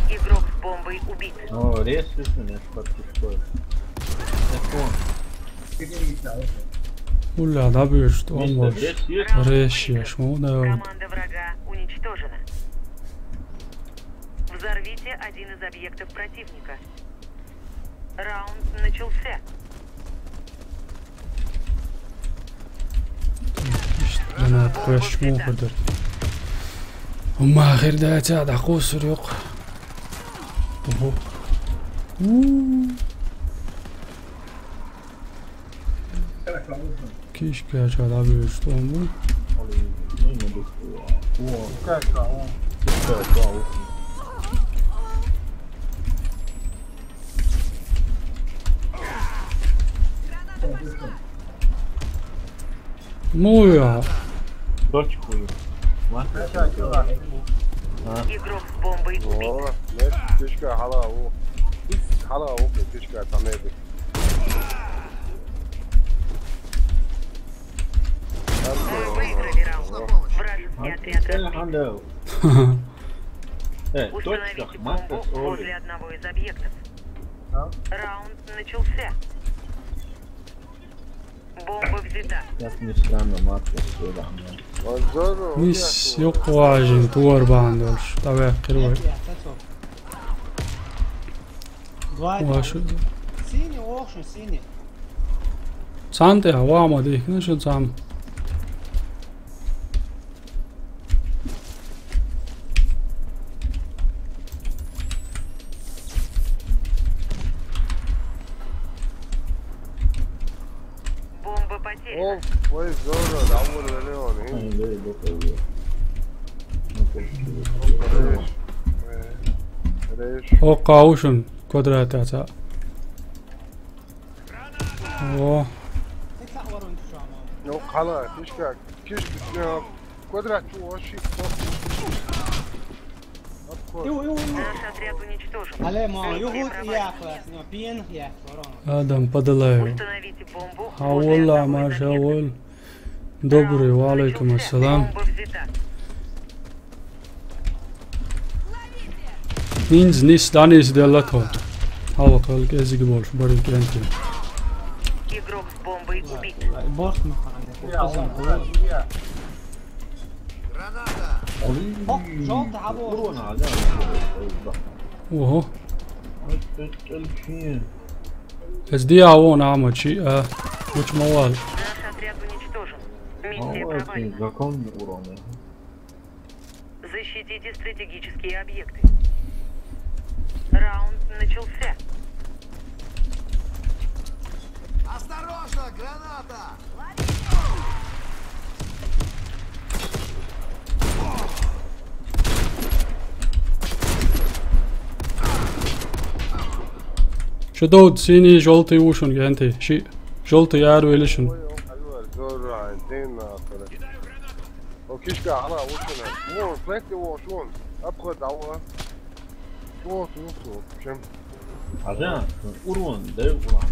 Игрок с бомбой убит. No, resist ne spattiskoj. ولا ده بيشت Mister, الله resist. ريشيش مو ده Команда врага уничтожена. Взорвите один из объектов противника. Раунд начался. انا تخش مو قدر وما غير ده تاع قوس ريق اوه كيش كاش على بيشت امو مو يا Точку. Игрок с бомбой убит. О, ne, keşke hala o. Hala o, keşke tamamıydı. Мы выиграли раунд. Вражеский и отряд разбит. Хандел. Точка, Установите Мастер бомбу Соли. возле одного из объектов. А? Раунд начался. Бомба взята. Как ни странно, Мастер Соли. Mis joku ažin tuorbāndols, tā vēkir vai. Vašu. Синий, охши, синий. Sante ja vaamad ihk, no šon saam. Бомба потеряна. Ой, здорово, довольно Леон. Oqa ušun kvadratācā. O, اطلع ورا انت شو عمال. Ну, خلاص, كيش كوادرات شو شيء. Наш отряд уничтожен. عليه ما Они يهود прорвались. ياكل بين ياكل ورانا. Adam padalēju. Установите бомбу А возле والله одного ما из شاء объектов. الله. Добрый, Раунд валейкум начался. ассалам. Бомба взята. Nins nis danis dēllatol. Halakal gezigi bolš, bari kenti. Игрок с бомбой убит. борт مخانه. Граната! جولت عبور. Oho. Es diavon Ahmad šī, uč mawal. Наш отряд уничтожен. Миссия провалена. Защитите стратегические объекты. Раунд начался. Осторожно, граната! Šodod sīnī žolti ušun genti, šī žolti jāru ilishun. زور عندين وكيشكا على وشنا مو فلكتي وشون ابخذ دعوه شو شم عشان урон, дай урон.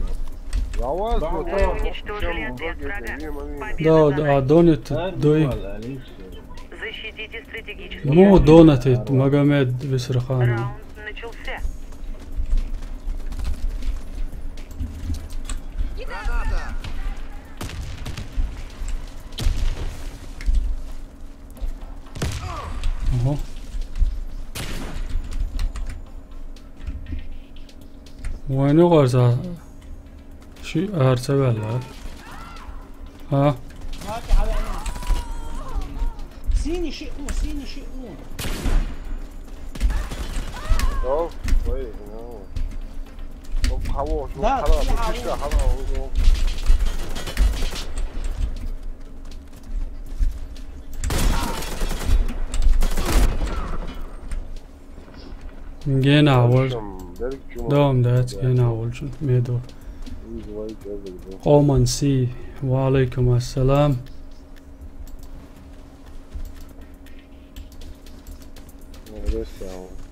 دعوه Вы уничтожили отряд врага. Da, Победа за нами. donit, doi. Защитите стратегические Mo объекты. donatit, Magomed Visrakhana. Раунд начался. Граната! Oho. Vaynu qarsa. Şi arsa valla. Ha, هاك على عيني. سيني شئون سيني شئون. اوه كويس خلاص شو لا، خلاص في كيشكا عوض. خلاص gen awal. Davam dat gen awal şun medo. Oman si. Wa alaikum assalam.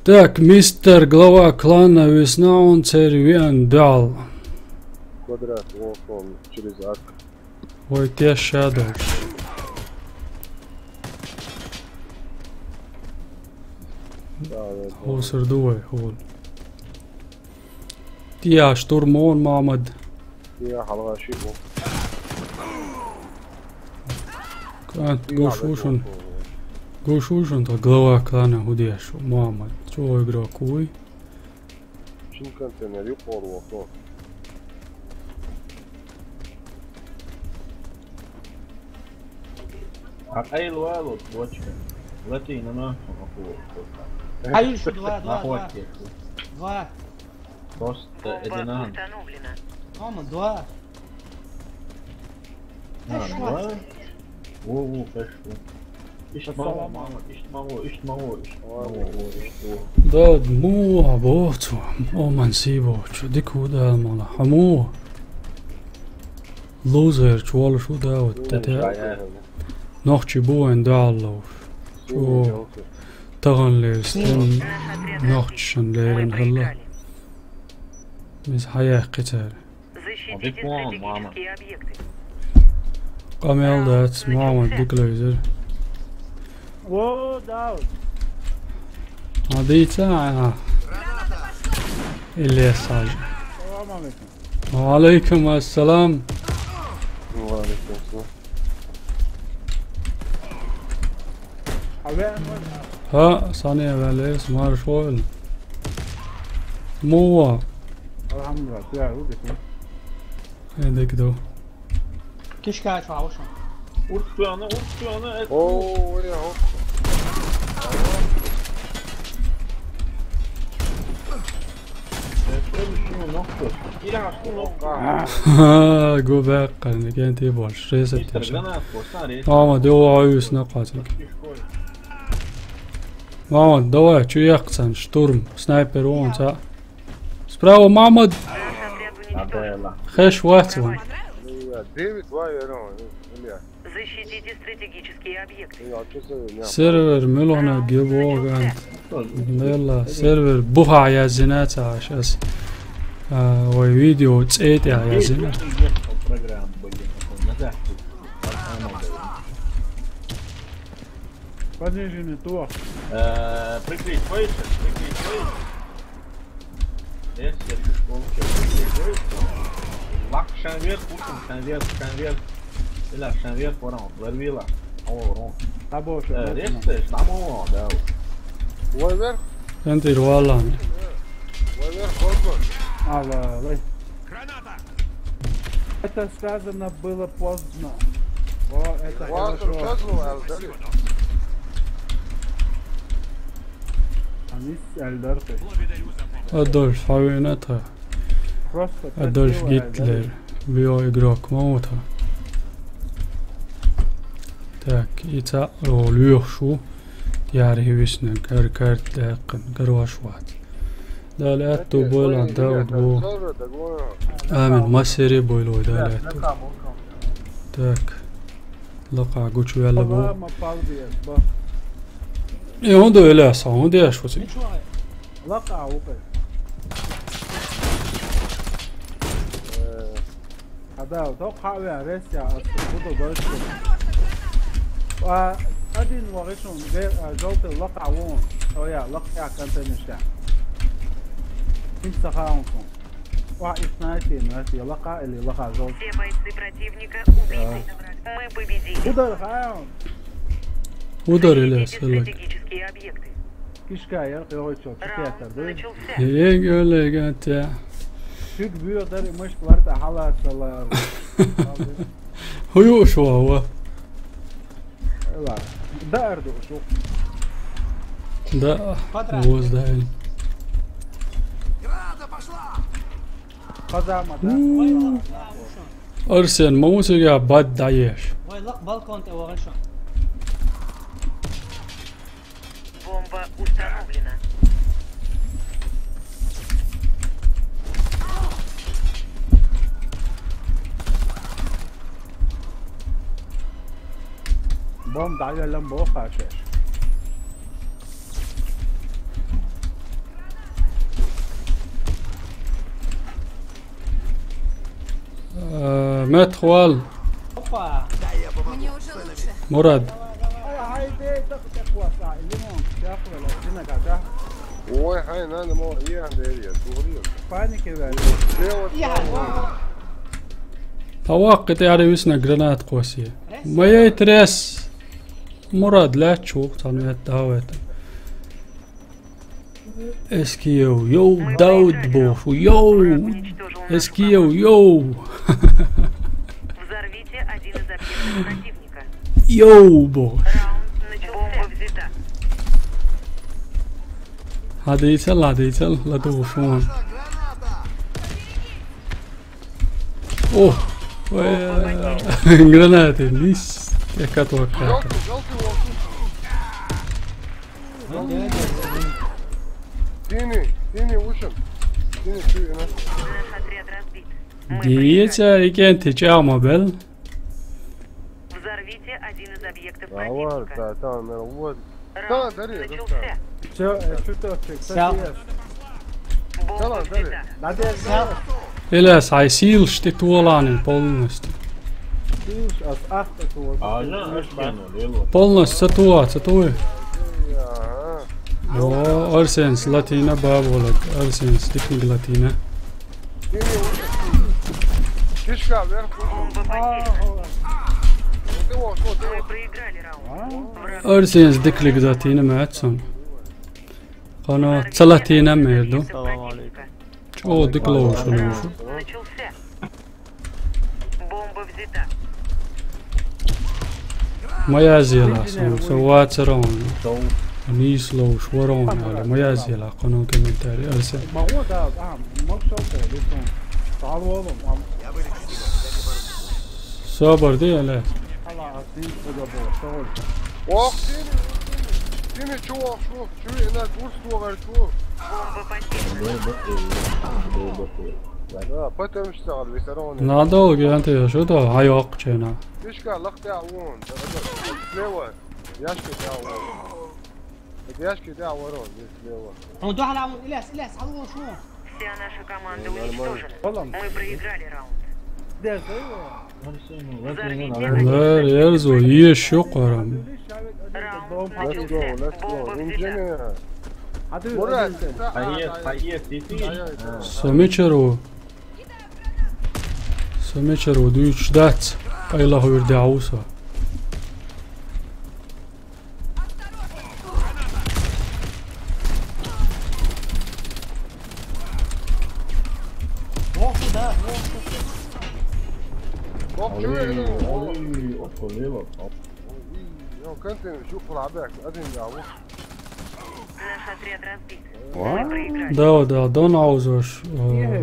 Так, мистер глава клана Веснаун Цервиан дал. квадрат вошел через арк. Ой, те shadows. Hosar doi, hol. Tia штурмон Мамад. فيها حلقة شيء Kan't Goshushan ta glava klana Hudeshu Мамад. Чего игра куй? شنو كنتينر يقول وصول أي الوالد وجهك التي نما Аюш, два. نحوك Два. просто Бомба одинаково. установлена. Мама, два. Два. Во, пошло. Ишь мало, мама, ишь мало. Da mua botu. Oman si botu. Diku da mala. Hamu. Loser chwal shu da tata. Nochi boen dallo. Shu tagan le stem nochshan leiren halla. Mis hayah qitar. Защитите стратегические объекты. Kamel dat Muhammad dik laser. О, да. عديتها Граната! اللي صار Салам алейкум. وعليكم السلام وعليكم السلام. Абе, ها صانع باليس مار شوال مو алхамдулилlah. Я рубик. هذيك دو كيش قاعد في عوشة. Urtbjörne. Åh, ja. gå back kan kan inte vara stressat ماما دو عيوس نقاتك ماما دو شو يقصن شتورم سنايبر وون تا سبراو محمد خش واتسون 9 2 Защитите стратегические объекты. سيرفر ملونا جيبو كانت يلا سيرفر بوها يا زينات عشاس وفيديو تسيت يا زينات Пониженный тур. Прикрыть выше. Здесь прикрыть. Лак шанвер, пушим, шанвер. Или шанвер порон, вервила. О, Рабочий. Ресте, штаммо, да. وين انت والله وين خطوة Аллах. Это сказано было поздно. О, это واصل хорошо. شغله على الدليل Они сальдерты. ادولف حوينتها Просто ادولف красиво, جيتلر بيو اجراك موتها تاك ايتا روليوخ شو ياري ويسنا كارت لاقن كرواشوات دالاتو بولا داود بو امن ما سيري بويلو دالاتو تاك لقا قوشو يلا بو Мама палдиес, ба. ايه هندو الى صا هندو اشوتي Лака упе. هذا تو خاوي ريسيا اسكودو دوتشو. وادين وغيشون غير جولت لقع وون. او يا لقع كانت نشا. انت سخاونكم. واثنين ناس لقع اللي لقع جولت. Все бойцы противника убиты. Мы победили. Удар хаун. ودر الى Защитите سلك стратегические объекты. Kişka yer koyuyor. Раунд Tiyatır. начался. هيك يقول لك انت Çünkü büyük der imiş var da halatlar. هو شو هو لا ده أرده شو ده ووز ده Граната пошла! قزامة ده ارسل موسيقى بعد دايش وي لق بالكون تو غشون. Бомба установлена. بوم دعيا لمبو خاشش مدخل اوبا. Мне уже лучше. مراد هاي دي تقطع واسع الليمون شافوا ولا هنا قاعدة Ой, хай, надо мол, я Андерия, говорил. паники ولا توقت يعني وسنا جرانات قوسية ما يترس مراد لا تشوف تنويت داوت اسكيو يو داود بوف يو Уничтожил нашу اسكيو يو Взорвите один из объектов противника. يو بوف Раунд начался. Бомба взята. هذا لا توفون Граната! اوه جرانات ليس كاتوقع Тини, ушем. Тини, чуй, на. Наш отряд разбит. Мы ديتا يكن تجاوم بل Взорвите один из объектов Авар, противника. та, на, вот. Раунд Да, Дарья, начался. شو توفيق سلام. Бомба взята. بعدين إلا سايسيل شتي طولان البولنست Видишь, от Полностью ситуация, твой. Ага. О, Арсенс, Латина, бабулок. Арсенс, техник Латина. Кишка вверх. Бомба потеряна. Ты вот, вот, Мы проиграли раунд. Враг Арсенс, ديكليك ذاتينا معتسون. قناة ثلاثين ميردو. السلام عليكم. شو ديكلو شو начался. Бомба взята. ما يازيلا سوات سرون. نيسلو شورون على ما يازيلا قناة كمنتاري أرسن. ما هو ده ما شوفه لسه تعال والله صابر دي ولا طلع عصير كده بشتغل واخ سيني شو شوف شو هنا كورس وغير شو Бомба потеряна. لا بطل مشتغل بيسروني نادو أنت شو ده هايوق جنا. كشكا لقطة عوون سليوة ياشكي دعوون ياشكي دعوون سليوة هو ده على إلياس عدو شو Вся наша команда уничтожена. والله Мы проиграли раунд. ده زي Взорвите لا يرزو يشو قرم. раунд Let's go, начался. let's go. Бомба взята. Инженер. عدو مراد. سميشرو دويش دات أي الله يرد عوسا. كنت نشوف العباك أدين دعوة. Наш отряд разбит. Мы проиграли. Да, дон عاوزش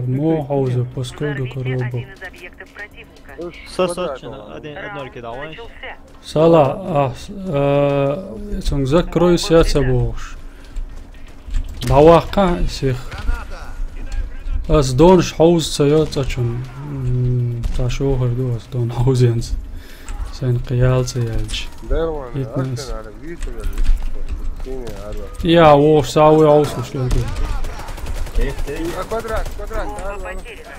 مو عاوزه поскольку Взорвите коробу. один из объектов противника. سوسوتشنا أدنى كده Раунд عواش. начался. سالا تنذكروا سياسة بوش. دواقع سيخ. أس دونش حوز سياسة شن تاشوهر دو أس دون حوزينز. سين قيال سيالج. دايما يتناس. أكن على بيت ولا سيني على. يا وش ساوي عوز وش لقي. كوادرات Бомба потеряна.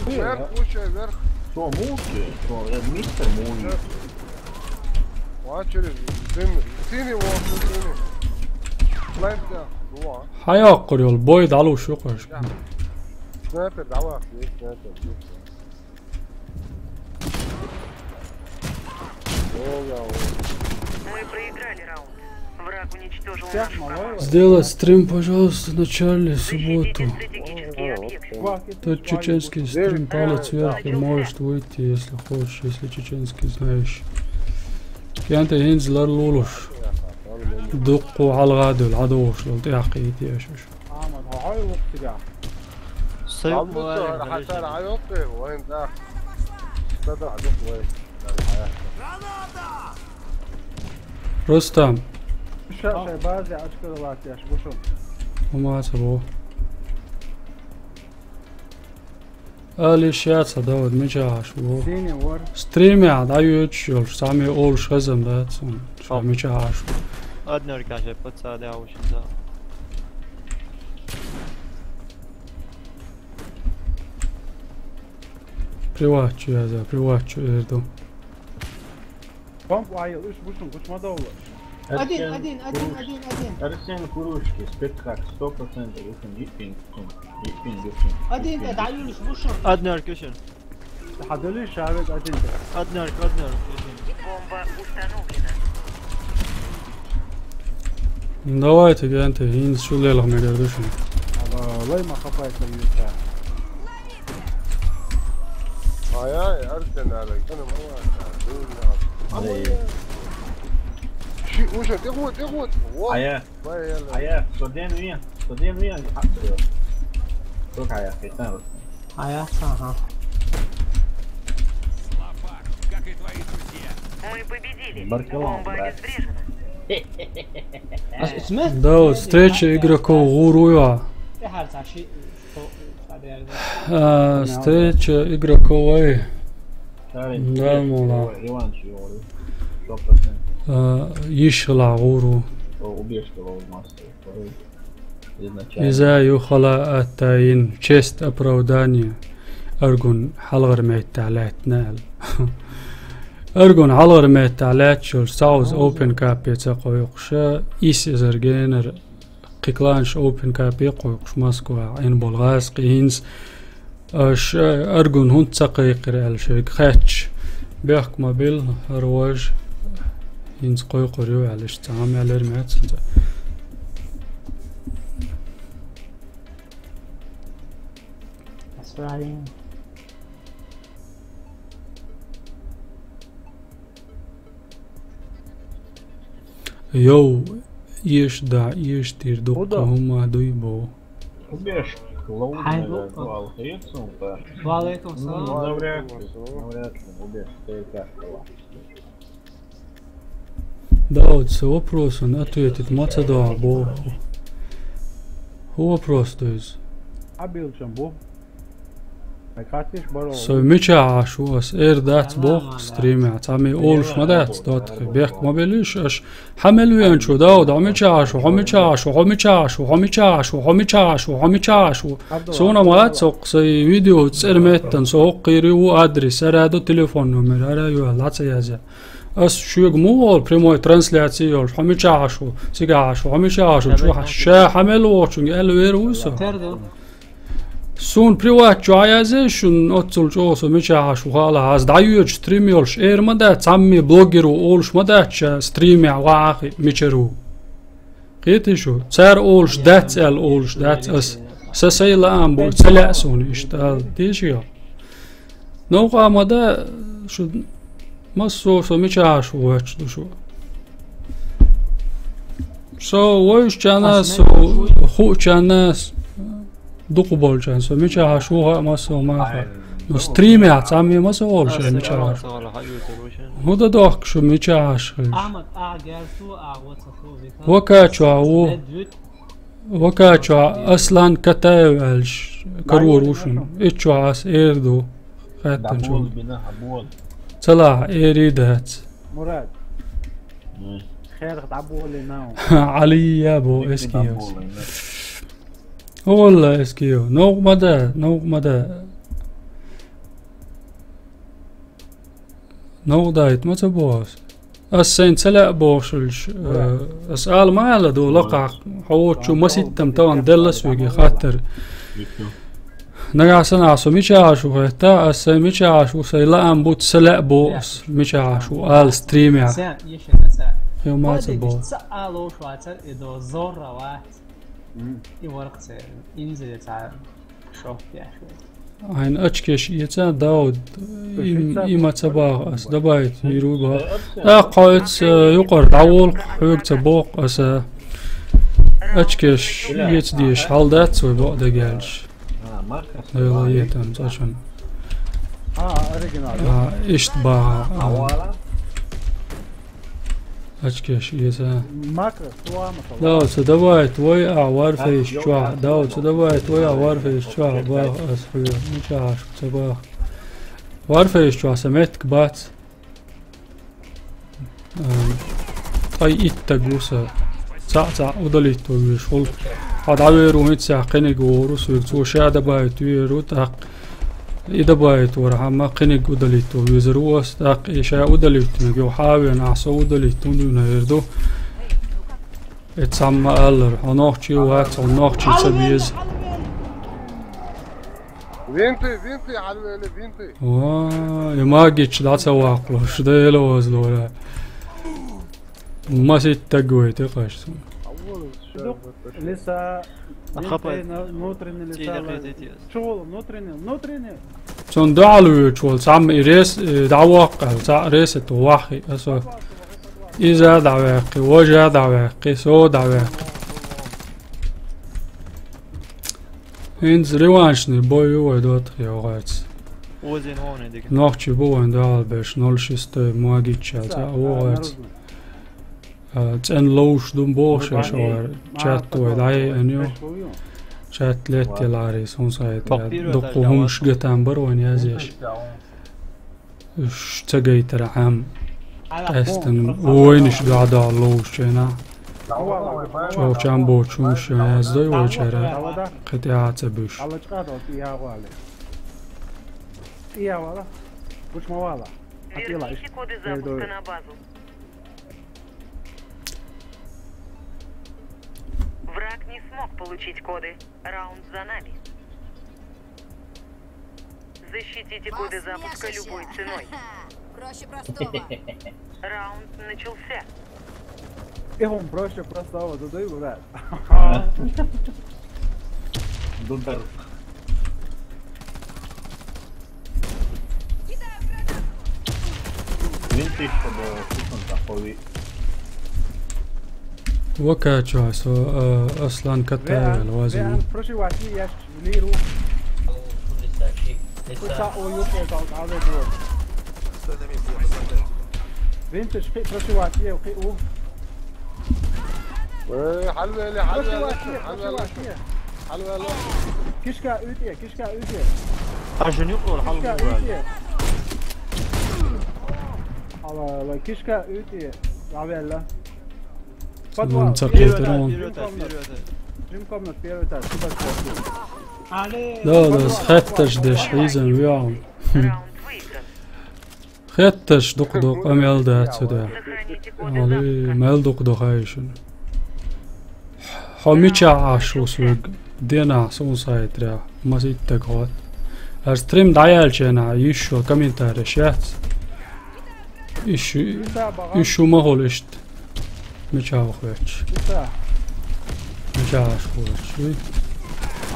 вверх лучше вверх. وعشر سيني واقف سيني. لاين ده جوا. حياقر يا البيض على وش يقرش. سنايبر دعوة سنايبر. Мы проиграли раунд. Враг уничтожил нашу команду. Сделать стрим, пожалуйста, в начале Защитите субботу. стратегические объекты. Тот чеченский стрим, палец вверх, и можешь выйти, если хочешь, если чеченский знаешь. كانت ينزل لولوش دقوا على الغادي العدوش لو تعقيد يا شوش احمد هو عاي وقت جا الصيف حتى العيوطي وين ده استدعى دخل وين الحياة رستم شيء بازي اشكال وقت ايش بشون وما سبوه Ali šāca daudz mičāšu. سيني ور Streamē dājot, sami olš kazam dāc un šā mičāšu. أدنى كاشة بتساعد عواش إنسان. Privāču jāzā, privāču ērdu. بامب وعي ايش بشون كنت ما دولة أدين Арсен Курушки, спектакль 100%, يمكن أدين دعيولش بشون أدنى كشن. حدولي شعبت أدين أدنى كشن. Бомба установлена. Давайте, гэнте, инс шулелах мегардушин. والله ما خفايت لي هاي أرسل عليك أنا ما شيء وش تغوت Aya, Aya, صدقني ويا حق توك Aya, كيسان هيا ها Мы победили. Баркелон, Бомба брат. обезврежена. اسمه Да, встреча игроков Гуруя. ايه حالة عشي Встреча игроков Да, мола. Реванш его, 100%. Ишла Гуру. Убежка его в массу. Изначально. Иза юхала Атаин. В честь оправдания. أرجون حلغر ميتالات نال أرجون حلغر ميتالات شو ساوز أوبن كاب يتقو يقشا إيس إزرجينر قيقلانش أوبن كاب يقوش ماسكوا إن بولغاس قينز أش أرجون هون تقيقر الشيء خاتش بيحك ما بيل رواج إنز قوي قريو علىش تعامل على رمات أسرائيل يو إيش دا إيش تير دوقة هما دويبو Убежь, клоун, Алхейцу, وعليكم السلام. навряд ли, убежь, ты как Да, вот с вопросом ответить Мацадо Бо. Вопрос то есть. Абил Чамбо. Акатиш Баро. So ميشا شو اس دات بو ستريمات عمي اولش ما دات دوت بيحك ما بيليش اش حمل وين شو داود عميشا شو عميشا شو عميشا شو عميشا شو عميشا شو عميشا شو سونا مات سوق سي فيديو تسرمتن سوق قيريو ادرس ارادو تليفون نمر اريو لا تسيازا اس شو مو بريمو ترانسلاتسيون عميشا شو سيغا شو عميشا شو شا حمل وشو قال ويروسو سون بريوات جايزيشن أتصل جوسو مشاعش وخاله هاز دايوج ستريميولش إير مدة تعمي بلوجر وأولش مدة ستريمي عواقي ميشرو قيتي شو صار أولش دات أولش دات أس سسيلا أم بول سلاسون إشتال تيجيا نوقع مدة شو مصو سو مشاعش واتش شو ويش جاناس خو جاناس دوق بولجان سو ميشا هاشوها ماسو ما نو ستريم يا تعمي ماسو اولش ميشا هاش هو ده دوك شو ميشا هاش أحمد أعجزتو أعوضتو وكاتشو اصلا كتايلش كروروشن اتشو عاس ايردو خاتن شو طلع ايريدات مراد خير تعبولي ناو علي يابو اسكيوس والله اسكيو نوق مدى نوق دايت ما تبوس السين سلا بوشلش اسال ما على دو لقع حوت شو ما ستم تون دلس ويجي خاطر نقع سنة عشو ميشا عشو غيتا السين ميشا عشو سيلا ام بوت سلا بوس ميشا عشو آل ستريميا يو ما تبوس سألو شواتر إدو زور روات يورق ينزل تعال شوف يا شوي عين أشكش يتا داود إما تباغ أس دبايت يروبها قايت يقر دعول حوق تبوق أس أشكش يتديش حالدات سوي بقى دقالش يلا يتم تاشن إشت باغ أشكش يسا داود سدبايت ويا وارفيش شوا داود سدبايت ويا وارفيش شوا باغ أسحوي مشاعش تباغ وارفيش شوا سمعتك بات أي إتقوسا تاع ودليتو يشغل هاد عويرو متسع قنق وروس ويكتو شادا بايت ويرو تاق إذا بايت ورحمة قنق ودليتو يزروس تاق إشاء ودليتو نجو حاوي نعصو ودليتو نيردو اتسمى ألر هنوخشي وهات هنوخشي تسبيز فينتي على فينتي ما جيتش لا تسواقلو شديلو وزلو ما سيتقوي تقاش لسه внутренний شغل внутренний شون دعلو شغل سام إريس دعواق تاع ريس توحي أسو إذا دعواقي وجه دعواقي سو دعواقي هنز ريوانشني بويو ودوت خيوغات وزن هون ديك نوخشي بوين دال باش نولشيست مواجيتشا تاع وغات تن لوش دون بوش شوار chat وداي انيو chat ليت لاري سون سايت دقوهمش قتان بروين يازيش اش تقيت رحم استن وينش قاعد لوش هنا شو كان بوشوش يازدوي وشرا قطعات بوش Я вала. Кучмовала. Верните коды запуска на базу. Враг не смог получить коды. Раунд за нами. Защитите коды запуска любой ценой. Проще простого. Раунд начался. Он проще простого, задай брат. Дудар. Винтик, чтобы вкусно такой. وكاتشو اصلا كتا الوازن проще вати я лиру. Куча ою петал على دور. Винтаж проще вати я у. حلوة حلوة كشكا اوتيه عشان يقول كشكا حلقة اوتيه على كشكا اوتيه عبالله منتقيترون جيمكم نسبيرتا سوبر سبورت عليه لا خاتش دش حيزن وياهم Раунд выигран. خاتش دق اميل دات سدا Сохраните коды علي запуска. مال دق هايشن حميتش عاشو سوق دينا سون سايترا ما سيتقات ارستريم دايالچنا يشو كومنتار شات يشو ما هولشت مچاو خوچ مچاو خوچ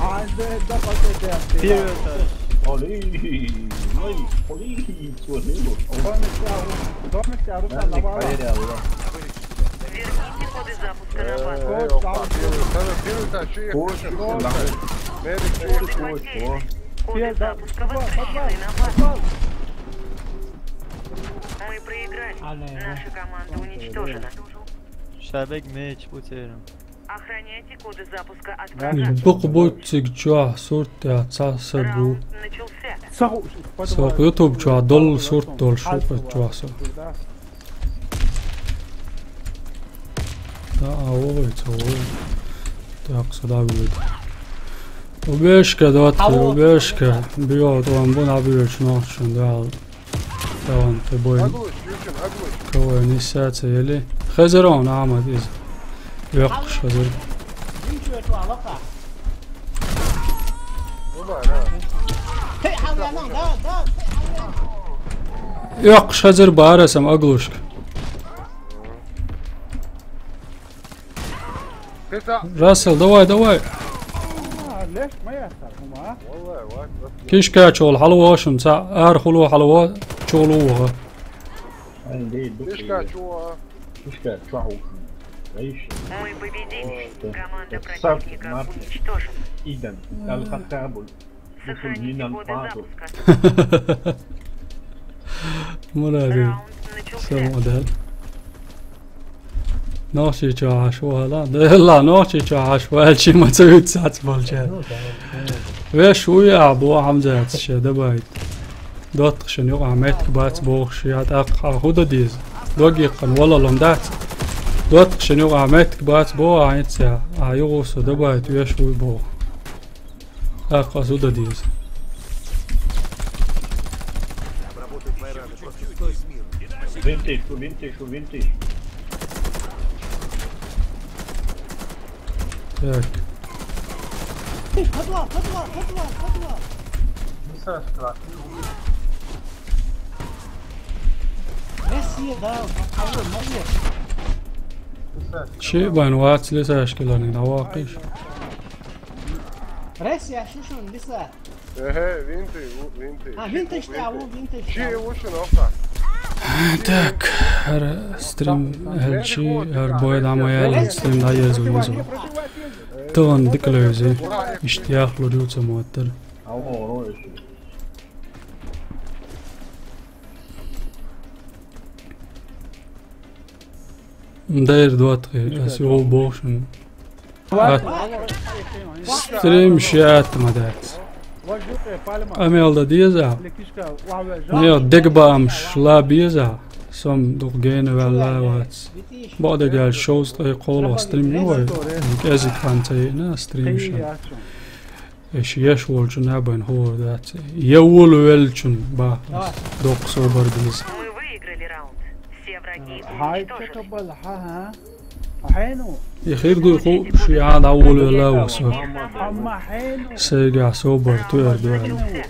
عنده دقه ده Olí, suonero. Vamos تعرف على بعض Верните коды запуска на базу. Коды запуска возвращены на базу. Мы проиграли. Наша команда уничтожена. شبك ميتش بوتيرم. Охраняйте коды запуска от врага. بقبوتك جوا صورت تصاسبو Раунд начался. سوق يوتيوب جوا دول صورت دول شوف جوا سو دا اوي تو تاقصد عبيد وبيشكا دوتي وبيشكا بيوت وانبون عبيد شنوشن دال دوان تبوين كوي نسات يلي خزرون عمد إذا يقش خزر يمشوا على وقع حاول يا مان ده يقش خزر بارسم أقلوشك راسل دواي ليش ما يأثر هما كيش كاتشول حلوة شن سا خلو حلوة شولوها عندي Кишка, чего? Кишка, чего? Видишь? Мы победили. Команда Сам противника нап- уничтожена. Идем. Дал хаттабул. Сохраните коды запуска. مرادي Раунд начался. سمودل ناشي جو عشوها لا ناشي جو عشوها هالشي ما تسوي تسعت بالجاد ويش ويا ابو حمزات الشي دبايت دوت شن يقع ميت بات بوخ شيات اقع هودا ديز دوقيقا والله لندات دوت شن يقع ميت بات بو عيد ساعة يغوص دبايت ويش وي بوخ اقع هودا ديز Винтиж. Так خطوة بس هي ده حاول مريض شيء بانوات لسه اشكالاني نواقش ريس يا شوشون لسه Винты. فينتج تعو فينتج Чьи уши нахуй? Так, ستريم هالشي هالبويد عمايل ستريم دايز وموزو طبعا ديكلوزي اشتياق لدوتة موتر مداير دواتغي اسيغو بوشن ستريم شيات مدات اميل دا ديزا نيو ديكبا مش لا بيزا سم دوغين ولا واتس بعد قال شوز يقول ستريم نوي كازي كانتي نا ستريم شان ايش يشول نابن هو ذات يول ويلشن با دوق صوبر بيز Мы выиграли раунд. Все враги هاي уничтожены. تقبل ها حينو يخير دو يخو شي عاد اول ولا وسو اما حينو سيقع صوبر توير دوال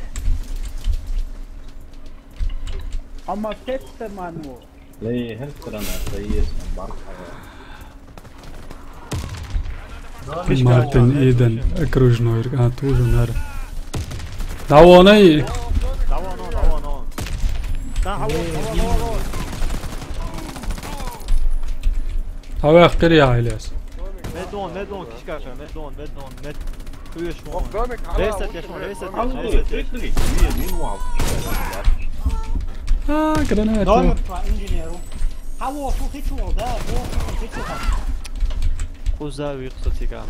اما كت مانو ليه هالكرة أنا كويس من بركة. مارتن ايدن اكروج نوير كان توجو نار دعواني دعوانو هوا قري عائلس مدون كشكاشة مدون مد تويش مون قدامك ليست يا شمون ليست مين واحد جرانات دايما بتاع انجينيرو هوا شو هيتشو ده هو هيتشو خو زاوية قصتي كام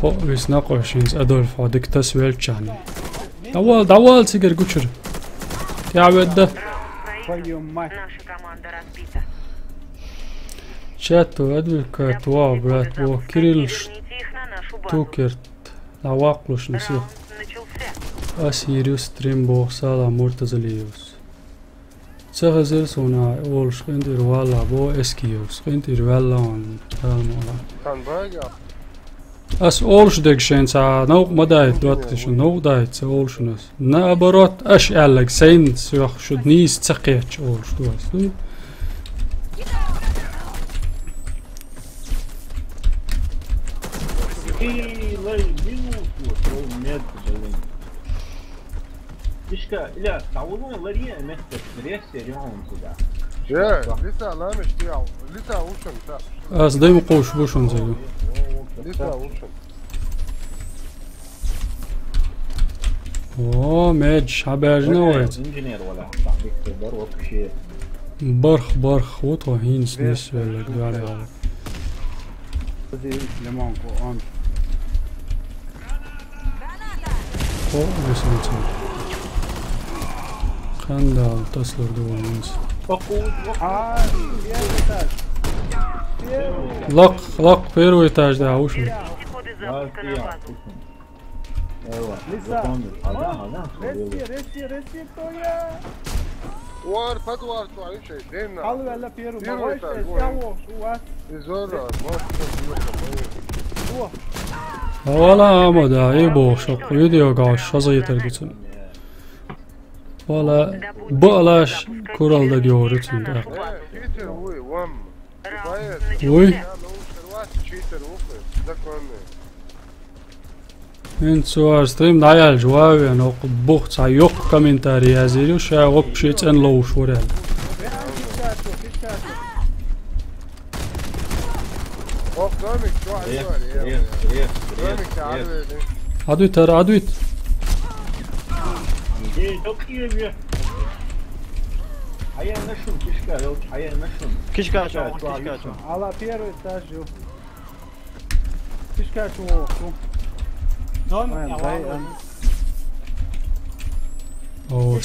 خو بيسناقوشينز ادولف عدك تسويل تشاني دوال سيجر قوشر تعود ده твою мать Наша команда разбита. شاتو ادوك توا برات و كيريلش Верните их на нашу базу. توكرت لواقلوش نسيح Раунд начался. اسيريوس تريمبو سالا مرتزليوس تغزر سونا اول شخندر والا بو اسكيوس خندر والا عن المولا كان باقي اس اولش دكشين سا نو مدايت دوتش نو دايت اولش نس نا برات اش الك سين سوخ شد نيس تقيتش اولش دوست إشكا لا تعودون لريه مكتب ريسي ريعون كذا. يا لسه لا مش دياو لسه وشن تا اس دايم قوش بوشون زيو لسه وشن او ميج حباجنا ويت انجينير ولا صاحبك تقدر وكشي. برخ وطو هينس نس ولا قدو عليها بدي لمانكو اون او بسنتين خندال تسلر دول نس لق بيرو يتاج ده وشو Коды запуска на базу. ايوه لسه. هذا رسي تويا وار فدوار تو عايش شيء قالوا لا بيرو ما بيرو هوش يتاج. يسووا شو واس يزور ما ولا مدى يبو شق فيديو قاش شزيتر ديتن ولا بقلاش كورال دا جورتن ده تشيتر وي وام Раунд وي начался. تشيتر وفي ذكرني انت سوار ستريم دايال جواوي انا بوخت سايوق كومنتاري هزيرو شا غب شيت ان لو شورال قدامك شو عايز قدامك تعال عدويت ترى عدويت حيا نشم كشكا لو حيا نشم كشكاشة على بيرو يتاجو ايش كان شو دايما او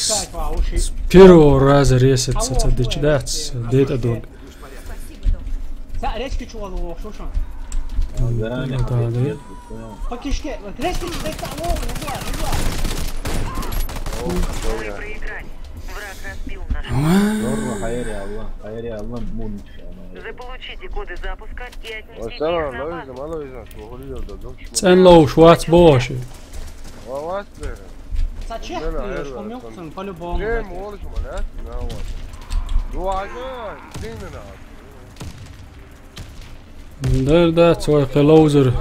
بيرو رازر يسد ستديش داتس ديت ادوغ ريسكي شو والله شو شو هذا فكيشكي ريسكي تعوض Мы проиграли. Враг разбил наш. مرة حيا يا الله مون Заполучите коды запуска и отнесите их وسام на لا базу. يزم الله يزم شو هو اللي يرددوش تسأل لو شوات بوشي واسبر Зачем ты что мелком по-любому? جيم وولش مالات ناوي هو عجان ديننا دير دات سوي قلوزر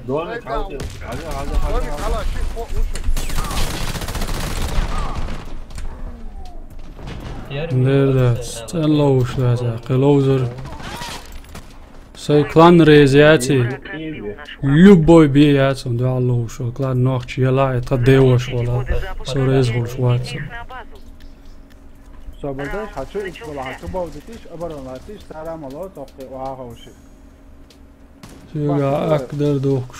دول تعود قدامك على شيء فوق وشك دير دات تسأل لو شوات قلوزر سي كلان ريزياتي Враг разбил наш. любой бият он да лоу шо клан нохч яла это деош вала со резгол шват Их на базу. صبردش حچو ایش بلا حچو باودتیش ابراناتیش سرم الله تاقی و هاوشی Сега акдер дохш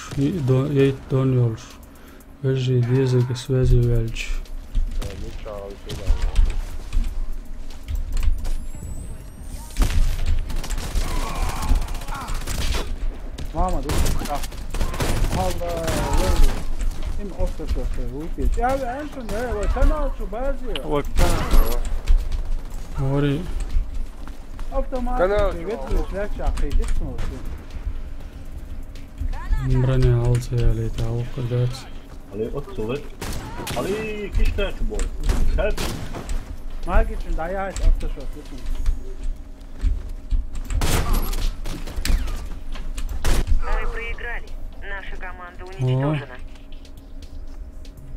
ейт доньолш вежи дезеге свези велч Мама, душа. Алла, вырви. Им автошофер, выпить. Я Энсон, вот канал, что базе. Вот канал. Говори. Автомат, ветры, шляпчак, идет смотри. Броня алцы, ali tā ukardēts. Ali otsuvek. Ali kişkāču bol. Help. Магичен, да я автошофер. Мы проиграли. Наша команда уничтожена.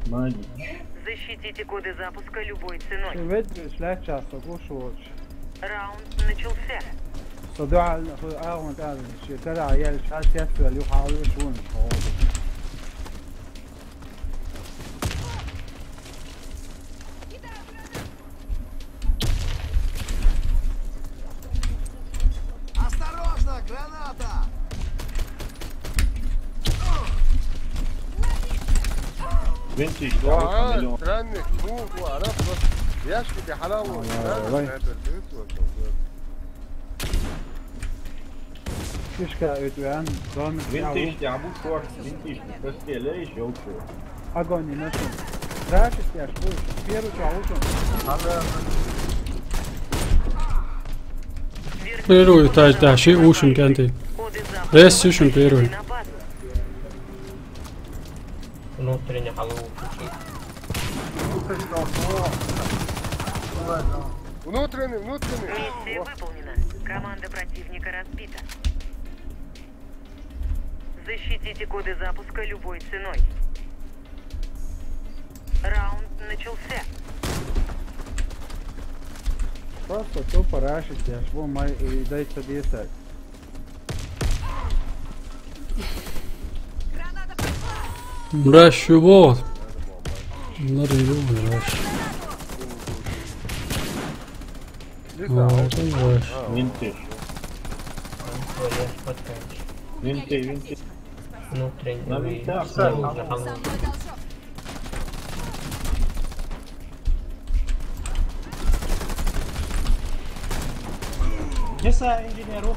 Магич. Защитите коды запуска любой ценой. ветры, шляпчак, соглашусь. Раунд начался. صداع أغمد هذا الشيء كذا عيال شحال يسوى اللي يحاولوا يشون Осторожно, граната! بنتي ترنك موف وعرفت يشكي دي حلاوه كيشكا أيتوان ضامن بنتي يعبوك شوار بنتي بس ليش يوشو أغاني نشون راشت يا شبوش فيرو شعوشون Первую тащи ушин кенти. Рез ушин первую. Внутренне голову. Внутренний. Миссия выполнена. Команда противника разбита. Защитите коды запуска любой ценой. Раунд начался. Просто тупо рашить я шбу май и дайте бесать. Rush вот. Нарыду, rush. Вот он rush. Винты. Винты. Внутренне. На винтах. Со мной должок. لسه انجينيرو.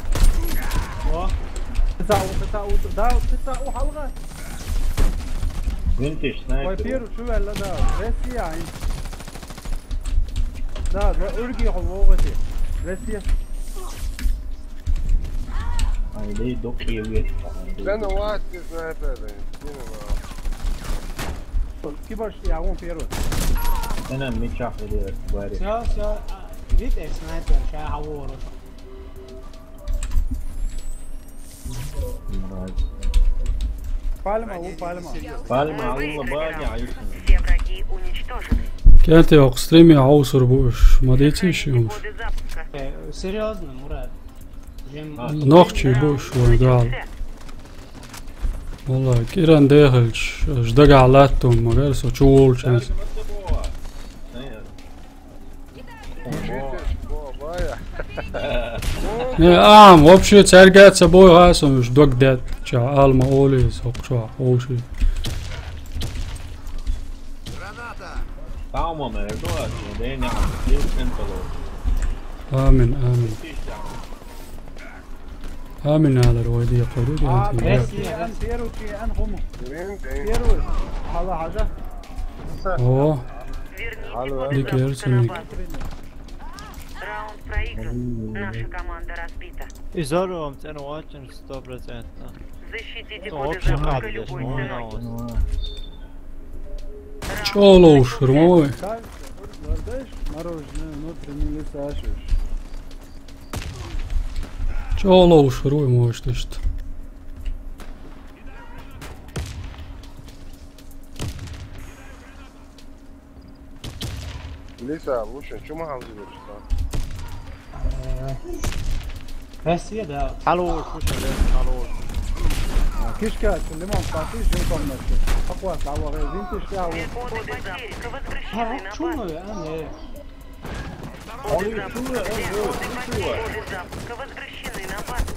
تسعوا حلقة وينتش سنايبر. ويبيرو شو هلا ده راسي يعني ده ارجي حبوبتي راسي هاي ليه دوكي ويت. انا واحد سنايبر كيفاش يعون بيرو انا متشاف ليه باري. سو جيت سنايبر شا عور. Пальма. Пальма, الله باقي عايشين. Все враги уничтожены. كانت اقستريمي عوصر بوش ما ديتيش يوش. Коды запуска. Серьезно, Мурат. نوخشي بوش ودال. والله كيران داخلش اشدق علاتهم مغير سو تشول شانس. вообще царгать собой гасом ждок дед. Ча алма оли сокча оши. طعمه ما يرضاش ودينا ليه انت لو آمين على الوادي قدود بيرو شي انهم بيرو هذا حاجة اوه Верните Дикий коды запуска на Эрценик. базу. Раунд проигран. Наша команда разбита. Изорвам цену очень 100%. Защитите Ну, коды вообще запуска хардиш, любой ну, ценой. чоло шурмовый. Вардаешь мороженое внутренний лисашешь. чоло шуруй может что. لسه ابوش شو ما عاوز يقول Россия, да. حلوش مش حلوش. كيشكا الليمون فاتيش يوصل نفسه اقوى تعوى غير زين تشتاعوا Коды запуска возвращены на شو базу. انا Коды запуска возвращены на базу.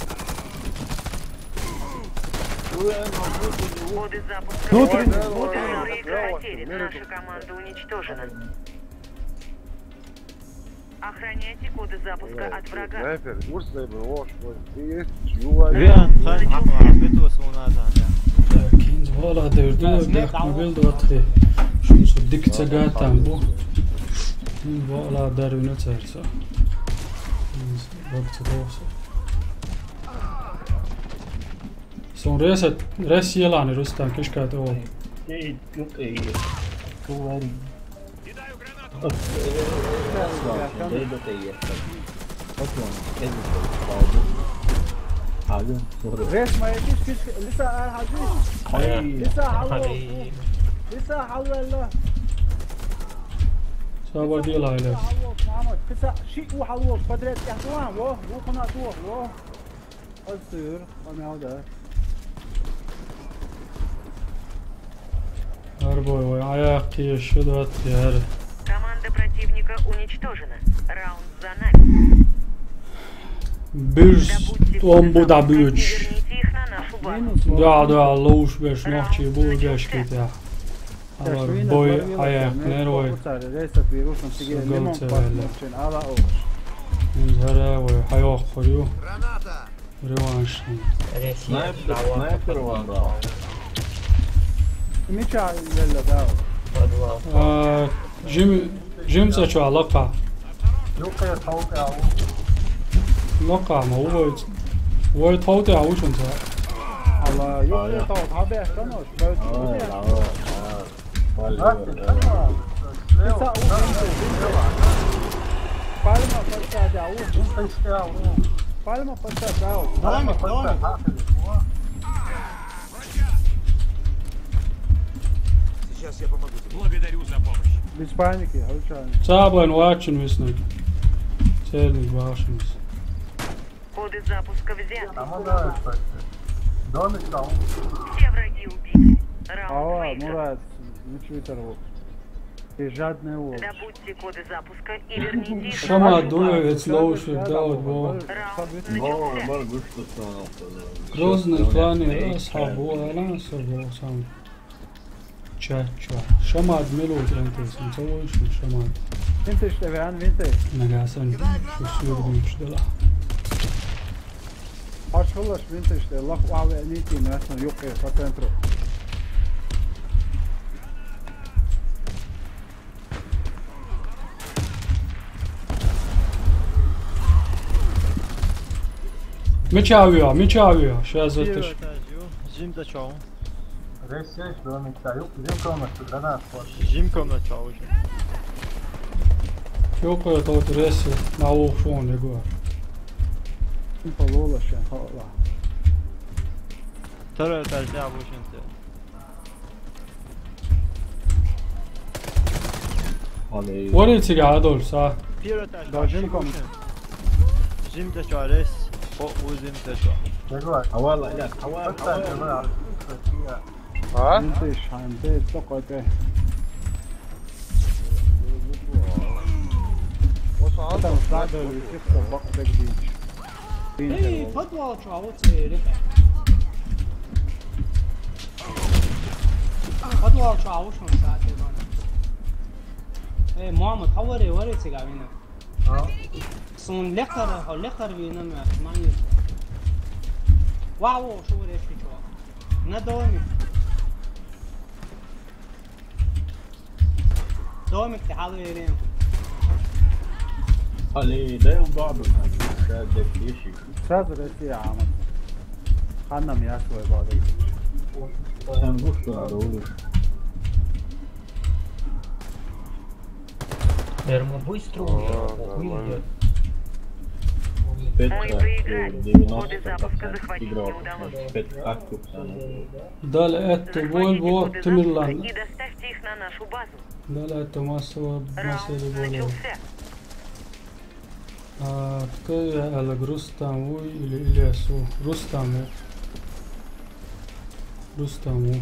Коды запуска проиграли. Наша команда уничтожена. Охраняйте коды запуска от врага. Снайпер, курс снайпер, вош, есть, чува. Kind valla derdi dehme bildi vatri. Şunsu dikçe gatan bu. Valla dervine tersa. Vakti olsa. Son res jelani Rustam kiškāte olu. ريس ما يجيش لسه حجيج لسه حلوة لسه حلوة الله Saba değil aile. محمد لسه شيء وحلوة بدرت يحتوان واه وقناطوه واه الصير قام هذا Arboy vay ayak yaşadı at yer. Команда противника уничтожена. Раунд за нами. Bir on da büyük. Верните их на нашу базу. Da loş beş nohçı bu geçti ya. Ama boy ayak neroy. ليس في روسهم تجي ليمون بارتنرشن على اوش Zara vay hayok koruyor. Граната! Revanş. Снайпер вам брал. ميشا يلا داو Jim saçı alaka. Yok ya tavuk ya. Laka ama o tavuk ya uçun sa. الله يلا تو تابع كنوش Palma pasta dao. Palma pasta dao. Сейчас я помогу тебе. Благодарю за помощь. Без паники, Алчан. Sabahın vaçın visnek. Selnik vaşınız. Коды запуска взяты. Домик там. Все враги убиты. Раунд Ава, выигран. Мурат, не чуйтер вот. Ты жадный вот. Добудьте коды запуска и верните их на Şama нашу duyu базу. et loşu davut bu. Раунд начался. Grozny klani ashabu alan sabu sam. Çaça. Şama admelo trentesin. Çavuş şama. انت اشتبهان انت. Nagasan şu sürdüm işte la. Hoş خلص بنت اشتبه الله وعلى نيتي ناسنا يقي فتنترو. Мечавıyor. Şazatır. Jim da čau. Resješ domikta, yok bizim kalmıştı granat var. Jim komna čau. Yok ya tavut resi. Na o şu an ne var. Полола شان خلاص. Tara tercih bu şimdi. Vore ti gadol sa. Pira tercih. Da Jim kom. Jim da čau res. O uzim da čau. Hava ya hava. Ha? انت شان ده تقعد. What's انت on? مستعد يكسب بقى جديد. اي فضوى شعوت رفع فضوى شعوت شون ساعات اي محمد حوري وري تقابينا صون لقر بينا ما ماني واو شو وري في شو دومك تحاول يلين Ali da je u babu, da defiši. Sad reci ja, amat. Kad nam ja svoje vode. Sen gusto da uliš. Термо быстро уйдет. Мы проиграли. Коды запуска захватить не удалось. Dale eto vol bo Коды timirlan. запуска и доставьте их на нашу базу. Dale eto masova Раунд maseli bolo. начался. Tkaya alag Rustam uy ili Ilyasu. Rustam u.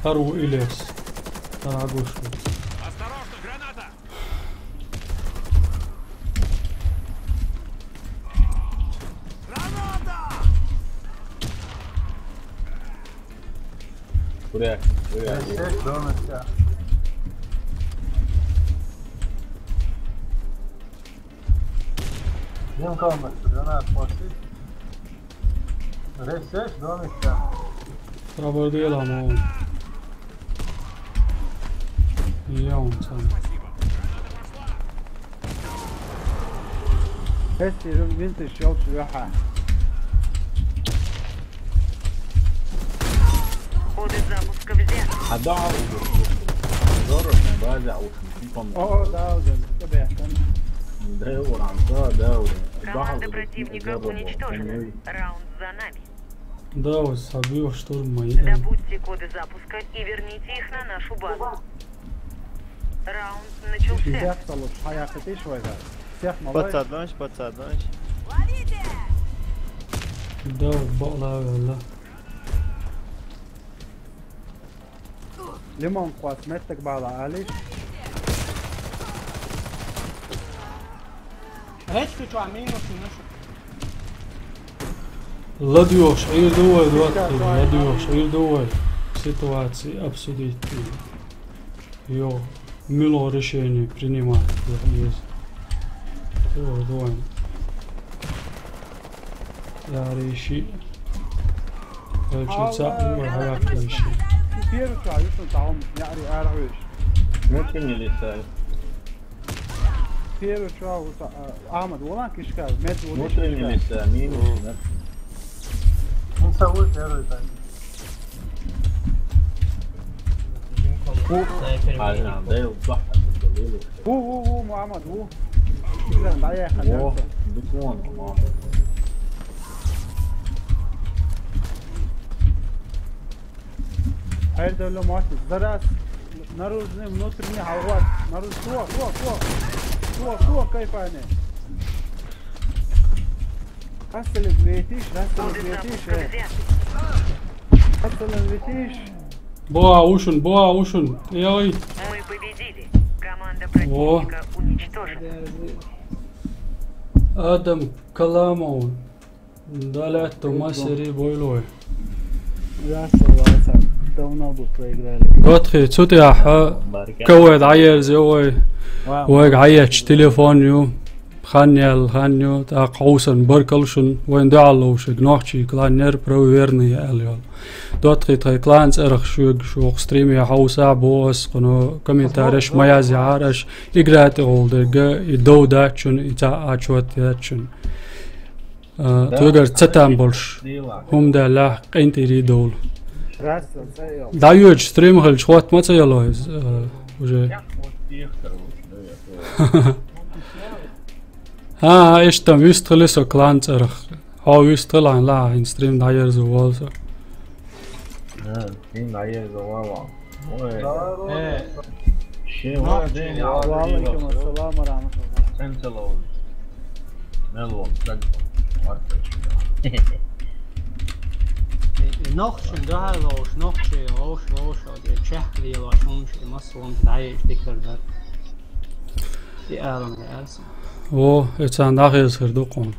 Arvu Ilyas. Agushu. Осторожно, граната! Buraya. Resješ domika. Jem kao me se granat posti. Reseš, domišta. Treba delamo on. I on sam. هسي بنت الشوط راحة. Коды запуска взят. هدعوا ضرر بازع وخمسين داود تبع ندور عن داود. Команда противника уничтожена. Раунд за нами. Да, вот собью штурм мои. Добудьте коды запуска и верните их на нашу базу. Раунд начался. يحصل حياتي شوي ذا. سيخ Подсаднешь, подсаднешь. Да, بقلا ولا. ليمون قوات متك بعض عاليش. هيك في عاملين وفي Ладьё, шаир дуой, ладьё, шаир дуой. Ситуации обсудить. Ее мило решение принимать. Есть. Дуой. Я реши. Короче, цапнул, а я реши. كثير شو عايزين تعاون يعني أعرفش. ممكن يلسال. كثير شو أحمد والله كشكال مات ممكن يلسال مين؟ نسوي كذا تاني. هذا ده يوضح الدليل. هو محمد هو. إذا ضايع خلاص. بيكون هاي الدولة مؤسس درس نروز نوترني حوات نروز سوا كيف أنا هسه البيتيش Боа ушун, яй. Мы победили. Команда противника уничтожена. Адам Каламон. Далето масери бойлой. بطخي تسوتيح كويد عير زوي ويق عيش تليفونيو خانيو تا قوسن بركلشن وين دعلوش جنوحشي كلان نير بروفيرني اليول دوتخي تخي كلانس ارخ شو ستريمي حوسا بوس قنو كومنتارش ميازي عارش يقراتي غولدرق يدو داتشن يتا اتشوت داتشن توغر تتام بولش هم دا لا قينتي ريدول دايوج ستريم خل شوات ما تيلويز وجه ها ايش تم يستخلصو كلانت ارخ هاو يستخل عن لا ان ستريم داير زوالسو ستريم داير زوالسو شي وعليكم السلام ورحمة الله سنتلو ملون نخشن ده هالوش نخشي روش هذا شهري لاشون شيء مصون تعيش ذكر ده دي أعلم يا ألسن او اتسان داخل سردوقون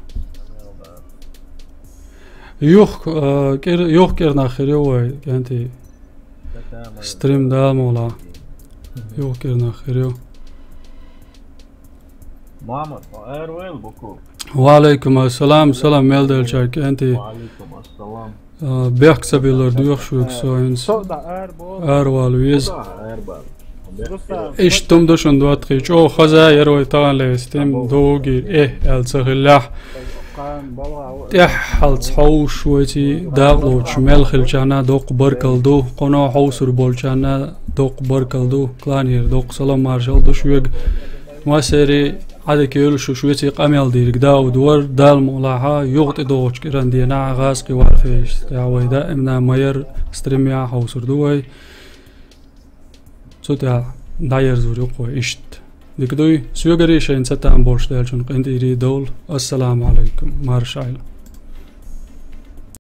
يوخ كيرنا خيريو كانتي ستريم دا مولا يوخ كيرنا خيريو محمد ايرويل بوكو وعليكم السلام سلام ميلدل شاك انتي وعليكم السلام بيحسبيلر دوخشوك سوينس اروالويز ايش تم دوشن دواتخيش او خزاير ويطان ليستيم دوغير السخلاح تحل حوش ويتي داغلوش ملخل جانا دوق بركل دو قنو حوسر بول جانا دوق بركل دو كلانير دوق سلام مارشال دوشويق واسيري عادك يلشو شويتي قاميل ديرك داود ور دال مولاها يغطي دوش كيران دينا غاسقي وارفيش تعوي دائمنا ماير ستريميا حوسر دوي سوتيا داير زوري قوي اشت ديك دوي سيوغري شين ستان بولش دالشون قنديري دول السلام عليكم مارشايل